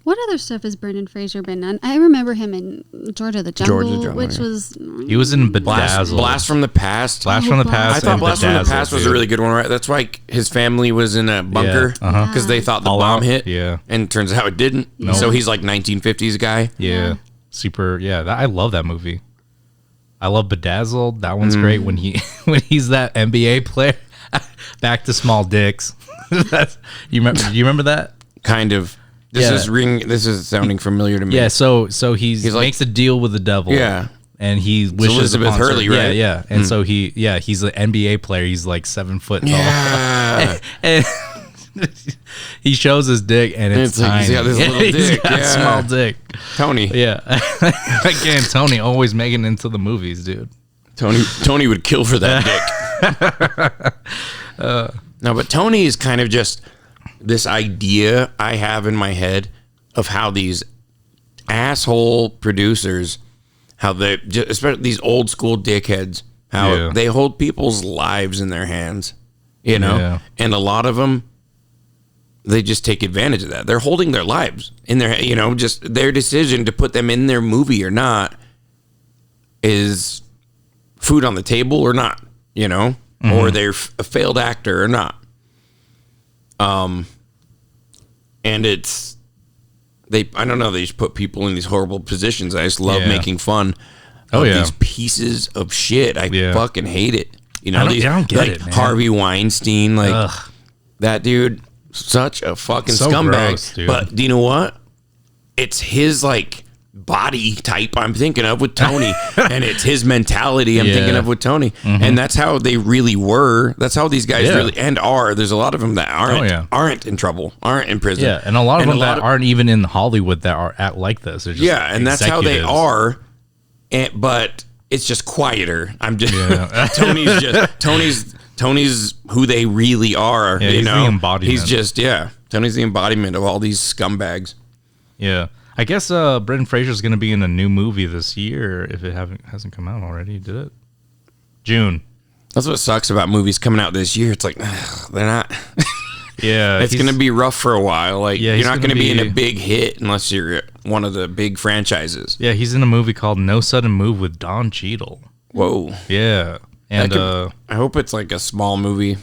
What other stuff has Brendan Fraser been on? I remember him in Georgia the Jungle, which was He was in Bedazzled. Blast from the Past. Blast from the Past. I thought and Blast from the Bedazzled, Past was a dude. really good one, right? That's why his family was in a bunker because they thought the bomb hit. Yeah. And turns out it didn't. No. So he's like 1950s guy. Yeah. Super. Yeah. I love that movie. I love Bedazzled. That one's great when he's that NBA player. Back to small dicks. You remember that? Kind of. This is sounding familiar to me. Yeah. So he He's like- makes a deal with the devil. Yeah. And he wishes Elizabeth upon Hurley, certain- right? Yeah. And so he's an NBA player. He's like 7 foot tall. Yeah. And he shows his dick, and it's like tiny. he's got this little He's dick, got a yeah. small dick. Tony. Yeah. Again, Tony always making it into the movies, dude. Tony would kill for that dick. No, but Tony is kind of just this idea I have in my head of how these asshole producers, how they, especially these old school dickheads, how they hold people's lives in their hands, you know? Yeah. And a lot of them, they just take advantage of that. They're holding their lives in their, you know, just their decision to put them in their movie or not is food on the table or not, you know, or they're a failed actor or not. And it's, I don't know, they just put people in these horrible positions. I just love making fun of these pieces of shit. I fucking hate it. You know, I don't get like it, man. Harvey Weinstein, like that dude, such a fucking So scumbag. gross, dude. But do you know what? It's his like body type I'm thinking of with Tony, and it's his mentality I'm thinking of with Tony, and that's how they really were. That's how these guys really and are. There's a lot of them that aren't in trouble, aren't in prison. Yeah, and a lot of them that aren't even in Hollywood that are at like this. They're just and that's how they are. But it's just quieter. I'm just Tony's who they really are. Yeah, you know, the embodiment. He's just Tony's the embodiment of all these scumbags. Yeah. I guess Brendan Fraser's going to be in a new movie this year if it hasn't come out already. Did it? June. That's what sucks about movies coming out this year. It's like they're not. Yeah, it's going to be rough for a while. Like you're not going to be in a big hit unless you're one of the big franchises. Yeah, he's in a movie called No Sudden Move with Don Cheadle. Whoa. Yeah, and I hope it's like a small movie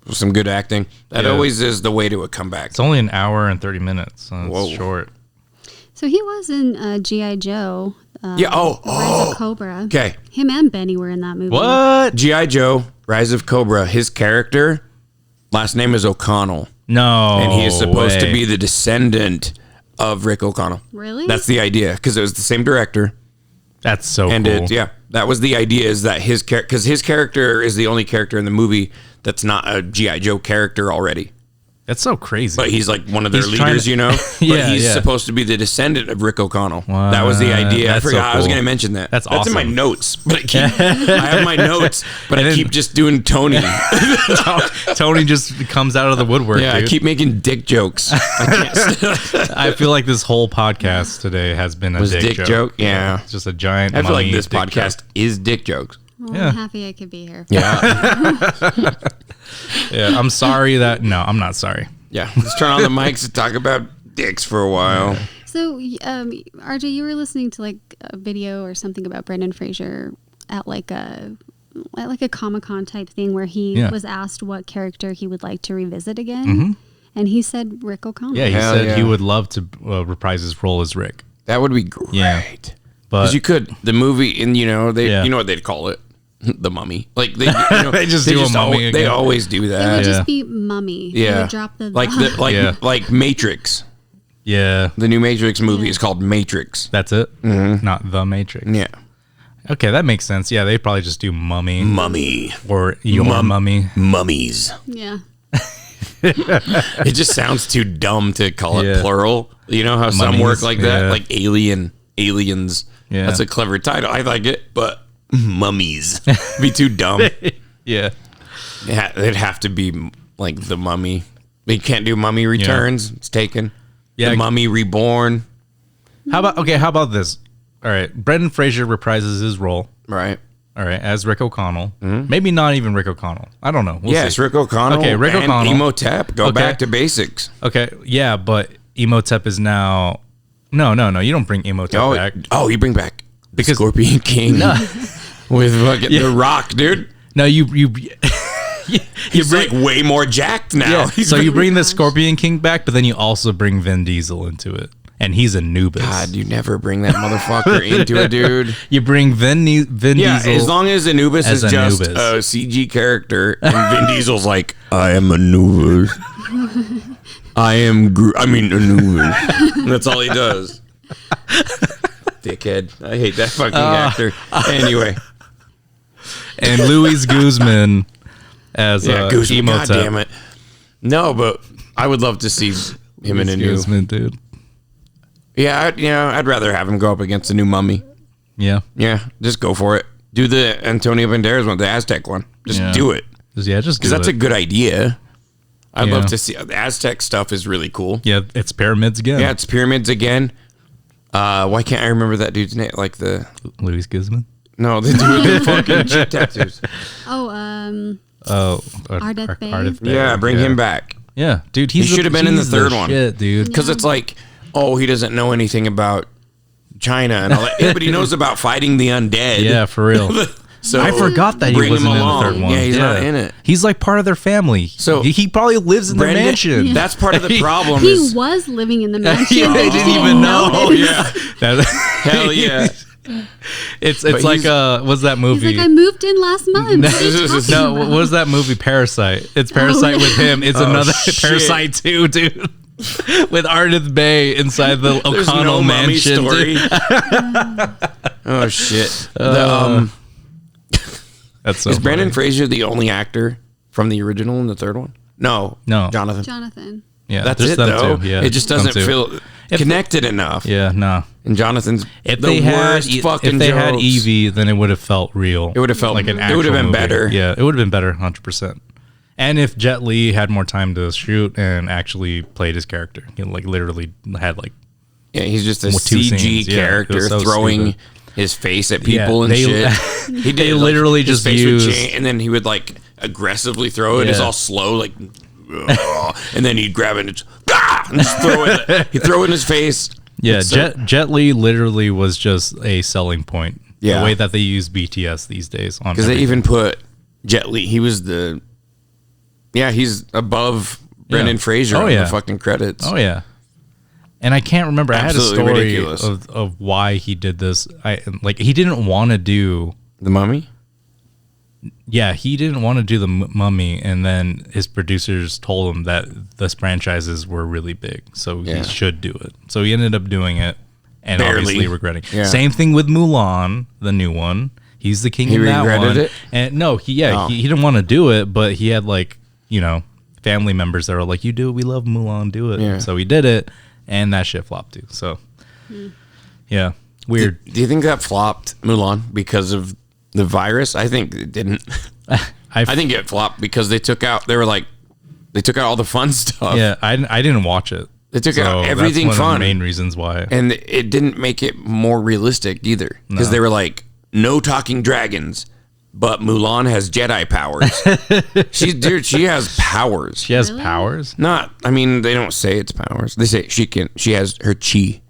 with some good acting. That always is the way to a comeback. It's only an hour and 30 minutes, so it's short. So he was in G.I. Joe. Rise of Cobra. Okay. Him and Benny were in that movie. What? G.I. Joe, Rise of Cobra. His character, last name is O'Connell. No. And he is supposed to be the descendant of Rick O'Connell. Really? That's the idea, because it was the same director. That's so and cool. That was the idea, is that his character, because his character is the only character in the movie that's not a G.I. Joe character already. That's so crazy. But he's like one of their leaders, you know? But he's supposed to be the descendant of Rick O'Connell. Wow. That was the idea. I forgot. So cool. I was going to mention that. That's awesome. That's in my notes. But I have my notes, but I keep just doing Tony. Tony just comes out of the woodwork, dude. I keep making dick jokes. I feel like this whole podcast today has been a dick joke. Yeah. It's just a giant I feel like this podcast is dick jokes. Well, I'm happy I could be here. Yeah. Yeah, I'm sorry that... No, I'm not sorry. Yeah, let's turn on the mics and talk about dicks for a while. Yeah. So, RJ, you were listening to like a video or something about Brendan Fraser at like a Comic-Con type thing where he was asked what character he would like to revisit again. Mm-hmm. And he said Rick O'Connell. Yeah, he said he would love to reprise his role as Rick. That would be great. Yeah. Because you could, the movie, and you know what they'd call it? The Mummy. Like they, they just do a mummy again. They always do that. It would just be Mummy. Yeah. They would drop the like Matrix. Yeah. The new Matrix movie is called Matrix. That's it? Mm-hmm. Not The Matrix. Yeah. Okay, that makes sense. Yeah, they'd probably just do Mummy. Mummy. Or Your Mummy. Mummies. Yeah. It just sounds too dumb to call it plural. You know how some work like that? Like aliens. Yeah. That's a clever title. I like it, but mummies be too dumb. Yeah. It'd have to be like The Mummy. You can't do Mummy Returns. It's taken. Yeah. The Mummy Reborn. How about this? All right. Brendan Fraser reprises his role. Right. All right. As Rick O'Connell. Mm-hmm. Maybe not even Rick O'Connell. I don't know. We'll see. Rick O'Connell. Okay, Rick O'Connell. Imhotep. Go back to basics. Okay. Yeah, but Imhotep is now... No. You don't bring Imhotep back. Oh, you bring back because Scorpion King with fucking The Rock, dude. No, you he's like way more jacked now. Yeah. So you bring the Scorpion King back, but then you also bring Vin Diesel into it, and he's Anubis. God, you never bring that motherfucker into it, dude. You bring Vin Diesel. As long as Anubis is just a CG character, and Vin Diesel's like, I am Anubis. Anubis. That's all he does. Dickhead. I hate that fucking actor. Anyway. And Luis Guzman as Guzman. Imhotep. God damn it. No, but I would love to see him in a new... Guzman, dude. Yeah, I'd rather have him go up against a new Mummy. Yeah. Yeah, just go for it. Do the Antonio Banderas one, the Aztec one. Just do it. Just do it. Because that's a good idea. I'd love to see... The Aztec stuff is really cool. Yeah, it's pyramids again. Yeah, it's pyramids again. Why can't I remember that dude's name? Like the... Luis Guzman? No, the dude with the fucking cheek tattoos. Ardeth Bay. Yeah, bring him back. Yeah, dude, he should have been in the third one. Shit, dude. Because it's like, he doesn't know anything about China and all that. Yeah, but he knows about fighting the undead. Yeah, for real. So I forgot that he wasn't in the third one. Yeah, he's not in it. He's like part of their family. So he probably lives in their mansion. That's part of the problem. He was living in the mansion. They didn't even know. Oh yeah. Hell yeah. It's like what's that movie? He's like, I moved in last month. No, what was that movie? Parasite. It's Parasite with him. It's another Parasite 2, dude. with Ardith Bay inside the There's O'Connell no mummy mansion. story. Oh shit! That's so Is Brendan funny. Fraser the only actor from the original and the third one? No, Jonathan. Jonathan. Yeah, That's just it them though. two. Yeah, it just them doesn't two. feel connected enough. Yeah, no. And Jonathan's If the they had worst fucking had jokes. Evie, then it would have felt real. It would have felt like an It actual would have been movie. better. Yeah, it would have been better, 100%. And if Jet Li had more time to shoot and actually played his character, he like literally had like Yeah, he's just a Two CG scenes. Yeah, it character was so throwing stupid. his face at people and they- shit. He they literally his just face would used- change, and then he would like aggressively throw it. It's Yeah. all slow, like, and then he'd grab it and just throw it. He'd throw it in his face. Yeah, It's so- Jet Li literally was just a selling point. Yeah. The way that they use BTS these days on Because they everything. even put Jet Li. He was the. Yeah, he's above Brendan Fraser on the fucking credits. Oh yeah. And I can't remember. Absolutely I had a story ridiculous. of why he did this. He didn't want to do The Mummy. Yeah, he didn't want to do the Mummy, and then his producers told him that the franchises were really big, so Yeah. he should do it. So he ended up doing it, and Barely. obviously regretting. Yeah. Same thing with Mulan, the new one. He's the king He in that regretted one. it? And no, he Oh. didn't want to do it, but he had family members that were like, "You do it, we love Mulan, do it." Yeah. So he did it, and that shit flopped too. So yeah, weird. Do you think that flopped Mulan because of the virus? I think it didn't. I think it flopped because they took out all the fun stuff. Yeah, I didn't watch it. They took out that's everything one of the fun. main reasons why. And it didn't make it more realistic either. Because No. they were like, no talking dragons, but Mulan has Jedi powers. She has powers. She has Really? powers. They don't say it's powers. They say she has her chi.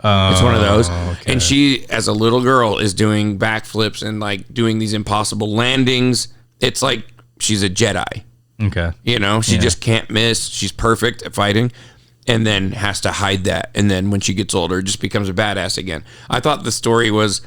It's one of those. okay. And she, as a little girl, is doing backflips and like doing these impossible landings. It's like she's a Jedi. Okay. She just can't miss. She's perfect at fighting, and then has to hide that. And then when she gets older, just becomes a badass again. I thought the story was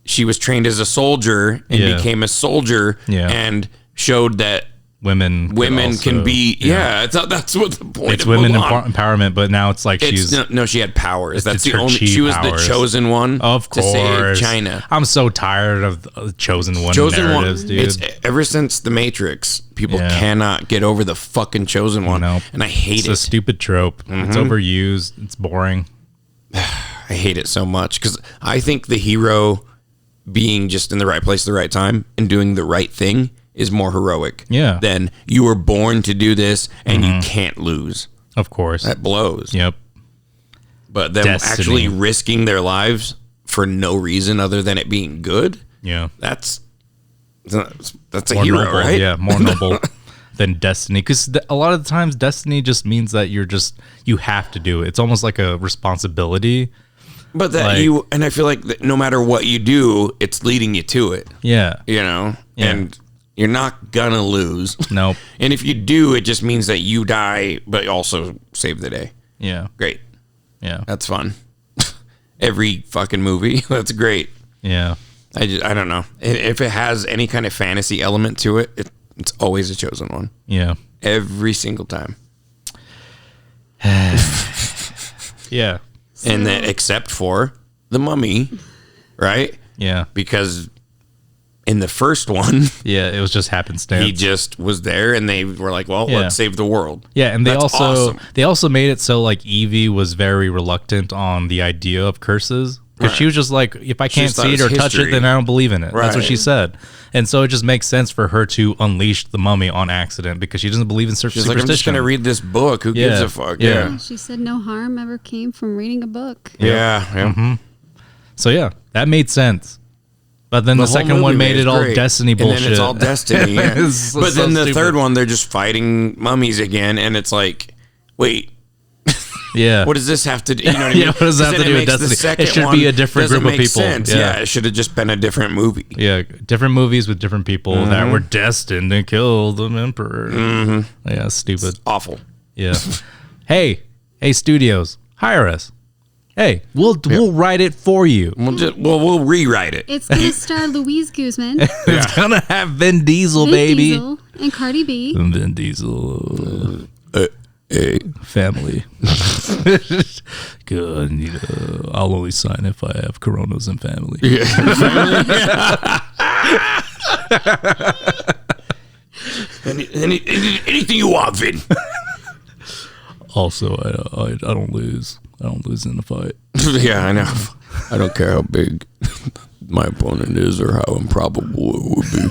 she was trained as a soldier and Yeah. became a soldier Yeah. and showed that Women can be. Yeah, I thought that's what the point. It's of women Mulan. empowerment, but now it's like she's No, she had powers. That's it's the her only. chi She was powers. the chosen one. Of to save course. China. I'm so tired of the chosen one Chosen one. narratives, dude. It's ever since the Matrix, people Yeah. cannot get over the fucking chosen one, Nope. and I hate It's it. a stupid trope. It's overused. It's boring. I hate it so much because I think the hero being just in the right place at the right time and doing the right thing is more heroic. Yeah. Than you were born to do this and you can't lose. Of course. That blows. Yep. But them Destiny. actually risking their lives for no reason other than it being good. Yeah. That's a More hero, noble. right? Yeah, more noble than destiny. Because a lot of the times, destiny just means that you have to do it. It's almost like a responsibility. But that Like- and I feel like that no matter what you do, it's leading you to it. Yeah. Yeah. And you're not gonna lose. Nope. And if you do, it just means that you die, but also save the day. Yeah. Great. Yeah. That's fun. Every fucking movie. That's great. Yeah. I don't know. If it has any kind of fantasy element to it, it's always a chosen one. Yeah. Every single time. Yeah. And then except for the Mummy, right? Yeah. Because in the first one, Yeah. It was just happenstance. he just was there and they were like, well, Yeah. let's save the world. Yeah, and That's awesome. they also made it so like Evie was very reluctant on the idea of curses because she was just like, if I can't just thought see it it or was touch it, history. then I don't believe in it. That's what Right. she said, and so it just makes sense for her to unleash the Mummy on accident because she doesn't believe in She's superstition. like, I'm just going to read this book. Who gives Yeah. a fuck? Yeah. She said no harm ever came from reading a book. Yeah. Mm-hmm. So yeah, that made sense. But then the whole second one movie made it all great. destiny bullshit. And then it's all destiny. Yeah. It's but so then the stupid. third one, they're just fighting mummies again. And it's like, wait, Yeah. what does this have to do? You know what I mean? Yeah, what does that have 'Cause to then do it with makes the destiny? It second should be one a different doesn't group of make people. sense. Yeah. Yeah, it should have just been a different movie. Yeah, different movies with different people Mm-hmm. that were destined to kill the emperor. Yeah, stupid. Awful. Yeah. hey, studios, hire us. Hey, we'll write it for you. We'll rewrite it. It's gonna star Louise Guzman, It's gonna have Vin Diesel, Vin baby. Diesel, and Cardi B. Vin Diesel. family. Good. I'll only sign if I have Coronas and family. Yeah. Anything you want, Vin. Also, I don't lose. I don't lose in a fight. Yeah, I know. I don't care how big my opponent is or how improbable it would be.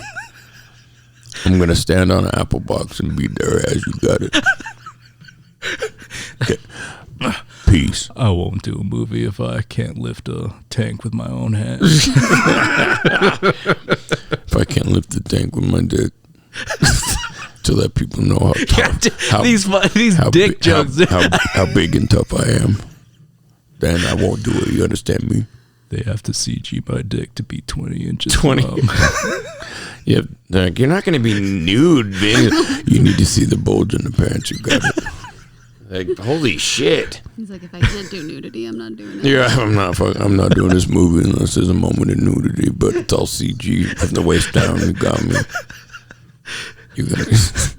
I'm going to stand on an apple box and be there as you got it. Okay. Peace. I won't do a movie if I can't lift a tank with my own hands. If I can't lift the tank with my dick. To let people know how tough, these dick jokes. How big and tough I am. Then I won't do it. You understand me? They have to CG my dick to be 20 inches 20. long. Yeah, like, you're not going to be nude, man. You need to see the bulge in the pants. You got it. Like, holy shit. He's like, if I can't do nudity, I'm not doing it. Yeah, I'm not doing this movie unless there's a moment of nudity, but it's all CG from the waist down. You got me. You got it.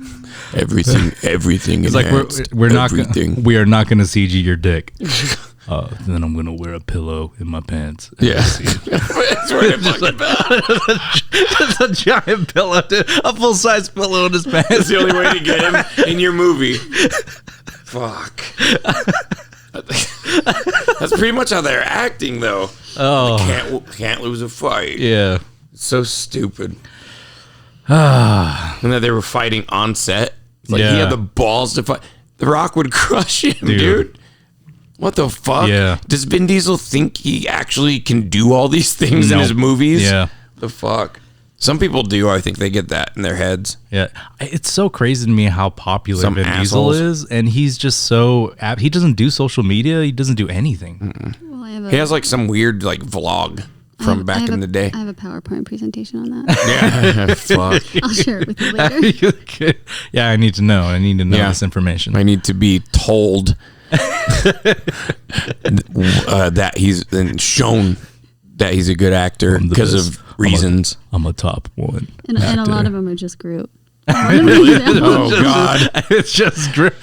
Everything. It's like we are not going to CG your dick. Then I'm going to wear a pillow in my pants. Yeah. Just a giant pillow, a full-size pillow in his pants. That's the only way to get him in your movie. Fuck. That's pretty much how they're acting, though. Oh, Can't lose a fight. Yeah. It's so stupid. And that they were fighting on set. It's like he had the balls to fight. The Rock would crush him, dude. What the fuck? Yeah. Does Vin Diesel think he actually can do all these things in his movies? Yeah. The fuck? Some people do. I think they get that in their heads. Yeah. It's so crazy to me how popular Some Vin assholes. Diesel is, and he's just so he doesn't do social media. He doesn't do anything. Well, He has like some weird like vlog from back in the day. I have a PowerPoint presentation on that. Yeah. Fuck. I'll share it with you later. Yeah, I need to know. I need to know this information. I need to be told that he's and shown that he's a good actor because of reasons. I'm a top one. And a lot of them are just Groot. Oh God! It's just Groot.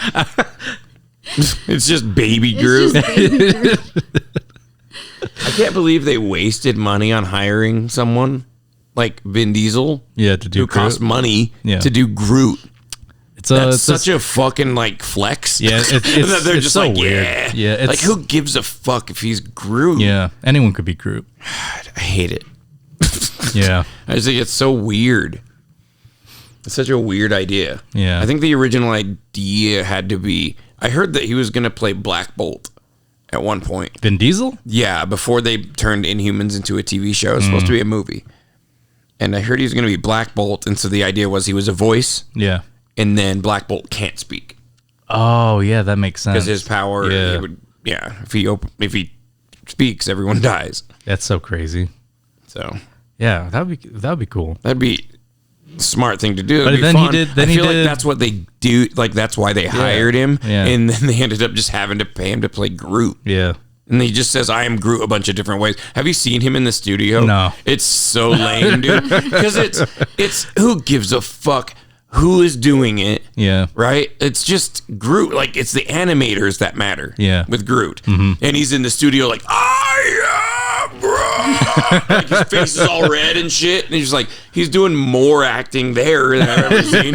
It's just baby Groot. It's just baby Groot. I can't believe they wasted money on hiring someone like Vin Diesel. Yeah, to do who cost Groot. money to do Groot. That's such a fucking like flex. Yeah, they're just so like weird. Yeah, like who gives a fuck if he's Groot? Yeah, anyone could be Groot. I hate it. Yeah, I just think it's so weird. It's such a weird idea. Yeah, I think the original idea had to be. I heard that he was going to play Black Bolt at one point. Vin Diesel? Yeah, before they turned Inhumans into a TV show. It was supposed to be a movie. And I heard he was going to be Black Bolt, and so the idea was he was a voice. Yeah. And then Black Bolt can't speak. Oh, yeah, that makes sense. Because his power, if he speaks, everyone dies. That's so crazy. So yeah, that'd be cool. That'd be a smart thing to do. That'd but be then fun. he did. Then I he feel did. like that's what they do. Like that's why they hired him. Yeah. And then they ended up just having to pay him to play Groot. Yeah. And he just says, I am Groot a bunch of different ways. Have you seen him in the studio? No. It's so lame, dude. Because it's who gives a fuck who is doing it? Yeah. Right? It's just Groot. Like, it's the animators that matter. Yeah. With Groot. Mm-hmm. And he's in the studio like, I am Groot. Like, his face is all red and shit. And he's just like, he's doing more acting there than I've ever seen.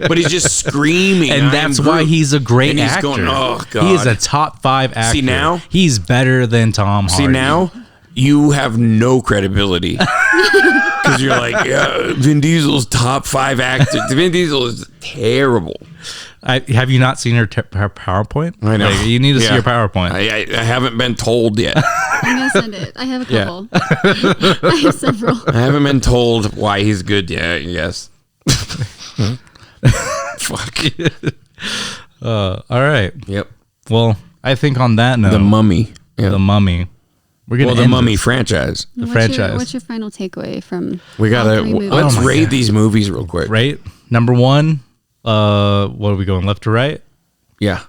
But he's just screaming. And that's why he's a great and he's actor. Going, oh, God. He is a top 5 actor. See, now? He's better than Tom Hardy. See, now? You have no credibility. Because you're like, yeah, Vin Diesel's top 5 actor. Vin Diesel is terrible. Have you not seen her PowerPoint? I know. Like, you need to see her PowerPoint. I haven't been told yet. I'm going to send it. I have a couple. I have several. I haven't been told why he's good yet. Yes. Fuck. All right. Yep. Well, I think on that note, The Mummy. The Mummy. We're gonna the end Mummy this. franchise. The franchise. What's your final takeaway from? We gotta all 3 movies? let's Oh my rate God. these movies real quick. Right. Number 1. What are we going? Left to right? Yeah.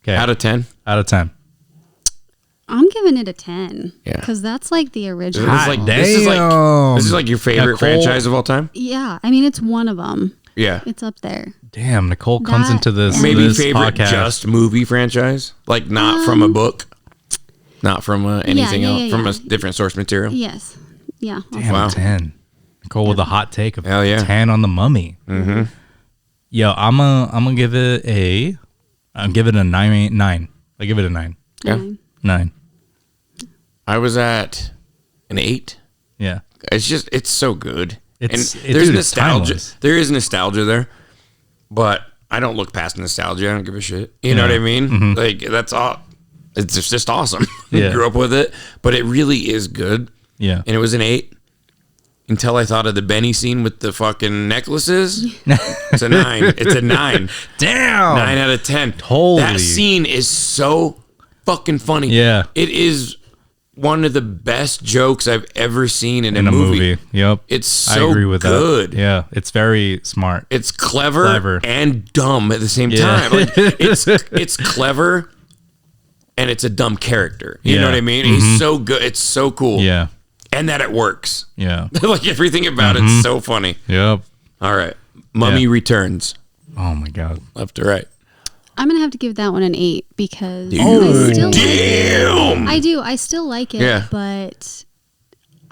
Okay. Out of 10. Out of 10. I'm giving it a 10. Yeah. Because that's like the original. This is like this is like your favorite Nicole. franchise of all time. Yeah. I mean, it's one of them. Yeah. It's up there. Damn, Nicole comes That into this Maybe this favorite podcast. just movie franchise, like not from a book, not from anything else, from a different source material. Yes. Yeah. Damn, Wow. 10. Nicole with a hot take of Hell yeah. 10 on the Mummy. Mm-hmm. Yo, I'm gonna give it a 9. I give it a 9. Yeah. 9. I was at an 8. Yeah. It's so good. It's there's nostalgia. timeless. There is nostalgia there, but I don't look past nostalgia. I don't give a shit. You know what I mean? Mm-hmm. Like that's all. It's just awesome. Yeah. Grew up with it, but it really is good. Yeah. And it was an 8 until I thought of the Benny scene with the fucking necklaces. It's a 9. It's a 9. Damn. 9 out of 10. Holy. That scene is so fucking funny. Yeah. It is one of the best jokes I've ever seen in a In a movie. movie. Yep. It's so I agree with good. that. Yeah. It's very smart. It's clever and dumb at the same time. Like, it's clever and it's a dumb character. You know what I mean? He's so good. It's so cool. Yeah. And that it works. Yeah. Like everything about it's so funny. Yep. All right. Mummy Returns. Oh my God. Left to right. I'm gonna have to give that one an 8 because Dude, I still damn. like it. I do. I still like it, Yeah. but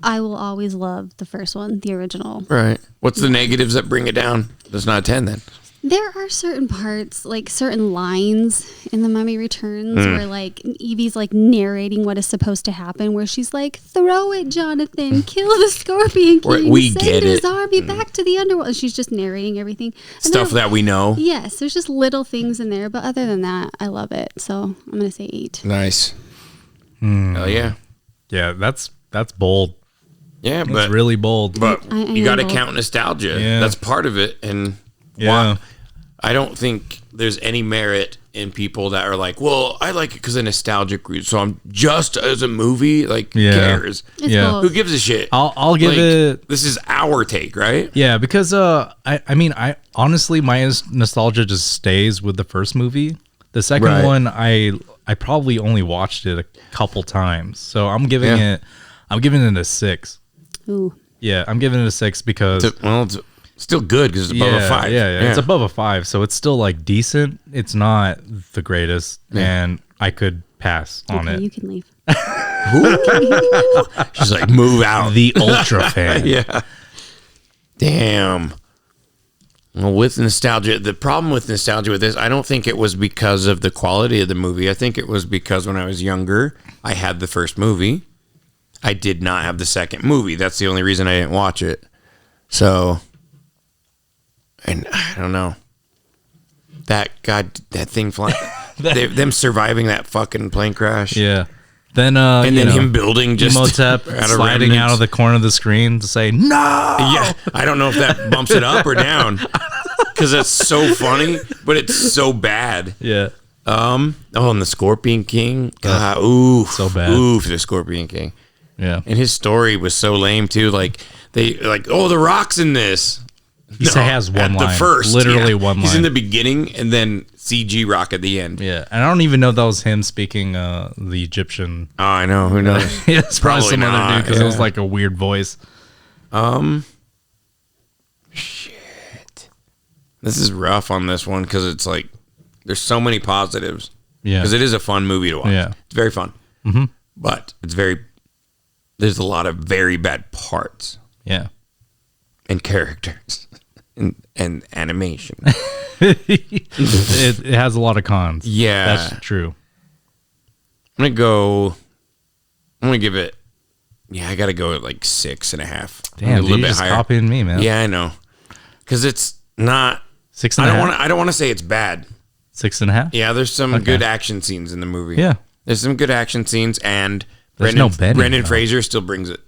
I will always love the first one, the original. Right. What's the negatives that bring it down? That's not a 10 then. There are certain parts, like certain lines in The Mummy Returns where like Evie's like narrating what is supposed to happen, where she's like, throw it, Jonathan, kill the Scorpion King, We send get his it. army back to the underworld. And she's just narrating everything. And Stuff that we know. Yes, there's just little things in there, but other than that, I love it. So I'm going to say 8. Nice. Hell yeah. Yeah. That's bold. Yeah, That's but really bold. But I you got to am count nostalgia. Yeah. That's part of it. And Yeah. I don't think there's any merit in people that are like, well, I like it because of nostalgic roots. So I'm just as a movie, like, who cares? It's Yeah. both. Who gives a shit? I'll give Like, it. This is our take, right? Yeah, because I mean I honestly my nostalgia just stays with the first movie. The second Right. one I probably only watched it a couple times. So I'm giving it a 6. Ooh. Yeah, I'm giving it a 6 because It's still good because it's above a 5. Yeah, it's above a 5, so it's still like decent. It's not the greatest, and I could pass on Okay, it. you can leave. She's like, move out. The ultra fan. Yeah. Damn. Well, with nostalgia, the problem with nostalgia with this, I don't think it was because of the quality of the movie. I think it was because when I was younger, I had the first movie. I did not have the second movie. That's the only reason I didn't watch it. So, and I don't know. That thing flying, them surviving that fucking plane crash. Yeah. Then And then him building just Imhotep out of sliding remnants. out of the corner of the screen to say no. Yeah, I don't know if that bumps it up or down because that's so funny, but it's so bad. Yeah. And the Scorpion King, God, ooh, so bad. Ooh, for the Scorpion King, Yeah. and his story was so lame too. Like the Rock's in this. He has one at line. the first, Literally one He's in line. the beginning, and then CG Rock at the end. Yeah. And I don't even know if that was him speaking the Egyptian. Oh, I know. Who knows? Yeah, it's probably some other not, dude because it was yeah. like a weird voice. Shit. This is rough on this one because it's like there's so many positives. Yeah. Because it is a fun movie to watch. Yeah. It's very fun. Mm-hmm. But there's a lot of very bad parts Yeah. and characters and animation. it has a lot of cons. Yeah. That's true. I'm going to give it, I got to go at like 6.5. Damn, dude, you're just copying me, man. Yeah, I know. Because it's not, 6.5. I don't want to say it's bad. 6.5. Yeah, there's some good action scenes in the movie. Yeah. There's some good action scenes, and There's no Benny, Brendan though. Fraser still brings it.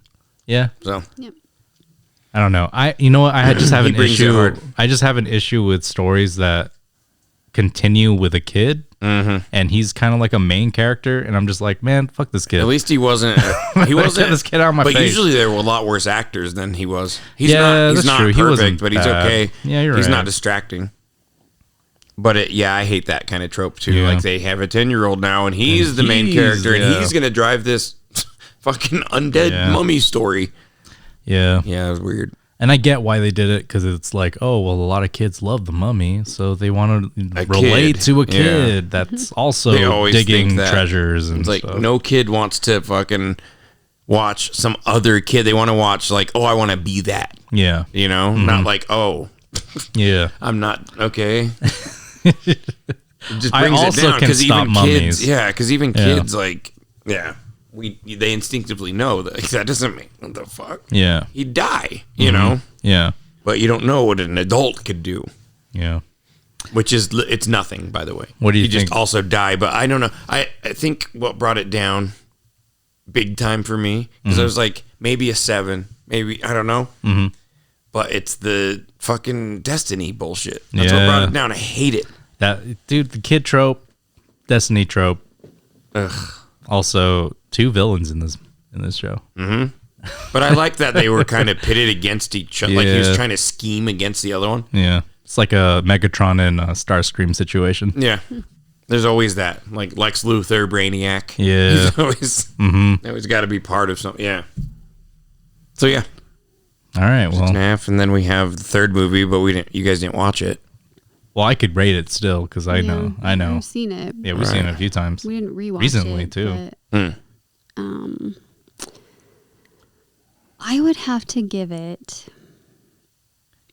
Yeah. So Yep. I don't know. You know what? I just have He an brings it issue. hard. I just have an issue with stories that continue with a kid, and he's kind of like a main character, and I'm just like, man, fuck this kid. at least he wasn't. He wasn't. Get this kid out of my but face. usually there were a lot worse actors than he was. He's Yeah, not. He's that's not true. He wasn't perfect, but he's bad. okay. Yeah, you're He's right. not distracting. But I hate that kind of trope too. Yeah. Like they have a 10-year-old now, and he's the main he's- character, and yeah. he's gonna drive this fucking undead Yeah. mummy story. Yeah. Yeah, it was weird. And I get why they did it, because it's like, oh, well, a lot of kids love The Mummy, so they want to relate to a kid that's also digging treasures and it's like, stuff. no kid wants to fucking watch some other kid. They want to watch like, oh, I want to be that. Yeah. You know? Not like, oh. Yeah. I'm not, okay. It just I brings also it down, can stop even mummies. kids, because even kids, like, they instinctively know that doesn't make, what the fuck? Yeah. He'd die, you know? Yeah. But you don't know what an adult could do. Yeah. Which is, it's nothing, by the way. What do you think? think? Just also die, but I don't know. I think what brought it down big time for me, because I was like, maybe a 7, maybe, I don't know. Mm-hmm. But it's the fucking Destiny bullshit. That's what brought it down. I hate it. Dude, the kid trope, Destiny trope. Ugh. Also, 2 villains in this show. Mm-hmm. But I like that they were kind of pitted against each other. Like he was trying to scheme against the other one. Yeah. It's like a Megatron and Starscream situation. Yeah. There's always that. Like Lex Luthor, Brainiac. Yeah. He's always got to be part of something. Yeah. So, yeah. All right. Well, 6.5. And then we have the third movie, but you guys didn't watch it. Well, I could rate it still, because I know. I've seen it. Yeah, we've seen it a few times. We didn't rewatch recently it too. But, I would have to give it,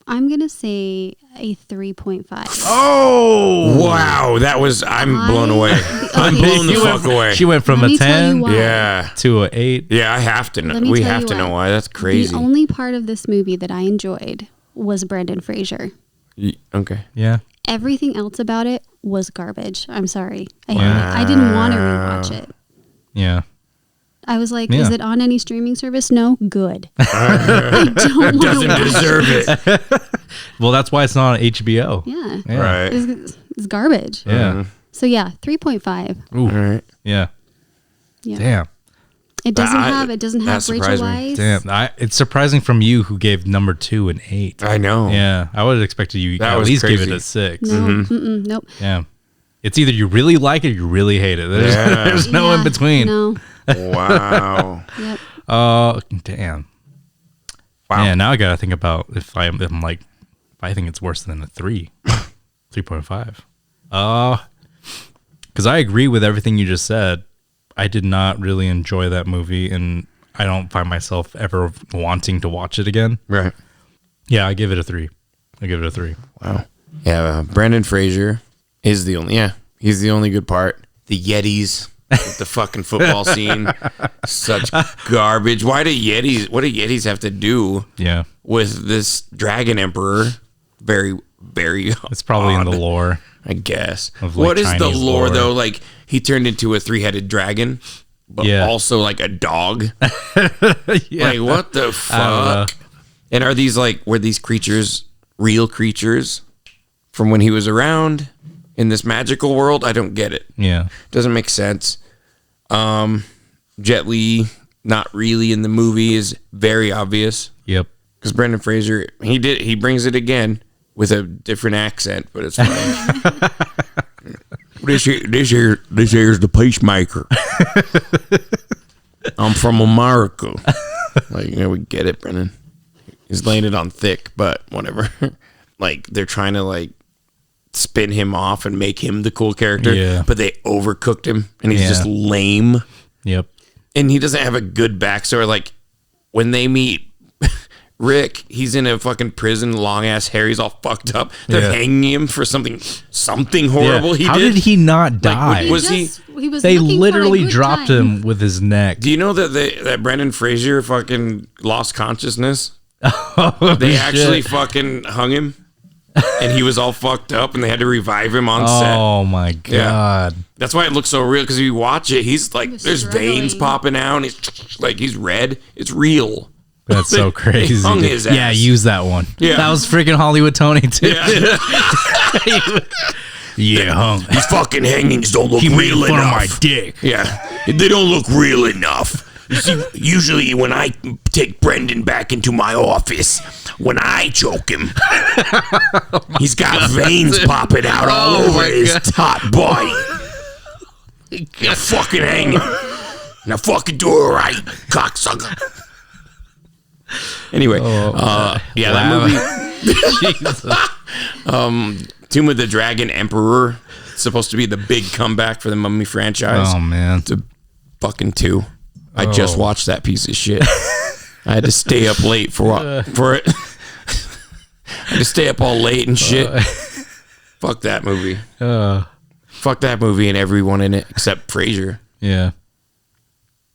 I'm going to say a 3.5. Oh! Wow. I'm blown away. I'm blown the fuck away. She went from a 10 to a 8. Yeah, I have to know. We have to know why. That's crazy. The only part of this movie that I enjoyed was Brendan Fraser. Okay. Yeah. Everything else about it was garbage. I'm sorry. I hate it. I didn't want to rewatch it. Yeah. I was like, is it on any streaming service? No? Good. I don't want to Doesn't deserve it. Well, that's why it's not on HBO. Yeah. Right. It's garbage. Yeah. So, yeah, 3.5. Ooh. All right. Yeah. Damn. It doesn't have Rachel Weisz. Damn. It's surprising from you, who gave number 2 an 8. I know. Yeah. I would have expected you to at least give it a 6. No. Nope. Yeah. It's either you really like it or you really hate it. There's no in between. No. Wow. Yep. Damn. Wow. Yeah, now I gotta think about if I think it's worse than a 3. 3.5. Because I agree with everything you just said. I did not really enjoy that movie, and I don't find myself ever wanting to watch it again. Right. Yeah, I give it a 3. Wow. Yeah, Brendan Fraser is the only, he's the only good part. The Yetis with the fucking football scene. Such garbage. What do Yetis have to do with this dragon emperor? Very, very It's probably odd, in the lore, I guess. What is the lore, though? Like, he turned into a 3-headed dragon, but also like a dog. Like, what the fuck? And were these creatures real creatures from when he was around in this magical world? I don't get it. Yeah. Doesn't make sense. Jet Li, not really in the movie, is very obvious. Yep. Because Brendan Fraser, he brings it again with a different accent, but it's funny. This here's the pacemaker. I'm from America. Like, we get it, Brendan. He's laying it on thick, but whatever. Like, they're trying to like spin him off and make him the cool character, but they overcooked him, and he's just lame. Yep. And he doesn't have a good backstory. Like, when they meet Rick, he's in a fucking prison, long ass hair, he's all fucked up. They're hanging him for something horrible he How did. How did he not die? Like, was he was they looking literally for a good dropped time. him with his neck. Do you know that Brendan Fraser fucking lost consciousness? Oh, they actually fucking hung him, and he was all fucked up, and they had to revive him on set. Oh my god! That's why it looks so real. Because if you watch it, he's like, there's veins popping out, and he's red. It's real. That's so crazy. Hung his ass. Yeah, use that one. Yeah, that was freaking Hollywood Tony too. Yeah, hung. These fucking hangings don't look real enough. My dick. Yeah, they don't look real enough. You see, usually when I take Brendan back into my office, when I choke him, he's got veins popping out all over his top body. Now fucking hang him. Now fucking do it right, cocksucker. Anyway, that movie. Jesus. Tomb of the Dragon Emperor. It's supposed to be the big comeback for the Mummy franchise. Oh man, it's a fucking 2. I just watched that piece of shit. I had to stay up late for it. I had to stay up all late and shit. Fuck that movie. Fuck that movie and everyone in it except Fraser. Yeah.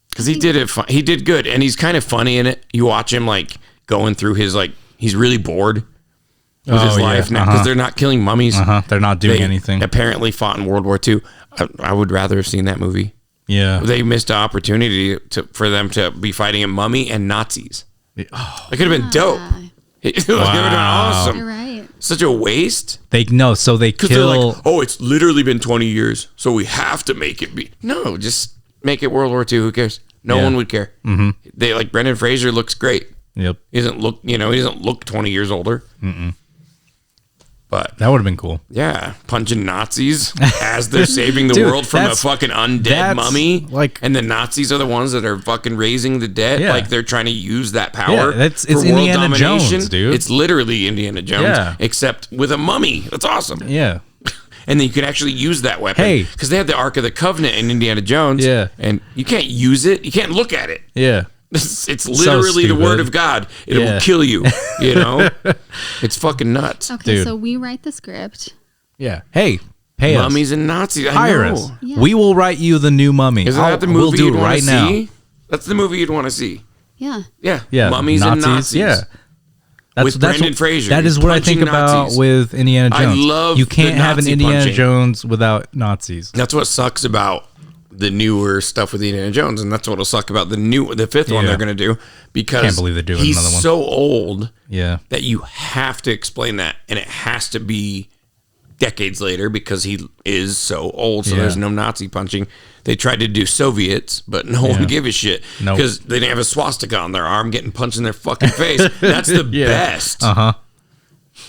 Because he did it. He did good, and he's kind of funny in it. You watch him like going through his he's really bored with his life now because they're not killing mummies. They're not doing anything. Apparently, fought in World War II. I would rather have seen that movie. Yeah, they missed an opportunity for them to be fighting a mummy and Nazis. It could have been dope. It would have been awesome. You're right. Such a waste. They kill. They're like, oh, it's literally been 20 years, so we have to make it be. No, just make it World War II. Who cares? No one would care. Mm-hmm. They like Brendan Fraser looks great. Yep. He doesn't look 20 years older. Mm-mm. But that would have been cool. Yeah, punching Nazis as they're saving the world from a fucking undead mummy. And the Nazis are the ones that are fucking raising the dead. Yeah. Like they're trying to use that power. Yeah, it's Indiana Jones, dude. It's literally Indiana Jones, except with a mummy. That's awesome. Yeah. And then you can actually use that weapon. Because they had the Ark of the Covenant in Indiana Jones. Yeah. And you can't use it. You can't look at it. Yeah. It's literally the word of God. It will kill you. You know? It's fucking nuts. Okay, dude. so we write the script. Yeah. Hey, pay us. Mummies and Nazis. Hire us. Yeah. We will write you the new Mummy. Isn't that the movie you'd want to see? That's the movie you'd want to see. Yeah. Yeah. Mummies and Nazis. Yeah. With Brendan Fraser. That is what I think about with Indiana Jones. I love you can't the have an Nazi Indiana punching. Jones without Nazis. That's what sucks about the newer stuff with Indiana Jones, and that's what'll suck about the fifth one they're gonna do, because can't believe they're doing he's another one. so old that you have to explain that, and it has to be decades later because he is so old. So there's no Nazi punching. They tried to do Soviets, but no one gave a shit because they didn't have a swastika on their arm getting punched in their fucking face. That's the best.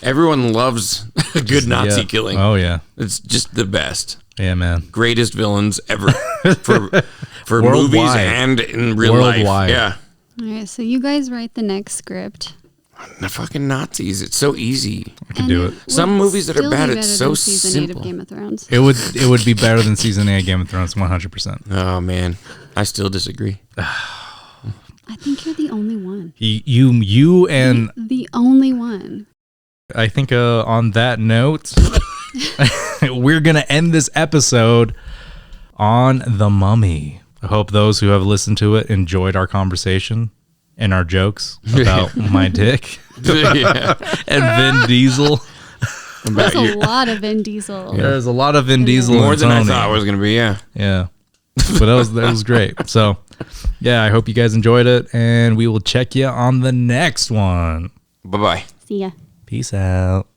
Everyone loves a good Nazi killing. Oh yeah, it's just the best. Yeah, man. Greatest villains ever for movies and in real life. Yeah. All right, so you guys write the next script. The fucking Nazis. It's so easy. I can do it. Some movies that are bad, it's so season 8 simple. of Game of Thrones. It would be better than season 8 of Game of Thrones, 100%. Oh man, I still disagree. I think you're the only one. You and the only one. I think on that note, we're going to end this episode on The Mummy. I hope those who have listened to it enjoyed our conversation and our jokes about my dick and Vin Diesel. There's a lot of Vin Diesel. Yeah, there's a lot of Vin Diesel. More than I thought it was going to be, yeah. But that was great. So, yeah, I hope you guys enjoyed it, and we will check you on the next one. Bye-bye. See ya. Peace out.